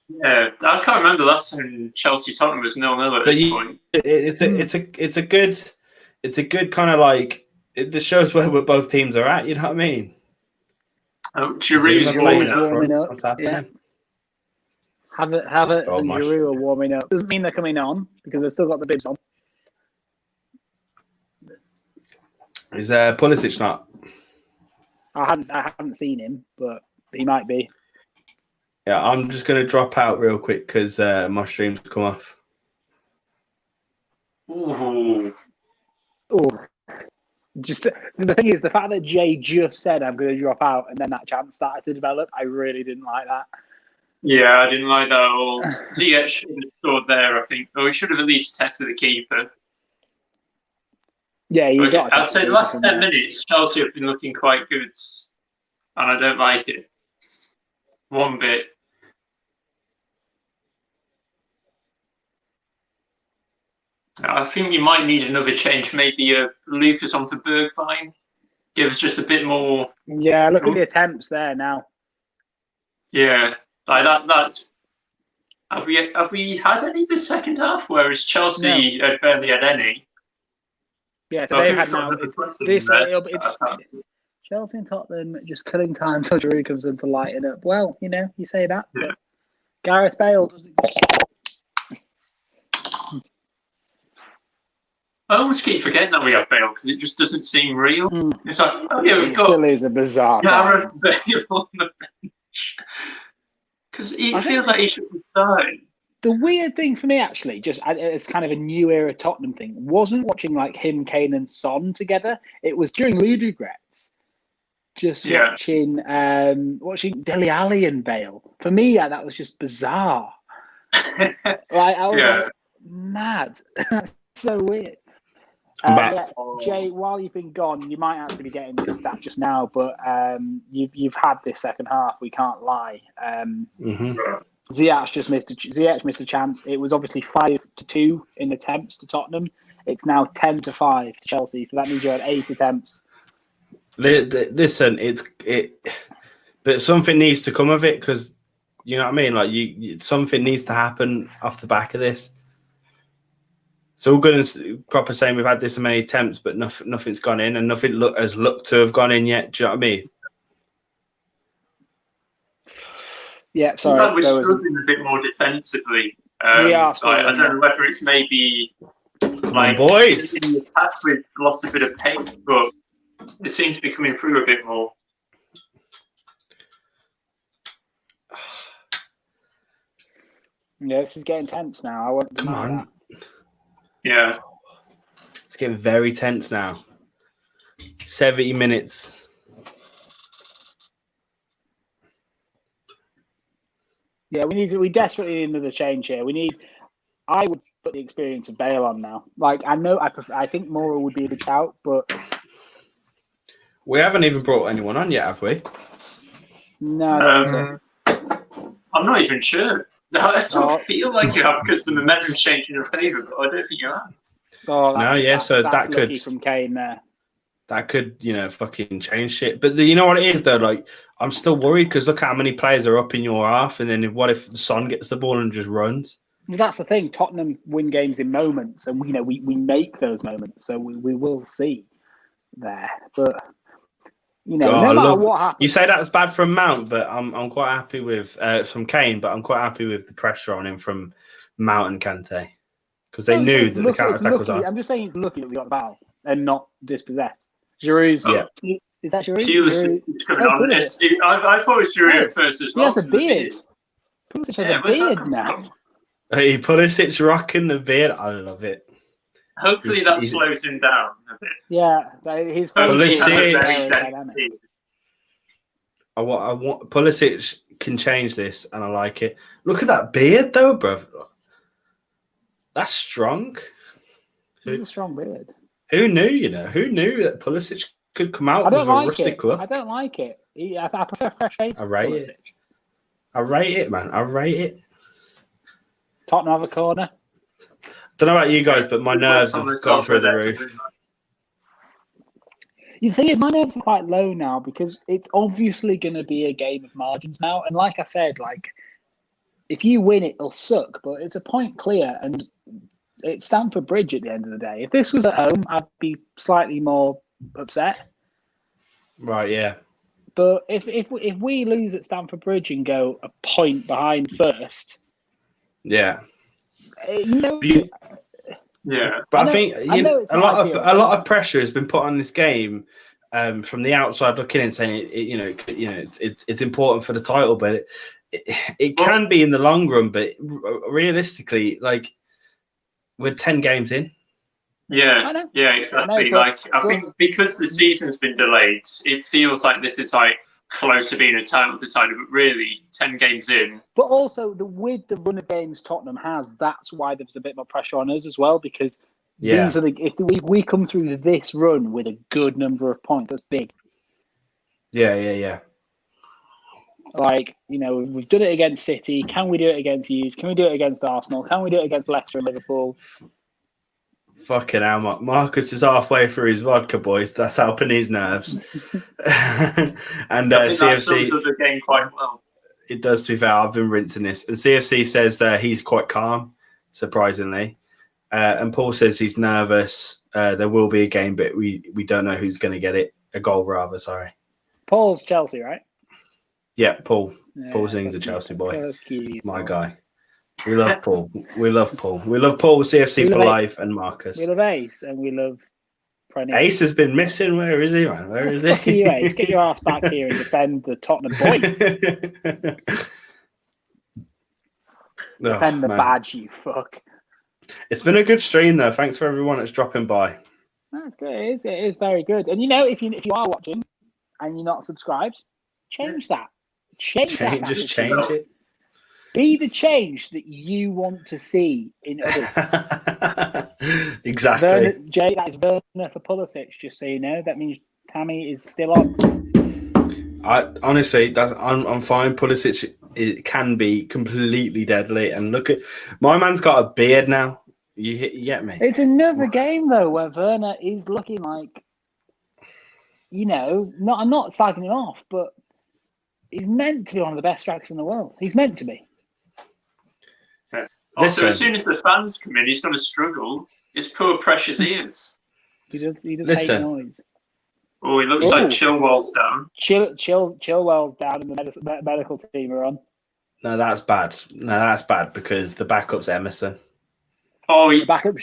S2: Yeah, I can't remember the last time Chelsea Tottenham was 0-0 at this point.
S1: It's a good kind of like it just shows where both teams are at. You know what I mean?
S2: Oh, Giroud's
S3: warming up.
S1: What's happening?
S3: Yeah. Have it, and Giroud are warming up. Doesn't mean they're coming on because they've still got the bibs on.
S1: Is Pulisic not?
S3: I haven't seen him, but he might be.
S1: Yeah, I'm just going to drop out real quick because my stream's come off.
S2: Ooh.
S3: Just the thing is, the fact that Jay just said I'm going to drop out, and then that chance started to develop, I really didn't like that.
S2: Yeah, I didn't like that at all. Ziyech should have scored there, I think. Or he should have at least tested the keeper.
S3: Yeah,
S2: I'd say the last 10 minutes, Chelsea have been looking quite good, and I don't like it one bit. I think you might need another change. Maybe Lucas on for Bergvine. Give us just a bit more.
S3: Yeah, look at the attempts there now.
S2: Yeah, like that's. Have we had any this second half? Whereas Chelsea had barely had any.
S3: Yeah, so they've had now. Chelsea and Tottenham just killing time until Giroud comes in to lighten up. Well, you say that.
S2: Yeah.
S3: But Gareth Bale doesn't.
S2: I always keep forgetting that we have Bale because it just doesn't seem real. It's like, we've got.
S3: Still is a bizarre.
S2: Gareth Bale on the bench because it feels like he should be starting.
S3: The weird thing for me, actually, just it's kind of a new era Tottenham thing, wasn't watching like him, Kane, and Son together. It was during Ludogorets, just watching Dele Alli and Bale. For me, that was just bizarre. I was like, mad. That's so weird. Jay, while you've been gone, you might actually be getting this stat just now, but you've had this second half. We can't lie. Ziyech missed a chance. It was obviously 5-2 in attempts to Tottenham. It's now 10-5 to Chelsea. So that means you had 8 attempts.
S1: Listen, but something needs to come of it because you know what I mean. Like something needs to happen off the back of this. It's all good and proper saying we've had this many attempts, but nothing's gone in, and nothing has looked to have gone in yet. Do you know what I mean?
S3: Yeah,
S2: I
S3: sorry.
S2: feel like we're struggling a bit more defensively.
S3: We are
S2: I don't know whether it's maybe
S1: Come on, boys.
S2: in the attack we've lost a bit of pace, but it seems to be coming through a bit more.
S3: Yeah, this is getting tense now. I won't
S1: Come
S3: deny
S1: on.
S3: that.
S2: Yeah.
S1: It's getting very tense now. 70 minutes.
S3: Yeah, we desperately need another change here. I would put the experience of Bale on now. Like, I think Mora would be a good shout, but
S1: We haven't even brought anyone on yet, have we?
S3: no, I don't think
S2: so. I'm not even sure. I sort of feel like you have because the momentum's changing in your favour, but I don't think you have.
S3: Oh,
S1: so
S3: that's
S1: that could
S3: lucky from Kane there.
S1: That could, fucking change shit. But you know what it is though? Like, I'm still worried because look how many players are up in your half, and then what if Son gets the ball and just runs?
S3: Well, that's the thing. Tottenham win games in moments, and we make those moments, so we will see there. But no matter what happens,
S1: you say that's bad from Mount, but I'm quite happy with from Kane, but I'm quite happy with the pressure on him from Mount and Kante because they knew that the counter attack was on.
S3: I'm just saying it's lucky that we got the ball and not dispossessed. Giroud's, is that Giroud?
S2: Pulisic coming on. I thought it was Giroud at first as well.
S3: He has a beard. Pulisic has a beard now.
S1: Hey, Pulisic rocking the beard. I love it.
S2: Hopefully that slows him down a bit.
S3: Yeah, his
S1: Pulisic. I want Pulisic can change this, and I like it. Look at that beard, though, bruv. That's strong.
S3: He's a strong beard.
S1: Who knew? Who knew that Pulisic could come out with a rustic look?
S3: I don't like it. I prefer fresh face.
S1: I rate
S3: Pulisic.
S1: it. I rate it, man. I rate it.
S3: Tottenham have a corner.
S1: Don't know about you guys, but my nerves have gone through the roof.
S3: The thing is, my nerves are quite low now because it's obviously going to be a game of margins now. And like I said, if you win, it'll suck, but it's a point clear, and it's Stamford Bridge at the end of the day. If this was at home, I'd be slightly more upset.
S1: Right, yeah.
S3: But if we lose at Stamford Bridge and go a point behind first,
S1: yeah,
S2: yeah.
S1: But I think a lot of pressure has been put on this game from the outside looking in, saying it's important for the title, but it can be in the long run. But realistically, we're 10 games in.
S2: Yeah, exactly. I think because the season's been delayed, it feels like this is close to being a title decider, but really 10 games in.
S3: But also with the run of games Tottenham has, that's why there's a bit more pressure on us as well, because these are if we come through this run with a good number of points, that's big.
S1: Yeah.
S3: We've done it against City. Can we do it against Hughes? Can we do it against Arsenal? Can we do it against Leicester and Liverpool?
S1: Fucking hell, Marcus is halfway through his vodka, boys. That's helping his nerves. And CFC
S2: does the game quite well.
S1: It does, to be fair. I've been rinsing this. And CFC says he's quite calm, surprisingly. And Paul says he's nervous. There will be a game, but we don't know who's going to get it. A goal, rather. Sorry.
S3: Paul's Chelsea, right?
S1: Yeah, Paul.
S3: Yeah,
S1: Paul Zing's a Chelsea boy. My
S3: Paul.
S1: guy. We love Paul. We love Paul. We love Paul, CFC for life, and Marcus.
S3: We love Ace, and we love Premier.
S1: Ace has been missing. Where is he, man? Where is he?
S3: Fuck you, Ace. Get your ass back here and defend the Tottenham boy. Defend the badge, you fuck.
S1: It's been a good stream, though. Thanks for everyone that's dropping by.
S3: That's good. It is very good. And if you are watching and you're not subscribed, change that. Change it. Be the change that you want to see in others.
S1: Exactly.
S3: That is Werner for Pulisic, just so you know. That means Tammy is still on.
S1: Honestly, I'm fine. Pulisic, it can be completely deadly. And look at my man's got a beard now. You get me?
S3: It's another game though where Werner is looking like, I'm not slagging him off, but he's meant to be one of the best strikers in the world. He's meant to be.
S2: Also, as soon as the fans come in, he's going to struggle. It's poor Precious ears.
S3: He does hate noise.
S2: Oh, he looks like Chilwell's down.
S3: Chilwell's down, and the medical team are on.
S1: No, that's bad. No, that's bad because the backup's Emerson.
S2: Oh,
S3: The backup.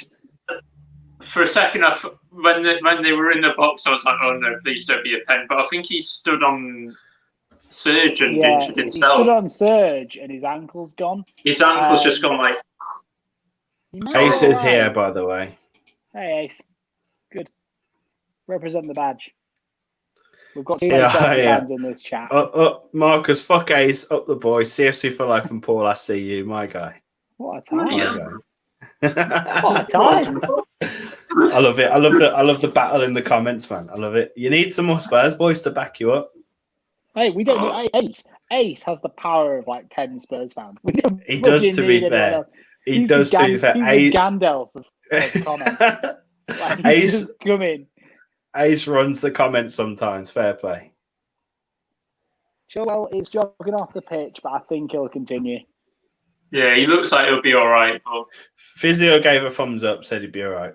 S2: for a second, when they were in the box, I was like, "Oh no, please don't be a pen." But I think he stood on Surge and injured
S3: He
S2: himself.
S3: stood on Surge and his ankle's gone.
S2: His ankle's just gone like.
S1: Ace is here, by the way.
S3: Hey, Ace. Good. Represent the badge. We've got 2 Chelsea fans in this chat.
S1: Marcus, fuck Ace, up the boys. CFC for life and Paul, I see you, my guy.
S3: What a time.
S2: Yeah.
S3: What a time.
S1: I love it. I love the battle in the comments, man. I love it. You need some more Spurs boys to back you up.
S3: Hey, we don't need Ace has the power of like 10 Spurs fans.
S1: He does, to be fair. He does, to be fair.
S3: He's Gandalf of comments. Like,
S1: Ace,
S3: come in.
S1: Ace runs the comments sometimes. Fair play.
S3: Chilwell is jogging off the pitch, but I think he'll continue.
S2: Yeah, he looks like he'll be all right. But
S1: Physio gave a thumbs up, said he'd be all right.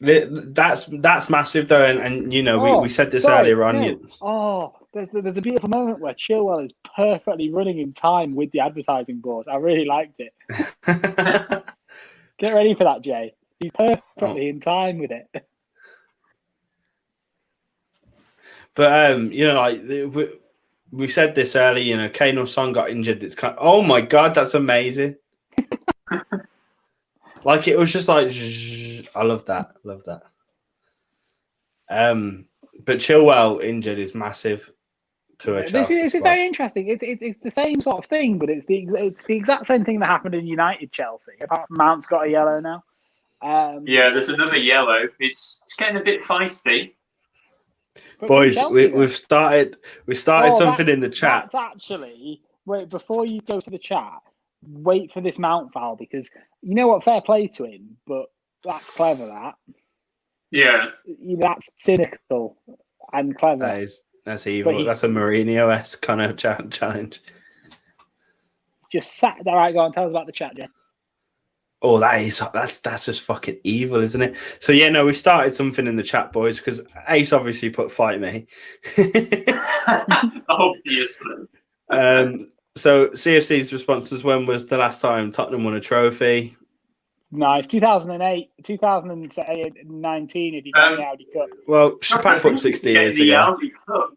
S1: That's massive though, and you know we said this earlier on.
S3: There's a beautiful moment where Chilwell is perfectly running in time with the advertising board. I really liked it. Get ready for that, Jay. He's perfectly in time with it.
S1: But you know, like we said this earlier. You know, Kane or Son got injured. It's kind of, oh my god, that's amazing. Like it was just like I love that. But Chilwell injured is massive to a Chelsea.
S3: This is very interesting. It's the same sort of thing, but it's the exact same thing that happened in United Chelsea. Apart from Mount's got a yellow now.
S2: Yeah, there's another yellow. It's getting a bit feisty.
S1: Boys, we've started something in the chat.
S3: That's actually wait before you go to the chat. Wait for this Mount foul because you know what? Fair play to him, but that's clever. That that's cynical and clever.
S1: That's evil. That's a Mourinho-esque kind of challenge.
S3: Just sat there. Right, go on. Tell us about the chat, Jen.
S1: Oh, that's just fucking evil, isn't it? So yeah, no, we started something in the chat, boys, because Ace obviously put fight me.
S2: Obviously.
S1: So CFC's response was, when was the last time Tottenham won a trophy?
S3: Nice, 2008, 2019 if you count the Audi Cup.
S1: Well, Shapak put 60 years ago.
S2: Audi Cup.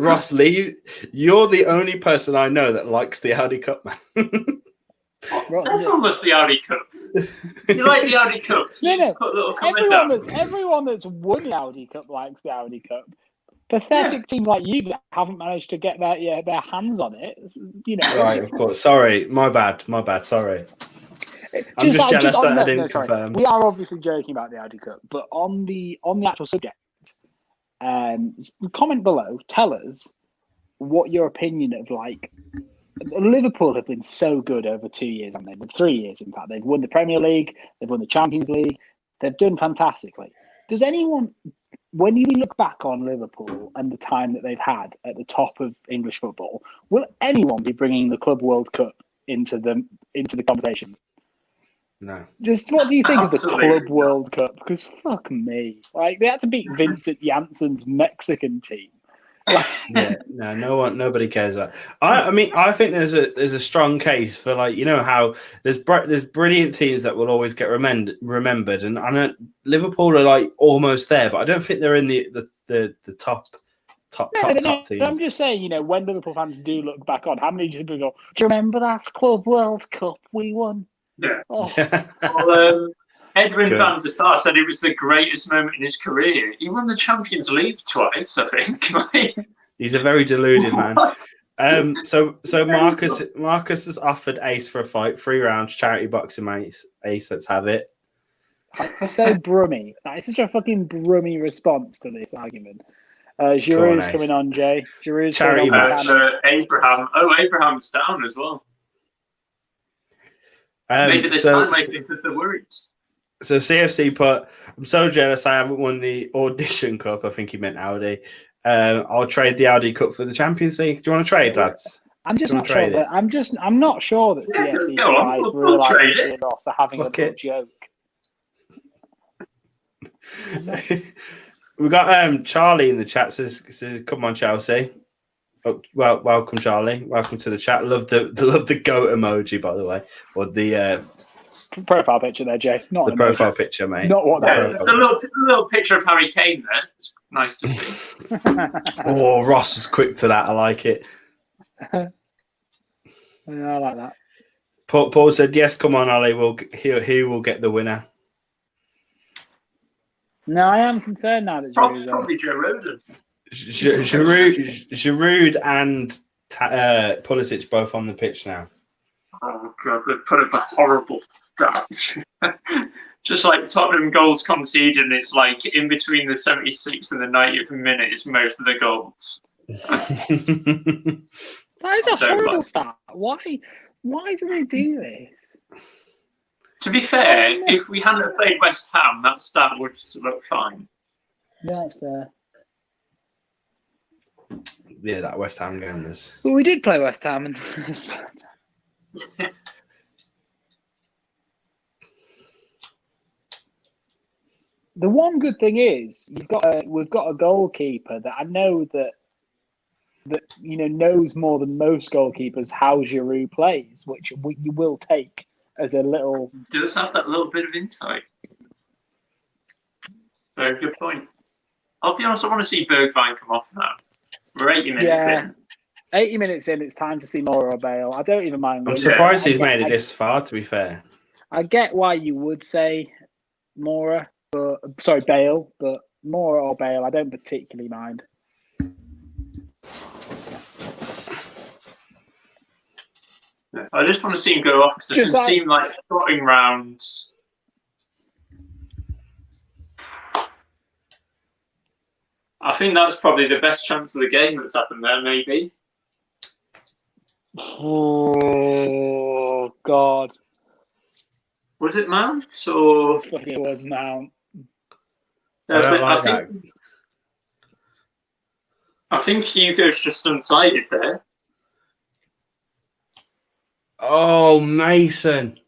S1: Ross Lee, you're the only person I know that likes the Audi Cup, man.
S2: Everyone loves the Audi Cup. You like the Audi Cup?
S3: No.
S2: Put a little comment down.
S3: Everyone that's won the Audi Cup likes the Audi Cup. Pathetic teams like you that haven't managed to get their hands on it. You know. Right,
S1: of course. Sorry, my bad. Sorry. I'm just jealous that I didn't confirm.
S3: We are obviously joking about the Audi Cup, but on the actual subject, comment below. Tell us what your opinion of like. Liverpool have been so good over 2 years, haven't they? 3 years, in fact. They've won the Premier League, they've won the Champions League, they've done fantastically. Does anyone, when you look back on Liverpool and the time that they've had at the top of English football, will anyone be bringing the Club World Cup into the conversation?
S1: No.
S3: Just what do you think of the Club World Cup? Because fuck me, like they had to beat Vincent Janssen's Mexican team.
S1: Yeah, nobody cares about. I mean, I think there's a strong case for, like, you know how there's brilliant teams that will always get remembered, and I know Liverpool are like almost there, but I don't think they're in the top teams.
S3: I'm just saying, you know, when Liverpool fans do look back on, how many people go, do you remember that Club World Cup we won?
S2: Yeah. Well, Edwin van der Sar said it was the greatest moment in his career. He won the Champions League twice, I think.
S1: He's a very deluded man. So Marcus has offered Ace for a fight, 3 rounds, charity boxing, mate. Ace, let's have it.
S3: So brummy. That is such a fucking brummy response to this argument. Giroud's coming on, Jay. Giroud's
S1: charity
S3: match.
S2: Abraham. Oh, Abraham's down as well. Maybe the time waiting because they're worried.
S1: So CFC put, I'm so jealous I haven't won the Audition Cup. I think he meant Audi. I'll trade the Audi Cup for the Champions League. Do you want to trade, lads?
S3: I'm not sure that CFC guys realise Ross are having a good joke.
S1: We got Charlie in the chat says, come on, Chelsea. Oh, well, welcome, Charlie. Welcome to the chat. Love the goat emoji, by the way, or the
S3: Profile picture there, Jay. Not
S1: the
S3: an
S1: profile
S3: emoji.
S1: picture, mate.
S3: Not what that
S2: There's a little picture of Harry Kane there. It's nice to see.
S1: Oh, Ross was quick to that. I like it.
S3: Yeah, I like that.
S1: Paul said, "Yes, come on, Ollie. He will get the winner."
S3: No, I am concerned now that
S2: Probably Joe Roden.
S1: Giroud and Pulisic both on the pitch now.
S2: Oh god, they've put up a horrible stats. Just like Tottenham goals conceded, it's like in between the 76th and the 90th minute is most of the goals.
S3: That is a horrible stat. Why do they do this?
S2: To be fair, if we hadn't played West Ham, that stat would look fine.
S3: That's fair.
S1: Yeah, that West Ham game was.
S3: Well, we did play West Ham, and the one good thing is we've got a goalkeeper that I know that knows more than most goalkeepers how Giroud plays, which you will take as a little.
S2: Does have that little bit of insight. Very good point. I'll be honest, I want to see Bergwijn come off now. We're 80 minutes in.
S3: 80 minutes in, it's time to see Moura or Bale. I don't even mind.
S1: I'm surprised he's made it this far, to be fair.
S3: I get why you would say Bale, but Moura or Bale, I don't particularly mind.
S2: I just want to see him go off because it can seem like trotting rounds. I think that's probably the best chance of the game that's happened there, maybe.
S3: Oh, God.
S2: Was it Mount or?
S3: It was Mount.
S2: I think Hugo's just unsighted there.
S1: Oh, Mason.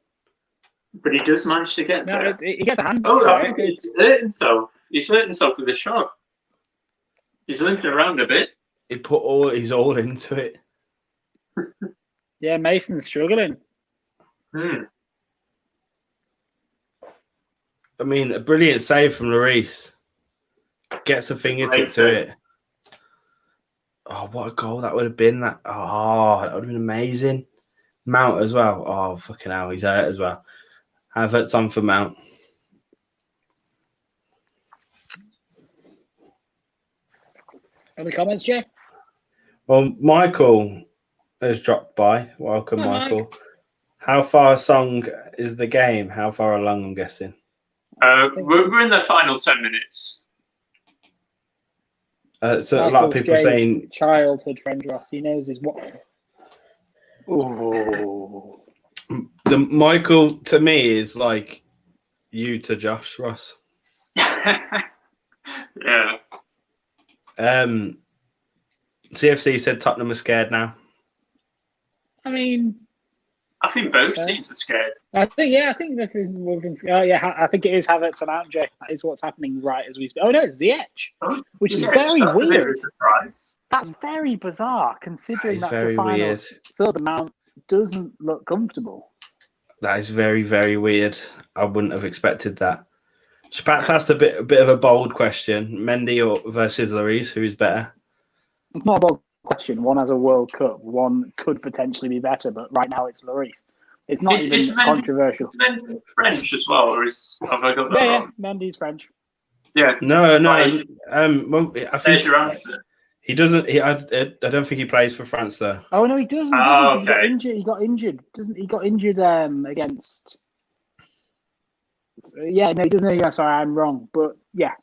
S2: But he does manage to get there.
S3: He gets a hand.
S2: Oh, I think he's hurt himself. He's hurt himself with a shot. He's limping around a bit.
S1: He put he's all into it.
S3: Yeah, Mason's struggling.
S1: I mean, a brilliant save from Lloris. Gets a fingertip to it. Oh, what a goal that would have been. That would have been amazing. Mount as well. Oh, fucking hell. He's hurt as well. Havertz on for Mount.
S3: Any comments, Jay?
S1: Well, Michael has dropped by. Welcome, Michael.
S3: Mike.
S1: How far song is the game? How far along, I'm guessing?
S2: We're in the final 10 minutes.
S1: So
S3: Michael's
S1: a lot of people
S3: Jay's
S1: saying...
S3: childhood friend Ross. He knows his what. Oh.
S1: The Michael, to me, is like you to Josh, Ross.
S2: Yeah.
S1: CFC said Tottenham are scared now.
S3: I mean,
S2: I think both teams are scared.
S3: I think it is Havertz and Mount, Jay. That is what's happening right as we speak. Oh no, it's Ziyech, which is very weird. That's very bizarre, considering that's
S1: very
S3: the final.
S1: weird.
S3: So the Mount doesn't look comfortable.
S1: That is very, very weird. I wouldn't have expected that. Spats asked a bit of a bold question: Mendy versus Lloris, who is better?
S3: It's not a bold question. One has a World Cup. One could potentially be better, but right now it's Lloris. It's not even controversial.
S2: Is Mendy French as well, or have I got that wrong?
S3: Yeah, Mendy's French.
S2: Yeah.
S1: No.
S2: Well,
S1: I think
S2: there's your answer.
S1: He doesn't. I don't think he plays for France though.
S3: Oh no, he doesn't.
S2: Oh,
S3: He got injured. He got injured. Doesn't he? Got injured against. Yeah, no, he doesn't. Yeah, sorry, I'm wrong. But yeah,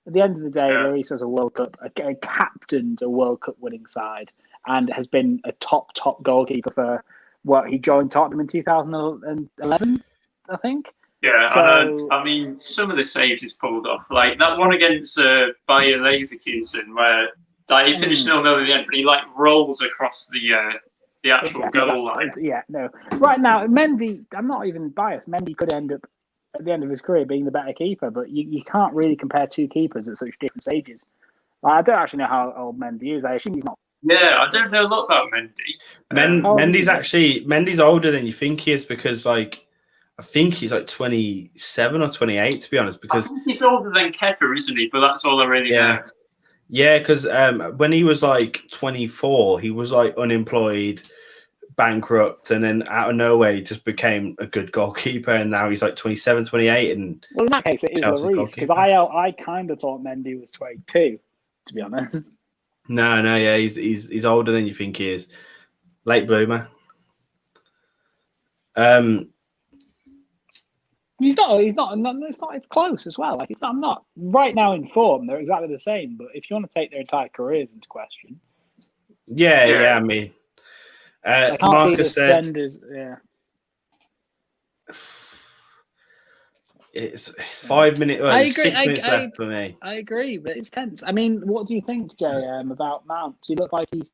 S3: at the end of the day, Lloris has a World Cup, captained a World Cup winning side, and has been a top goalkeeper for what he joined Tottenham in 2011, I think.
S2: Yeah,
S3: so,
S2: and I mean, some of the saves he's pulled off, like that one against Bayer Leverkusen, where he finished 0-0 at the end, but he rolls across the actual goal line.
S3: Yeah, no. Right now, Mendy, I'm not even biased. Mendy could end up at the end of his career being the better keeper, but you can't really compare two keepers at such different stages. I don't actually know how old Mendy is. I assume he's not
S2: Yeah, I don't know a lot about Mendy.
S1: Mendy's older than you think he is because, like, I think he's like 27 or 28, to be honest.
S2: I
S1: Because
S2: think he's older than Kepa, isn't he? But that's all I really know.
S1: Yeah, because when he was like 24, he was like unemployed, bankrupt, and then out of nowhere he just became a good goalkeeper, and now he's like 27, 28, and
S3: Well, in that case, it is
S1: Chelsea
S3: Lloris, because
S1: goalkeeper.
S3: I kind of thought Mendy was 22, to be honest.
S1: No, yeah, he's older than you think he is. Late bloomer.
S3: He's not. It's not. It's close as well. Like I'm not right now in form. They're exactly the same. But if you want to take their entire careers into question,
S1: Yeah. I mean,
S3: I can't
S1: Marcus
S3: see the
S1: said
S3: defenders. Yeah,
S1: it's 5 minutes. Well,
S3: I
S1: it's
S3: agree.
S1: 6 minutes left for me.
S3: I agree, but it's tense. I mean, what do you think, JM, about Mount? He looks like he's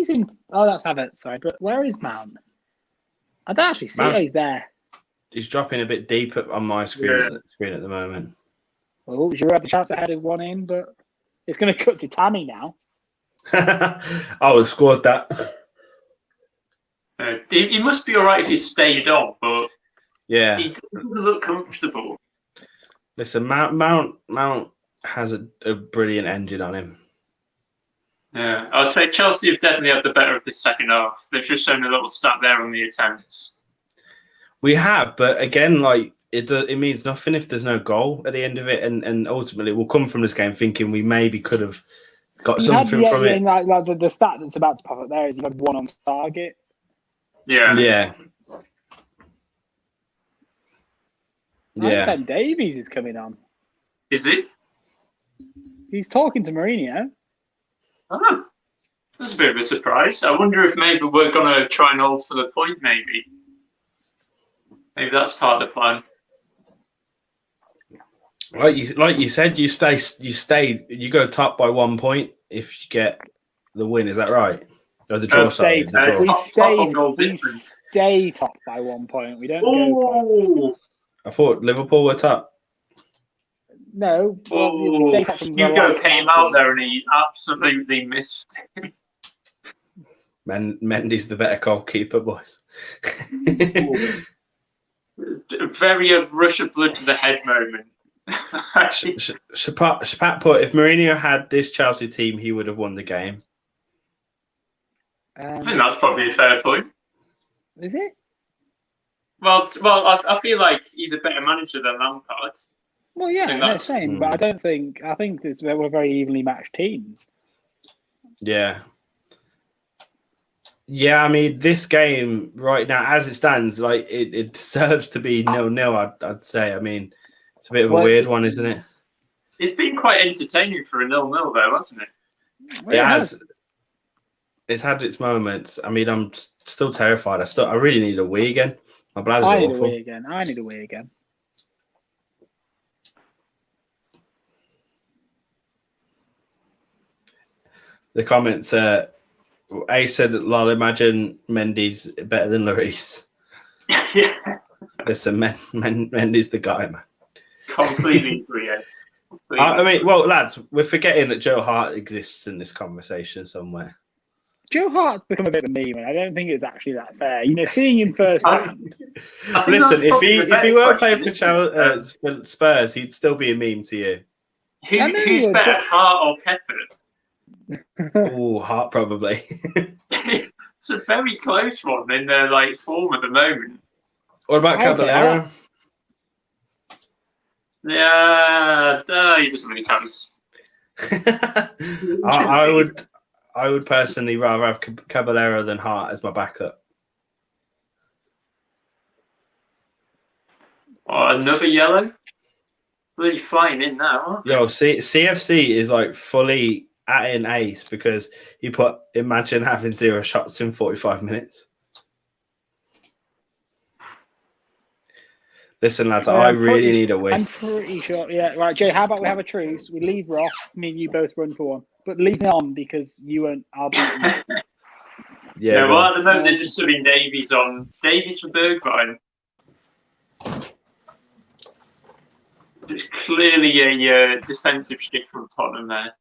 S3: in. Oh, that's Havertz. Sorry, but where is Mount? I don't actually see.
S1: Mount's-
S3: Oh, he's there.
S1: He's dropping a bit deep on my screen at the moment.
S3: Well, Giroud had the chance to head one in, but it's going to cut to Tammy now.
S1: I would have scored that.
S2: He must be all right if he stayed on, but
S1: Yeah,
S2: he doesn't look comfortable.
S1: Listen, Mount has a brilliant engine on him.
S2: Yeah, I'd say Chelsea have definitely had the better of this second half. They've just shown a little stat there on the attempts.
S1: We have, but again, like it means nothing if there's no goal at the end of it, and ultimately we'll come from this game thinking we maybe could have got something from it.
S3: Like the stat that's about to pop up there is you had one on target.
S2: Yeah.
S3: Ben Davies is coming on.
S2: Is it?
S3: He's talking to Mourinho.
S2: Oh, that's a bit of a surprise. I wonder if maybe we're going to try and hold for the point, maybe. Maybe that's part of the plan.
S1: Like you said, you go top by 1 point if you get the win. Is that right? Or the draw?
S3: We stay top by 1 point. We don't go.
S1: I thought Liverpool were top.
S3: No.
S2: Hugo came out there and he absolutely missed it.
S1: Mendy's the better goalkeeper, boys.
S2: Very rush of blood to the head moment.
S1: Shapat put, if Mourinho had this Chelsea team, he would have won the game.
S2: I think that's probably a fair point.
S3: Is it?
S2: Well, I feel like he's a better manager than Lampard.
S3: Well, yeah, same. But I think we're very evenly matched teams.
S1: Yeah. Yeah, I mean, this game right now, as it stands, like it deserves to be 0-0. I'd say. I mean, it's a bit of a weird one, isn't it?
S2: It's been quite entertaining for a 0-0, though, hasn't it?
S1: It has. It's had its moments. I mean, I'm still terrified. I really need a wee again. My bladder's awful.
S3: I need a wee again.
S1: The comments. Ace said, "Lol, imagine Mendy's better than Lloris."
S2: Yeah.
S1: Listen, Mendy's the guy, man.
S2: Completely agree, Ace.
S1: I mean, well, lads, we're forgetting that Joe Hart exists in this conversation somewhere.
S3: Joe Hart's become a bit of a meme, and I don't think it's actually that fair. You know, seeing him first.
S1: Listen, if he weren't playing for Spurs, he'd still be a meme to you.
S2: Who's better, Hart or Kepa?
S1: Oh, Hart probably.
S2: It's a very close one in their form at the moment.
S1: What about Caballero?
S2: Yeah, he doesn't really count.
S1: I would personally rather have Caballero than Hart as my backup.
S2: Oh, another yellow? Really flying in now.
S1: Yo, CFC is fully at an ace because imagine having 0 shots in 45 minutes. Listen, lads, I really need a win.
S3: I'm pretty sure. Yeah, right, Jay, how about we have a truce? We leave Ross, me and you both run for one. But leave me on because you won't. I'll beat you.
S2: Yeah, well, at the moment, they're just subbing Davies on. Davies for Bergwijn. There's clearly a defensive stick from Tottenham there.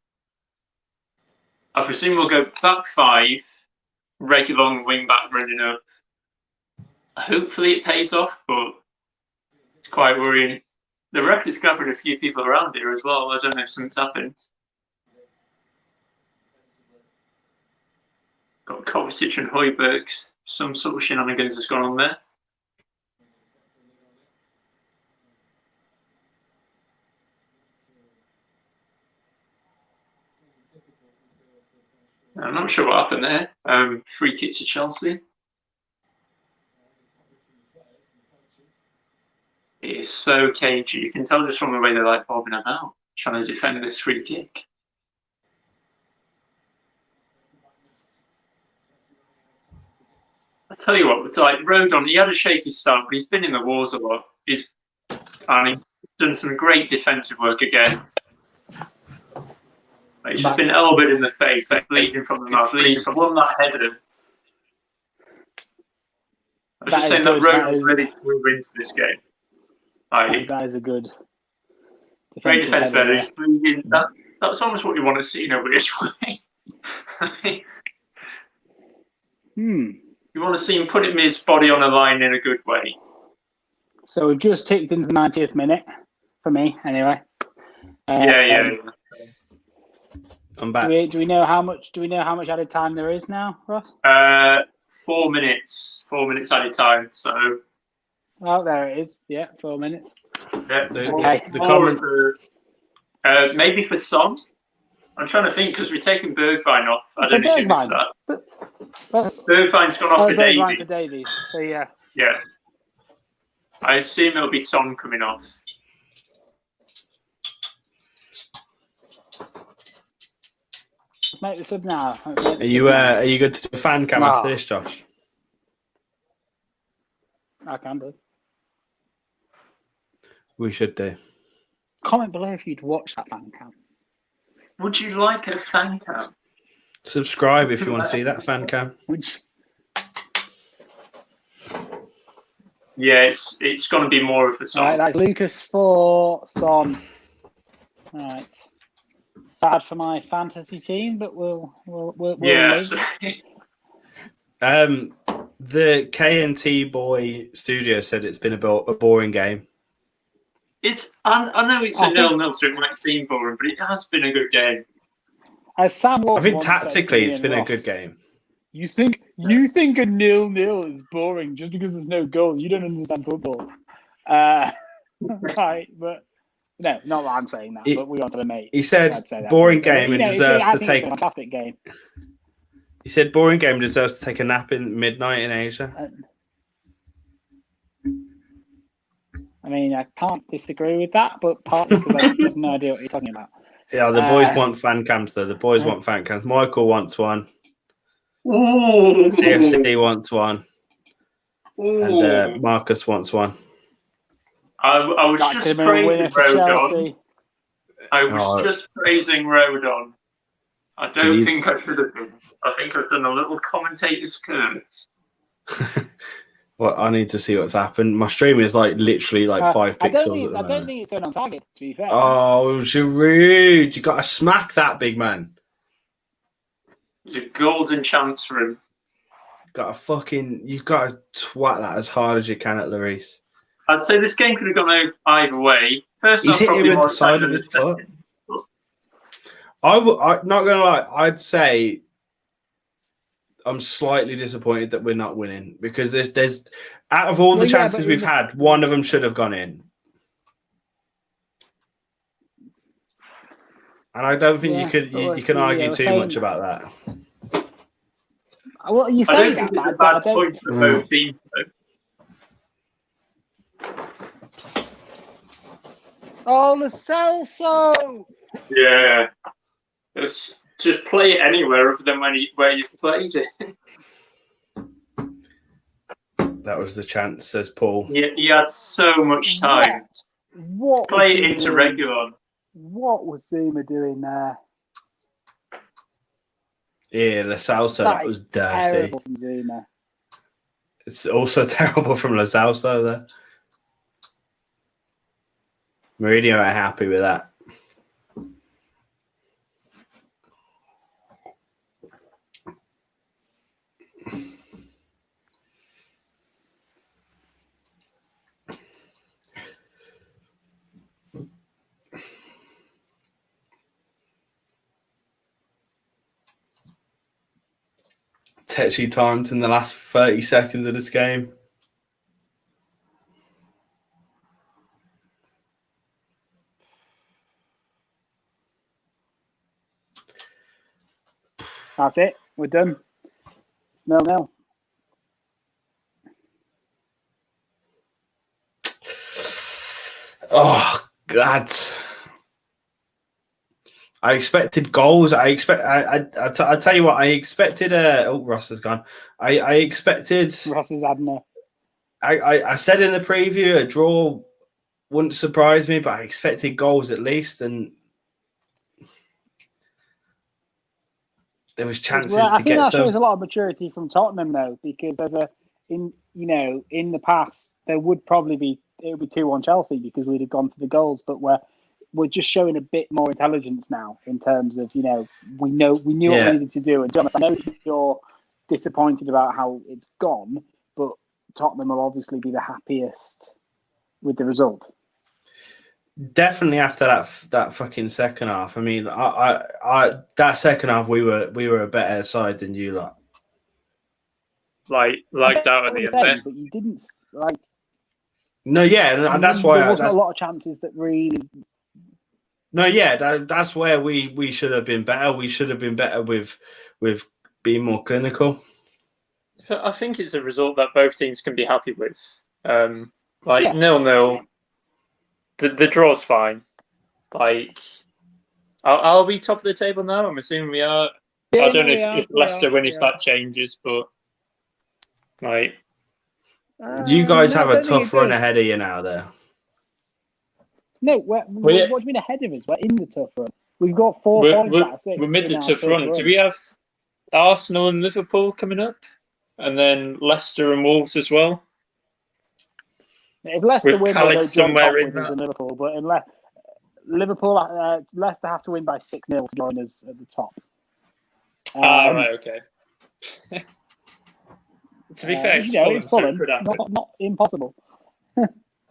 S2: I presume we'll go back 5, Watchalong wing back running up. Hopefully it pays off, but it's quite worrying. The record's gathered a few people around here as well. I don't know if something's happened. Got Kovacic and Højbjerg. Some sort of shenanigans has gone on there. I'm not sure what happened there. Free kick to Chelsea. It is so cagey. You can tell just from the way they're like bobbing about, trying to defend this free kick. I tell you what, it's like Rodon, he had a shaky start, but he's been in the wars a lot. He's done some great defensive work again. He's just been elbowed in the face, bleeding from the mouth. He's won that header. I was just saying that Rodon's ready to move into this game.
S3: That is a good
S2: great defensive header. He's bleeding. That's almost what you want to see in a weird way. You want to see him putting his body on a line in a good way.
S3: So we've just ticked into the 90th minute, for me, anyway.
S2: Yeah.
S1: I'm back.
S3: Do we know how much added time there is now, Ross?
S2: 4 minutes. 4 minutes added time. So.
S3: Oh, there it is. Yeah, 4 minutes.
S2: Yeah.
S1: The comment.
S2: Maybe for Son. I'm trying to think because we're taking Bergwijn off. I don't know if you missed that. Bergwijn's gone off for Davies.
S3: So yeah.
S2: Yeah. I assume it'll be Son coming off.
S3: Make the sub now.
S1: Are you good to do a fan cam after this, Josh?
S3: I can do.
S1: We should do.
S3: Comment below if you'd watch that fan cam.
S2: Would you like a fan cam?
S1: Subscribe if you want to see that fan cam.
S2: Yeah, it's going to be more of the song.
S3: Right, that's Lucas for Son. Right. Bad for my fantasy team, but we'll
S2: yes.
S1: The K&T Boy Studio said it's been a boring game.
S2: I know it's a 0-0, so it might seem boring, but it has been a good game.
S3: As Sam
S1: I think tactically it's been a good game.
S3: You think a 0-0 is boring just because there's no goals? You don't understand football, right? But no, not that I'm saying that. But we wanted to make.
S1: He said boring game and deserves to take.
S3: A fantastic game.
S1: He said boring game deserves to take a nap in midnight in Asia.
S3: I mean, I can't disagree with that, but partly because I have no idea what you're talking about.
S1: Yeah, the boys want fan cams, though. The boys want fan cams. Michael wants one.
S2: Ooh.
S1: CFC wants one. Ooh. And Marcus wants one.
S2: I was just praising Rodon. I was just praising Rodon. I don't think I should have been. I think I've done a little commentator's curse.
S1: Well, I need to see what's happened. My stream is literally 5 pixels.
S3: I don't think it's on target, to be fair.
S1: Oh, Giroud. You got to smack that, big man.
S2: It's a golden chance for him.
S1: You've got to twat that as hard as you can at Lloris.
S2: I'd say this game could have gone either way. First,
S1: he's hit him with the side of his foot. I'm not going to lie. I'd say I'm slightly disappointed that we're not winning because there's out of all the chances we've had, one of them should have gone in. And I don't think you can argue too much about that.
S3: Well, you say
S2: I don't think it's a bad point for both teams.
S3: Oh, Lo Celso!
S2: Yeah. Just play it anywhere other than where you've played it.
S1: That was the chance, says Paul.
S2: Yeah, he had so much time.
S3: What
S2: play it into Regulon.
S3: What was Zuma doing there?
S1: Yeah, Lo Celso, that was dirty.
S3: From Zuma.
S1: It's also terrible from Lo Celso there. Mourinho are happy with that. tetchy times in the last 30 seconds of this game.
S3: That's it. We're done. It's 0-0.
S1: Oh God! I expected goals. I tell you what. I expected. Ross has gone. I expected.
S3: Ross is adding
S1: I said in the preview a draw wouldn't surprise me, but I expected goals at least, and there was chances
S3: I
S1: to
S3: think
S1: get
S3: that
S1: some.
S3: shows a lot of maturity from Tottenham, though, because in the past it would be 2-1 Chelsea because we'd have gone for the goals, but we're just showing a bit more intelligence now in terms of we knew what we needed to do. And Jonathan, I know you're disappointed about how it's gone, but Tottenham will obviously be the happiest with the result.
S1: Definitely after that fucking second half. I mean, I that second half we were a better side than you lot.
S2: Like out at the end there.
S3: But you didn't like.
S1: No, yeah, and that's why
S3: there wasn't a lot of chances that really.
S1: No, yeah, that's where we should have been better. We should have been better with being more clinical.
S2: I think it's a result that both teams can be happy with. 0-0. The draw's fine. Like, are we top of the table now? I'm assuming we are. I don't know if Leicester win if that changes, but like.
S1: You guys have a tough run ahead of you now, there.
S3: No, what do you mean ahead of us? We're in the tough run. We've got 4 points out of 6.
S2: We're mid the tough run. Do we have Arsenal and Liverpool coming up? And then Leicester and Wolves as well?
S3: If Leicester win, they'll
S2: somewhere in that.
S3: Liverpool. But unless Leicester have to win by 6-0 to join us at the top.
S2: Right, okay. To be fair,
S3: it's Fulham, not impossible.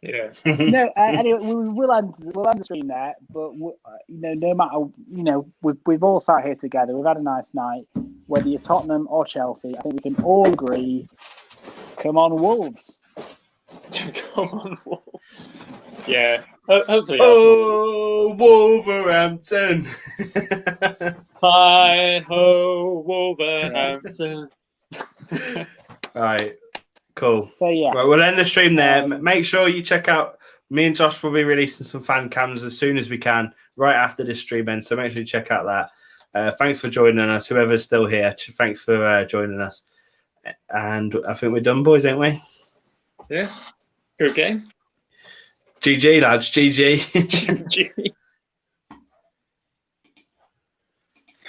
S2: Yeah.
S3: No. Anyway, we'll end the stream there. But no matter we've all sat here together. We've had a nice night. Whether you're Tottenham or Chelsea, I think we can all agree. Come on, Wolves.
S2: Come on, Wolves. Yeah. Hopefully.
S1: Oh, Wolverhampton.
S2: Hi ho, Wolverhampton.
S1: All right. Cool.
S3: So yeah.
S1: Right, we'll end the stream there. Make sure you check out. Me and Josh will be releasing some fan cams as soon as we can, right after this stream ends. So make sure you check out that. Thanks for joining us. Whoever's still here, thanks for joining us. And I think we're done, boys, ain't we?
S2: Yeah. Good game.
S1: GG, lads. GG.
S2: GG.